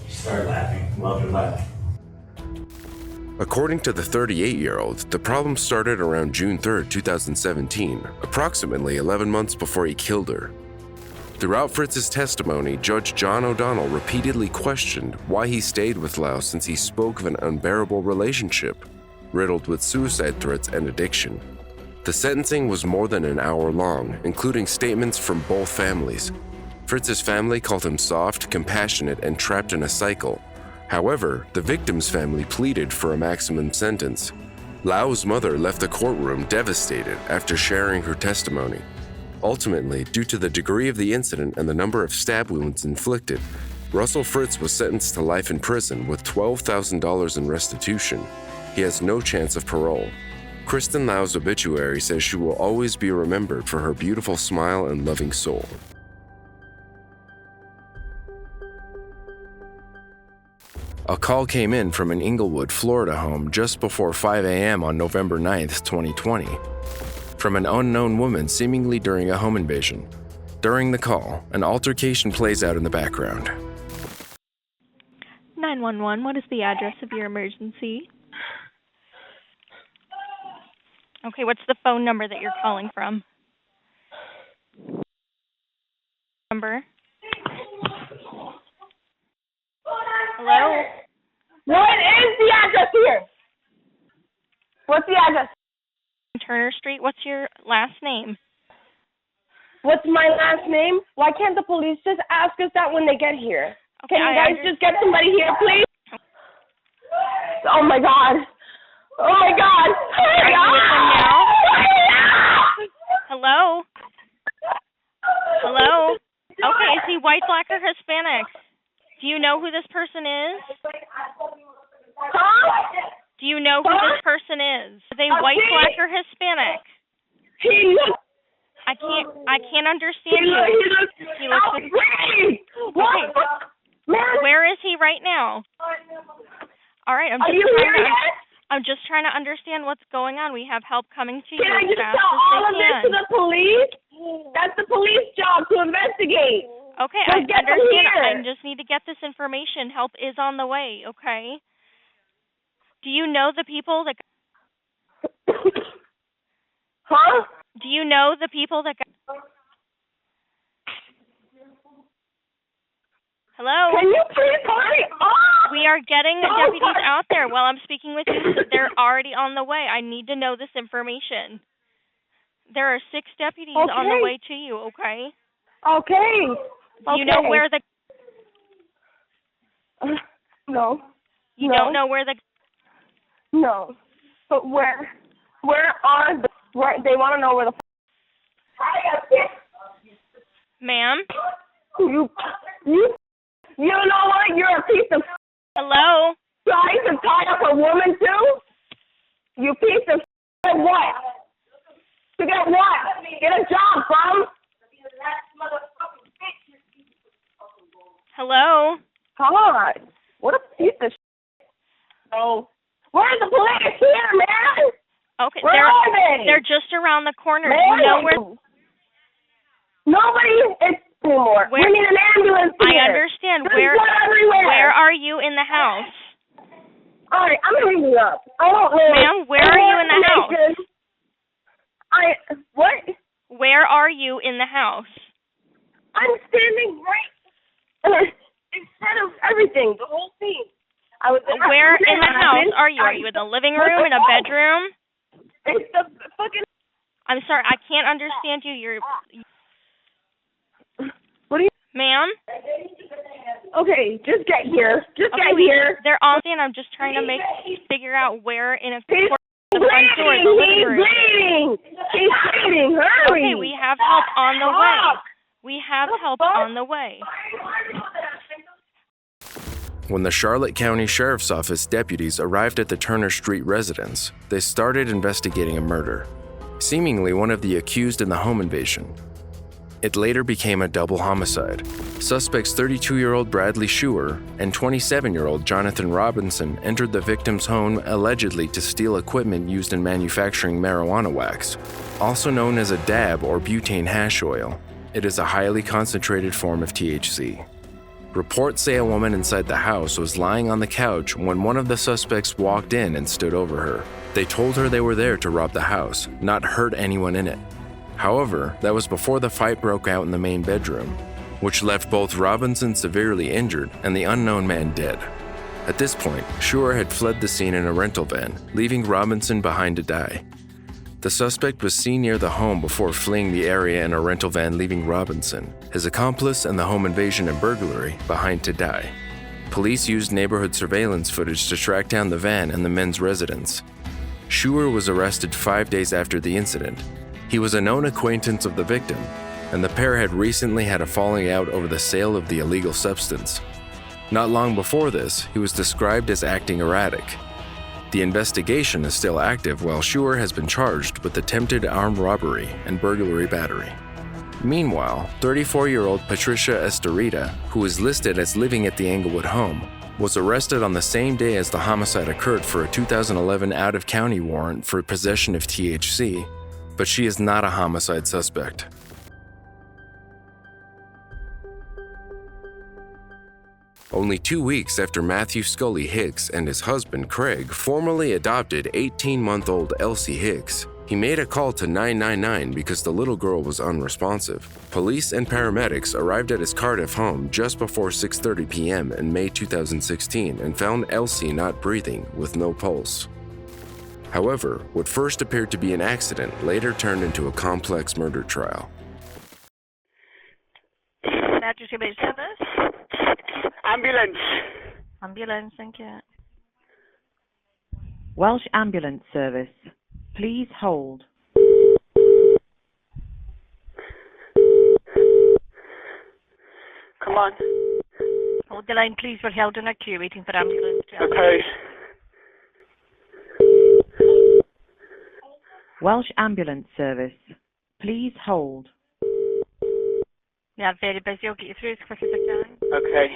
She started laughing, loved her laugh. According to the 38-year-old, the problem started around June 3, 2017, approximately 11 months before he killed her. Throughout Fritz's testimony, Judge John O'Donnell repeatedly questioned why he stayed with Lau since he spoke of an unbearable relationship, riddled with suicide threats and addiction. The sentencing was more than an hour long, including statements from both families. Fritz's family called him soft, compassionate, and trapped in a cycle. However, the victim's family pleaded for a maximum sentence. Lau's mother left the courtroom devastated after sharing her testimony. Ultimately, due to the degree of the incident and the number of stab wounds inflicted, Russell Fritz was sentenced to life in prison with $12,000 in restitution. He has no chance of parole. Kristen Lau's obituary says she will always be remembered for her beautiful smile and loving soul. A call came in from an Inglewood, Florida home just before 5 a.m. on November 9th, 2020, from an unknown woman seemingly during a home invasion. During the call, an altercation plays out in the background. 911, what is the address of your emergency? Okay, what's the phone number that you're calling from? Number? Hello? What is the address here? What's the address? Turner Street. What's your last name? What's my last name? Why can't the police just ask us that when they get here? Okay, Can you guys just get somebody here, please? Oh my God. Oh my God. Are you with them now? Hello? Hello? Okay, is he white, black, or Hispanic? Do you know who this person is? Do you know who this person is? Are they white, black, or Hispanic? I can't understand you. He looks okay. Where is he right now? All right, I'm just trying to understand what's going on. We have help coming to you Can I as just fast tell as all of they this can. to the police? That's the police job to investigate. Okay, I understand. I just need to get this information. Help is on the way, okay? Do you know the people that... Huh? Do you know the people that... Hello? Can you please hurry up? We are getting the deputies out there while I'm speaking with you. They're already on the way. I need to know this information. There are 6 deputies on the way to you, okay? Okay. Do you know where the... No. You don't know where the... No. But where are the... Where, they want to know where the... Ma'am? You know what? You're a piece of... Hello? Trying to tie up a woman, too? You piece of... To what? To get what? Get a job, bum! Hello? God. What a piece of... Oh. Where's the police? Here, man! Okay, Where are they? They're just around the corner. Man. Do you know where... Nobody is anymore. We need an ambulance here. I understand. There's blood everywhere. Where are you in the house? All right, I'm hanging up. I don't know. Ma'am, where are you in the house? What? Where are you in the house? I'm standing right in front of everything, the whole thing. Where in the house are you? Are you in the living room, in a bedroom? It's the fucking... I'm sorry, I can't understand you. You're... What are you... Ma'am? Okay, just get here. Get here. They're on and I'm just trying to figure out where in the front door, the living room. He's bleeding. Hurry. Okay, we have help on the way. We have help on the way. When the Charlotte County Sheriff's Office deputies arrived at the Turner Street residence, they started investigating a murder, seemingly one of the accused in the home invasion. It later became a double homicide. Suspects 32-year-old Bradley Schuer and 27-year-old Jonathan Robinson entered the victim's home allegedly to steal equipment used in manufacturing marijuana wax, also known as a dab or butane hash oil. It is a highly concentrated form of THC. Reports say a woman inside the house was lying on the couch when one of the suspects walked in and stood over her. They told her they were there to rob the house, not hurt anyone in it. However, that was before the fight broke out in the main bedroom, which left both Robinson severely injured and the unknown man dead. At this point, Schuer had fled the scene in a rental van, leaving Robinson behind to die. The suspect was seen near the home before fleeing the area in a rental van, leaving Robinson, his accomplice in the home invasion and burglary, behind to die. Police used neighborhood surveillance footage to track down the van and the men's residence. Schuer was arrested 5 days after the incident. He was a known acquaintance of the victim, and the pair had recently had a falling out over the sale of the illegal substance. Not long before this, he was described as acting erratic. The investigation is still active while Schuer has been charged with attempted armed robbery and burglary battery. Meanwhile, 34-year-old Patricia Estorita, who is listed as living at the Englewood home, was arrested on the same day as the homicide occurred for a 2011 out-of-county warrant for possession of THC, but she is not a homicide suspect. Only 2 weeks after Matthew Scully Hicks and his husband Craig formally adopted 18-month-old Elsie Hicks, he made a call to 999 because the little girl was unresponsive. Police and paramedics arrived at his Cardiff home just before 6:30 p.m. in May 2016 and found Elsie not breathing with no pulse. However, what first appeared to be an accident later turned into a complex murder trial. Ambulance. Ambulance, thank you. Welsh Ambulance Service. Please hold. Come on. Hold the line, please. We're held in a queue waiting for ambulance. Okay. Welsh Ambulance Service. Please hold. Yeah, very busy. I'll get you through as quick as I can. Okay.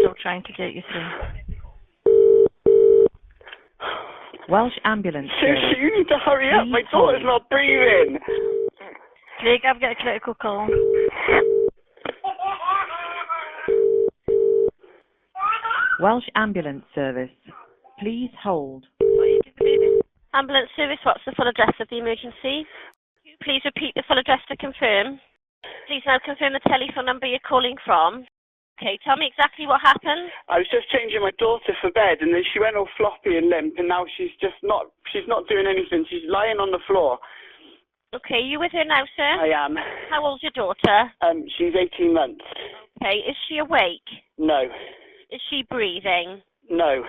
Still trying to get you through. Welsh Ambulance Service. Seriously, you need to hurry up. My daughter's not breathing. Craig, I've got a critical call. Welsh Ambulance Service. Please hold. Ambulance service, what's the full address of the emergency? Please repeat the full address to confirm. Please now confirm the telephone number you're calling from. Okay, tell me exactly what happened. I was just changing my daughter for bed, and then she went all floppy and limp, and now she's not doing anything. She's lying on the floor. Okay, you with her now, sir? I am. How old's your daughter? She's 18 months. Okay, is she awake? No. Is she breathing? No.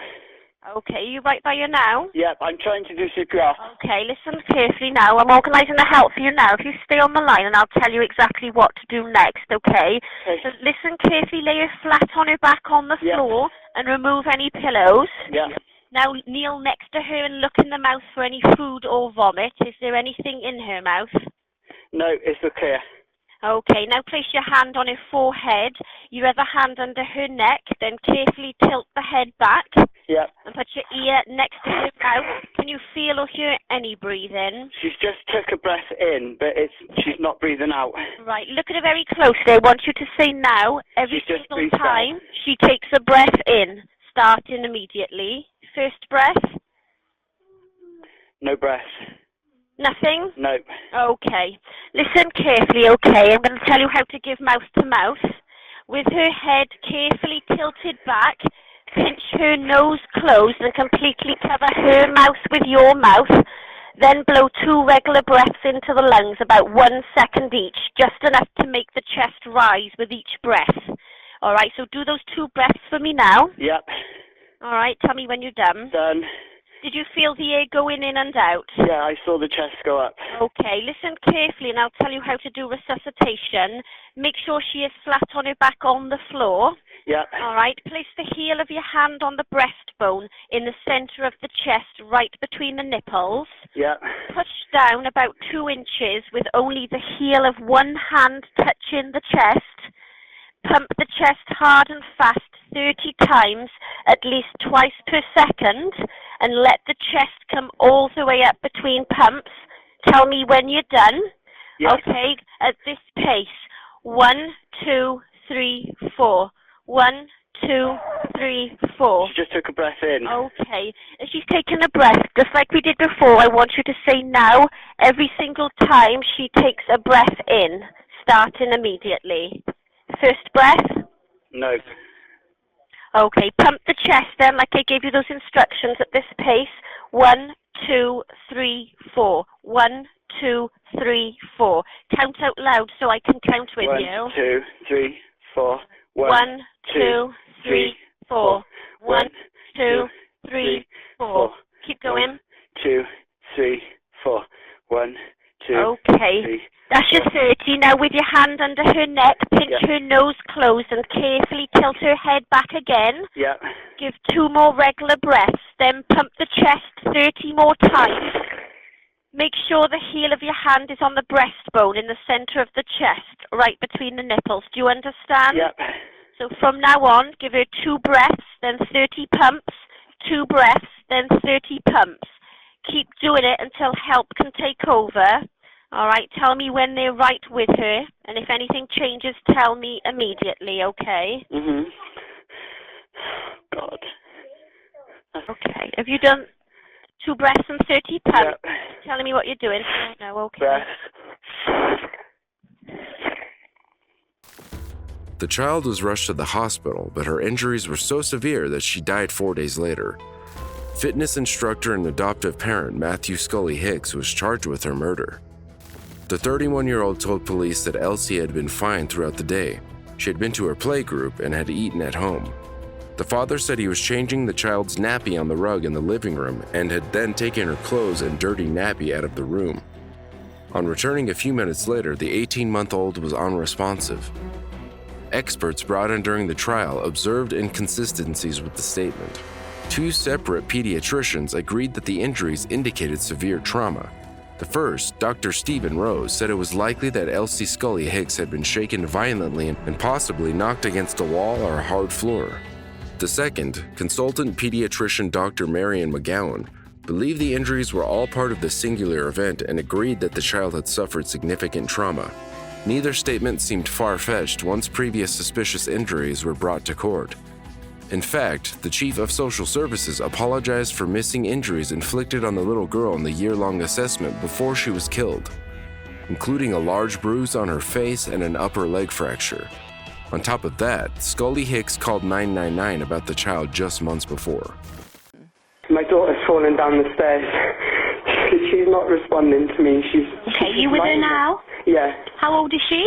Okay, you right by her now? Yep, I'm trying to do CPR. Okay, listen carefully now. I'm organising the help for you now. If you stay on the line and I'll tell you exactly what to do next, okay? So listen carefully, lay her flat on her back on the floor and remove any pillows. Yeah. Now kneel next to her and look in the mouth for any food or vomit. Is there anything in her mouth? No, it's clear. Okay, now place your hand on her forehead, your other hand under her neck, then carefully tilt the head back. Yep. And put your ear next to her mouth. Can you feel or hear any breathing? She's just took a breath in, but she's not breathing out. Right, look at her very closely. I want you to say now, every single time she takes a breath in, starting immediately. First breath. No breath. Nothing? No. Okay. Listen carefully, okay? I'm going to tell you how to give mouth to mouth. With her head carefully tilted back, pinch her nose closed and completely cover her mouth with your mouth. Then blow 2 regular breaths into the lungs, about 1 second each, just enough to make the chest rise with each breath. All right, so do those 2 breaths for me now. Yep. All right, tell me when you're done. Done. Did you feel the air going in and out? Yeah, I saw the chest go up. Okay, listen carefully and I'll tell you how to do resuscitation. Make sure she is flat on her back on the floor. Yep. All right, place the heel of your hand on the breastbone in the center of the chest, right between the nipples. Yep. Push down about 2 inches with only the heel of one hand touching the chest. Pump the chest hard and fast 30 times, at least twice per second, and let the chest come all the way up between pumps. Tell me when you're done. Yep. Okay, at this pace. 1, 2, 3, 4. 1, 2, 3, 4. She just took a breath in. Okay. As she's taken a breath, just like we did before, I want you to say now, every single time she takes a breath in, starting immediately. First breath. No. Okay, pump the chest then, like I gave you those instructions at this pace. 1, 2, 3, 4. 1, 2, 3, 4. Count out loud so I can count with you. 1, 2, 3, 4. 1, 2, 3, 4. 1, 2, 3, 4. Keep going. 1, 2, 3, 4. 1, 2, okay. 3, That's your 30. Now with your hand under her neck, pinch her nose closed and carefully tilt her head back again. Yeah. Give 2 more regular breaths, then pump the chest 30 more times. Make sure the heel of your hand is on the breastbone in the center of the chest, right between the nipples. Do you understand? Yeah. So from now on, give her 2 breaths, then 30 pumps, 2 breaths, then 30 pumps. Keep doing it until help can take over. All right, tell me when they're right with her, and if anything changes, tell me immediately, okay? Mhm. God. Okay. Have you done 2 breaths and 30 pumps? Yeah. Telling me what you're doing? No, okay. Breath. The child was rushed to the hospital, but her injuries were so severe that she died 4 days later. Fitness instructor and adoptive parent Matthew Scully Hicks was charged with her murder. The 31-year-old told police that Elsie had been fine throughout the day. She had been to her play group and had eaten at home. The father said he was changing the child's nappy on the rug in the living room and had then taken her clothes and dirty nappy out of the room. On returning a few minutes later, the 18-month-old was unresponsive. Experts brought in during the trial observed inconsistencies with the statement. 2 separate pediatricians agreed that the injuries indicated severe trauma. The first, Dr. Stephen Rose, said it was likely that Elsie Scully Hicks had been shaken violently and possibly knocked against a wall or a hard floor. The second, consultant pediatrician Dr. Marion McGowan, believed the injuries were all part of the singular event and agreed that the child had suffered significant trauma. Neither statement seemed far-fetched once previous suspicious injuries were brought to court. In fact, the chief of social services apologized for missing injuries inflicted on the little girl in the year-long assessment before she was killed, including a large bruise on her face and an upper leg fracture. On top of that, Scully Hicks called 999 about the child just months before. My daughter's fallen down the stairs. She's not responding to me. Okay, you with her now? Yeah. How old is she?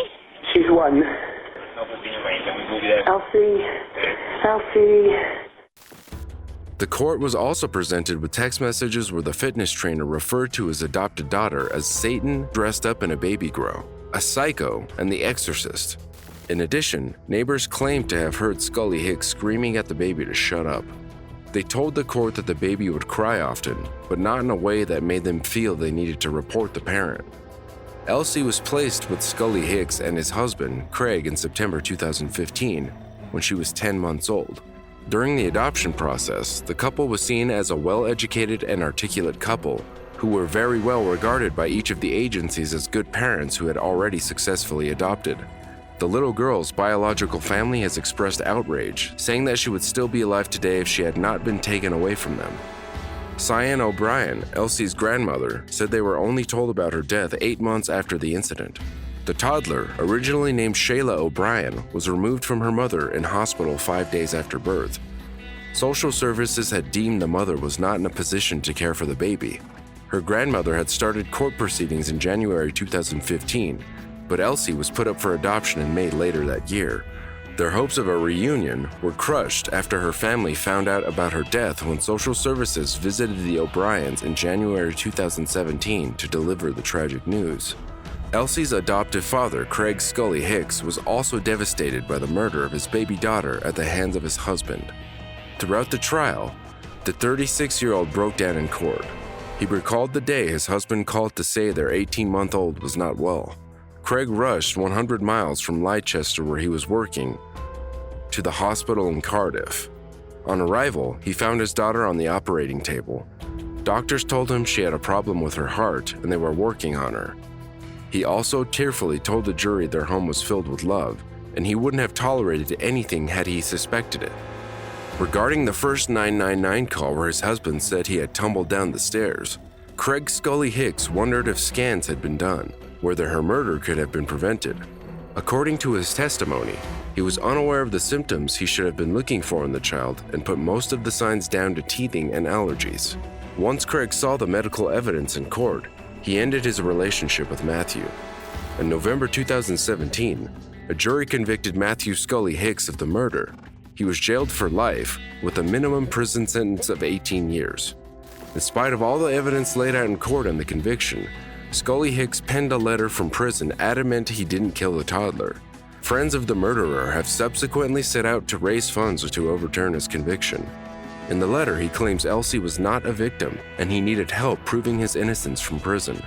She's 1. Elsie. The court was also presented with text messages where the fitness trainer referred to his adopted daughter as Satan dressed up in a baby grow, a psycho, and the exorcist. In addition, neighbors claimed to have heard Scully Hicks screaming at the baby to shut up. They told the court that the baby would cry often, but not in a way that made them feel they needed to report the parent. Elsie was placed with Scully Hicks and his husband, Craig, in September 2015, when she was 10 months old. During the adoption process, the couple was seen as a well-educated and articulate couple who were very well regarded by each of the agencies as good parents who had already successfully adopted. The little girl's biological family has expressed outrage, saying that she would still be alive today if she had not been taken away from them. Cyan O'Brien, Elsie's grandmother, said they were only told about her death 8 months after the incident. The toddler, originally named Shayla O'Brien, was removed from her mother in hospital 5 days after birth. Social services had deemed the mother was not in a position to care for the baby. Her grandmother had started court proceedings in January 2015, but Elsie was put up for adoption in May later that year. Their hopes of a reunion were crushed after her family found out about her death when social services visited the O'Briens in January 2017 to deliver the tragic news. Elsie's adoptive father, Craig Scully Hicks, was also devastated by the murder of his baby daughter at the hands of his husband. Throughout the trial, the 36-year-old broke down in court. He recalled the day his husband called to say their 18-month-old was not well. Craig rushed 100 miles from Leicester, where he was working, to the hospital in Cardiff. On arrival, he found his daughter on the operating table. Doctors told him she had a problem with her heart and they were working on her. He also tearfully told the jury their home was filled with love, and he wouldn't have tolerated anything had he suspected it. Regarding the first 999 call where his husband said he had tumbled down the stairs, Craig Scully Hicks wondered if scans had been done, whether her murder could have been prevented. According to his testimony, he was unaware of the symptoms he should have been looking for in the child and put most of the signs down to teething and allergies. Once Craig saw the medical evidence in court, he ended his relationship with Matthew. In November 2017, a jury convicted Matthew Scully Hicks of the murder. He was jailed for life with a minimum prison sentence of 18 years. In spite of all the evidence laid out in court on the conviction, Scully Hicks penned a letter from prison adamant he didn't kill the toddler. Friends of the murderer have subsequently set out to raise funds to overturn his conviction. In the letter, he claims Elsie was not a victim and he needed help proving his innocence from prison.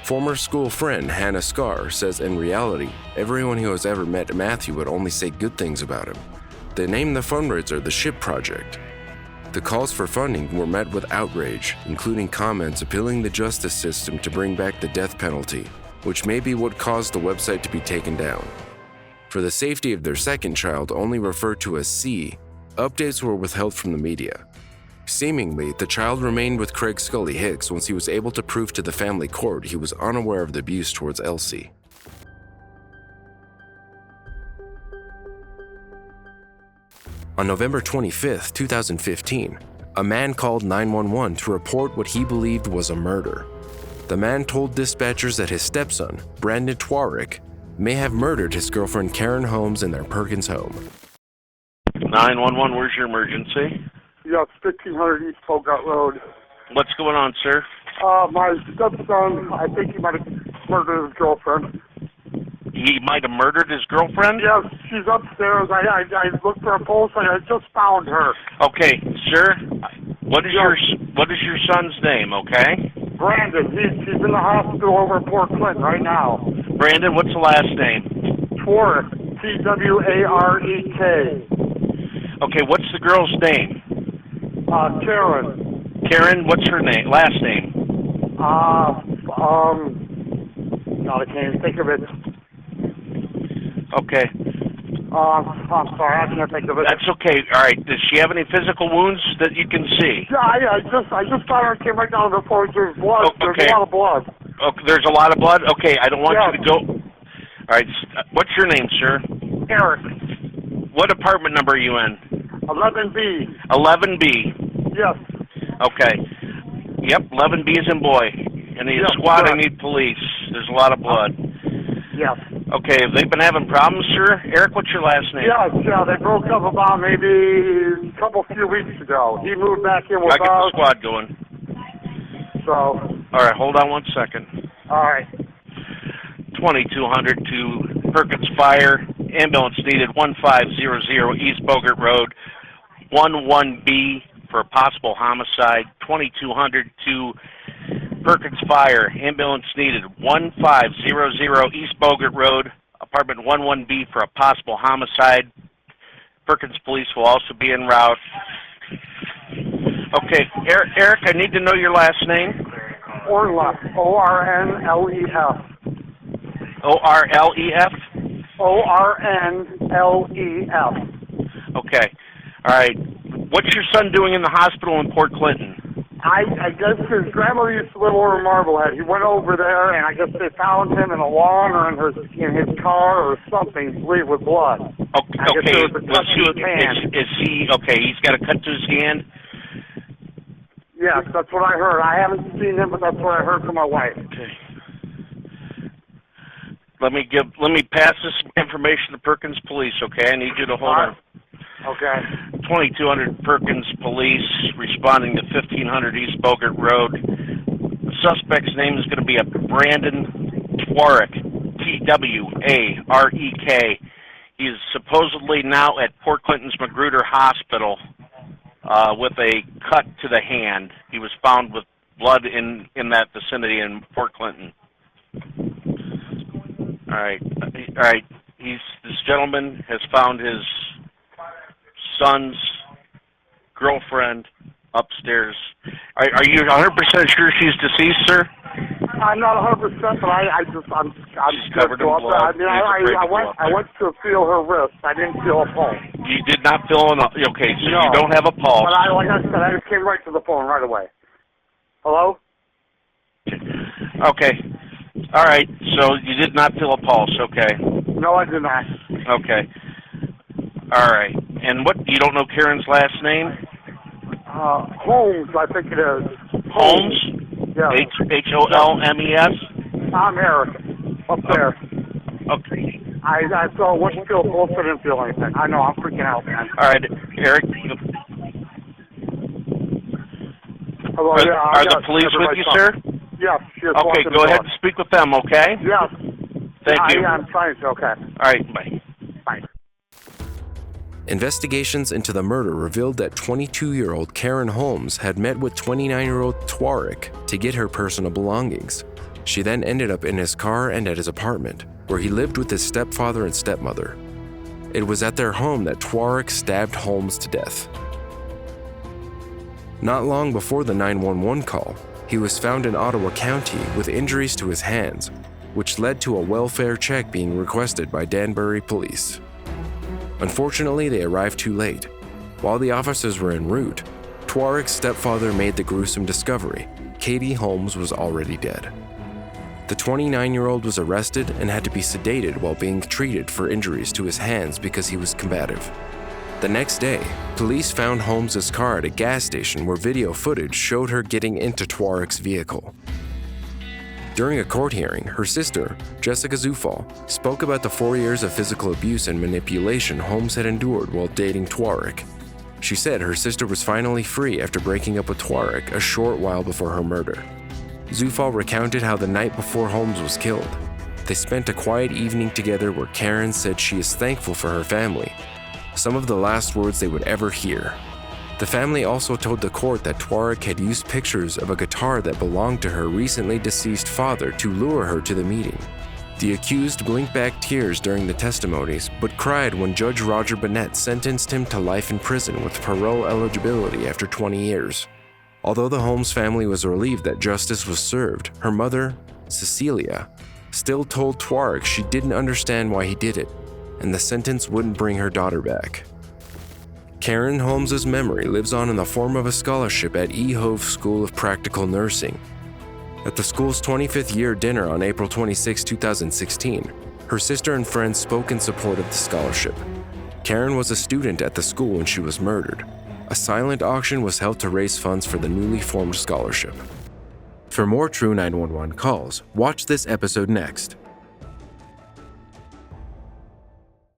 Former school friend Hannah Scarr says in reality, everyone who has ever met Matthew would only say good things about him. They named the fundraiser the SHIP Project. The calls for funding were met with outrage, including comments appealing the justice system to bring back the death penalty, which may be what caused the website to be taken down. For the safety of their second child, only referred to as C, updates were withheld from the media. Seemingly, the child remained with Craig Scully Hicks once he was able to prove to the family court he was unaware of the abuse towards Elsie. On November 25, 2015, a man called 911 to report what he believed was a murder. The man told dispatchers that his stepson, Brandon Twarrick, may have murdered his girlfriend Karen Holmes in their Perkins home. 911, where's your emergency? Yeah, it's 1500 East Bogart Road. What's going on, sir? My stepson, I think he might have murdered his girlfriend. He might have murdered his girlfriend? Yes, she's upstairs. I looked for a pulse and I just found her. Okay, sir. What is your son's name, okay? Brandon. He's in the hospital over at Port Clinton right now. Brandon, what's the last name? Twarrick. Twarek. Okay, what's the girl's name? Karen. Karen, what's her name? Last name? God, I can't even think of it. Okay. I'm sorry, I can't think of it. That's okay. All right. Does she have any physical wounds that you can see? Yeah, I just thought I came right down to the point. There's blood. Oh, okay. There's a lot of blood. Okay, there's a lot of blood? Okay, I don't want you to go. All right. What's your name, sir? Eric. What apartment number are you in? 11B. 11B. Yes. Okay. Yep, 11B is in boy. I need a squad, correct. I need police. There's a lot of blood. Yes. Okay, have they been having problems, sir? Eric, what's your last name? Yeah, they broke up about maybe a few weeks ago. He moved back in with I get the us. squad going. So. All right, hold on 1 second. All right. 2200 to Perkins Fire. Ambulance needed 1500 East Bogart Road. 11B for a possible homicide. 2200 to Perkins Fire. Ambulance needed 1500 East Bogart Road. Apartment 11B for a possible homicide. Perkins Police will also be en route. Okay, Eric, I need to know your last name. Orlef. O-R-N-L-E-F. O-R-L-E-F? O-R-N-L-E-F. Okay. All right. What's your son doing in the hospital in Port Clinton? I guess his grandmother used to live over in Marblehead. He went over there, and I guess they found him in a lawn or in his car or something, bleed with blood. Okay. I guess there was a cut to his hand. Is he okay? He's got a cut to his hand. Yes, that's what I heard. I haven't seen him, but that's what I heard from my wife. Okay. Let me pass this information to Perkins Police. Okay, I need you to hold on. Okay. 2200 Perkins Police responding to 1500 East Bogart Road. The suspect's name is going to be a Brandon Twarek, T-W-A-R-E-K. He is supposedly now at Port Clinton's Magruder Hospital with a cut to the hand. He was found with blood in that vicinity in Port Clinton. All right. This gentleman has found his son's girlfriend upstairs. Are you 100% sure she's deceased, sir? I'm not 100%, but I'm She's covered in blood. I mean, I went to feel her wrist. I didn't feel a pulse. You did not feel an... Okay, so no. You don't have a pulse. But like I said, I just came right to the phone right away. Hello? Okay. All right, so you did not feel a pulse, okay. No, I did not. Okay. All right. And you don't know Karen's last name? Holmes, I think it is. Holmes? Yeah. H-O-L-M-E-S? I'm Eric, up there. Okay. I saw one feel pulse, I didn't feel anything. I know, I'm freaking out, man. All right, Eric. Hello, are the police with you, sir? Yes. Okay, go ahead and speak with them, okay? Yes. Thank you. Yeah, I'm trying to, okay. All right, bye. Bye. Investigations into the murder revealed that 22-year-old Karen Holmes had met with 29-year-old Twarek to get her personal belongings. She then ended up in his car and at his apartment, where he lived with his stepfather and stepmother. It was at their home that Twarek stabbed Holmes to death. Not long before the 911 call, he was found in Ottawa County with injuries to his hands, which led to a welfare check being requested by Danbury Police. Unfortunately, they arrived too late. While the officers were en route, Twarek's stepfather made the gruesome discovery: Katie Holmes was already dead. The 29-year-old was arrested and had to be sedated while being treated for injuries to his hands because he was combative. The next day, police found Holmes' car at a gas station where video footage showed her getting into Twarek's vehicle. During a court hearing, her sister, Jessica Zufall, spoke about the 4 years of physical abuse and manipulation Holmes had endured while dating Twarek. She said her sister was finally free after breaking up with Twarek a short while before her murder. Zufall recounted how the night before Holmes was killed, they spent a quiet evening together where Karen said she is thankful for her family, some of the last words they would ever hear. The family also told the court that Twarek had used pictures of a guitar that belonged to her recently deceased father to lure her to the meeting. The accused blinked back tears during the testimonies, but cried when Judge Roger Bennett sentenced him to life in prison with parole eligibility after 20 years. Although the Holmes family was relieved that justice was served, her mother, Cecilia, still told Twark she didn't understand why he did it, and the sentence wouldn't bring her daughter back. Karen Holmes' memory lives on in the form of a scholarship at E. Hove School of Practical Nursing. At the school's 25th year dinner on April 26, 2016, her sister and friends spoke in support of the scholarship. Karen was a student at the school when she was murdered. A silent auction was held to raise funds for the newly formed scholarship. For more True 911 calls, watch this episode next.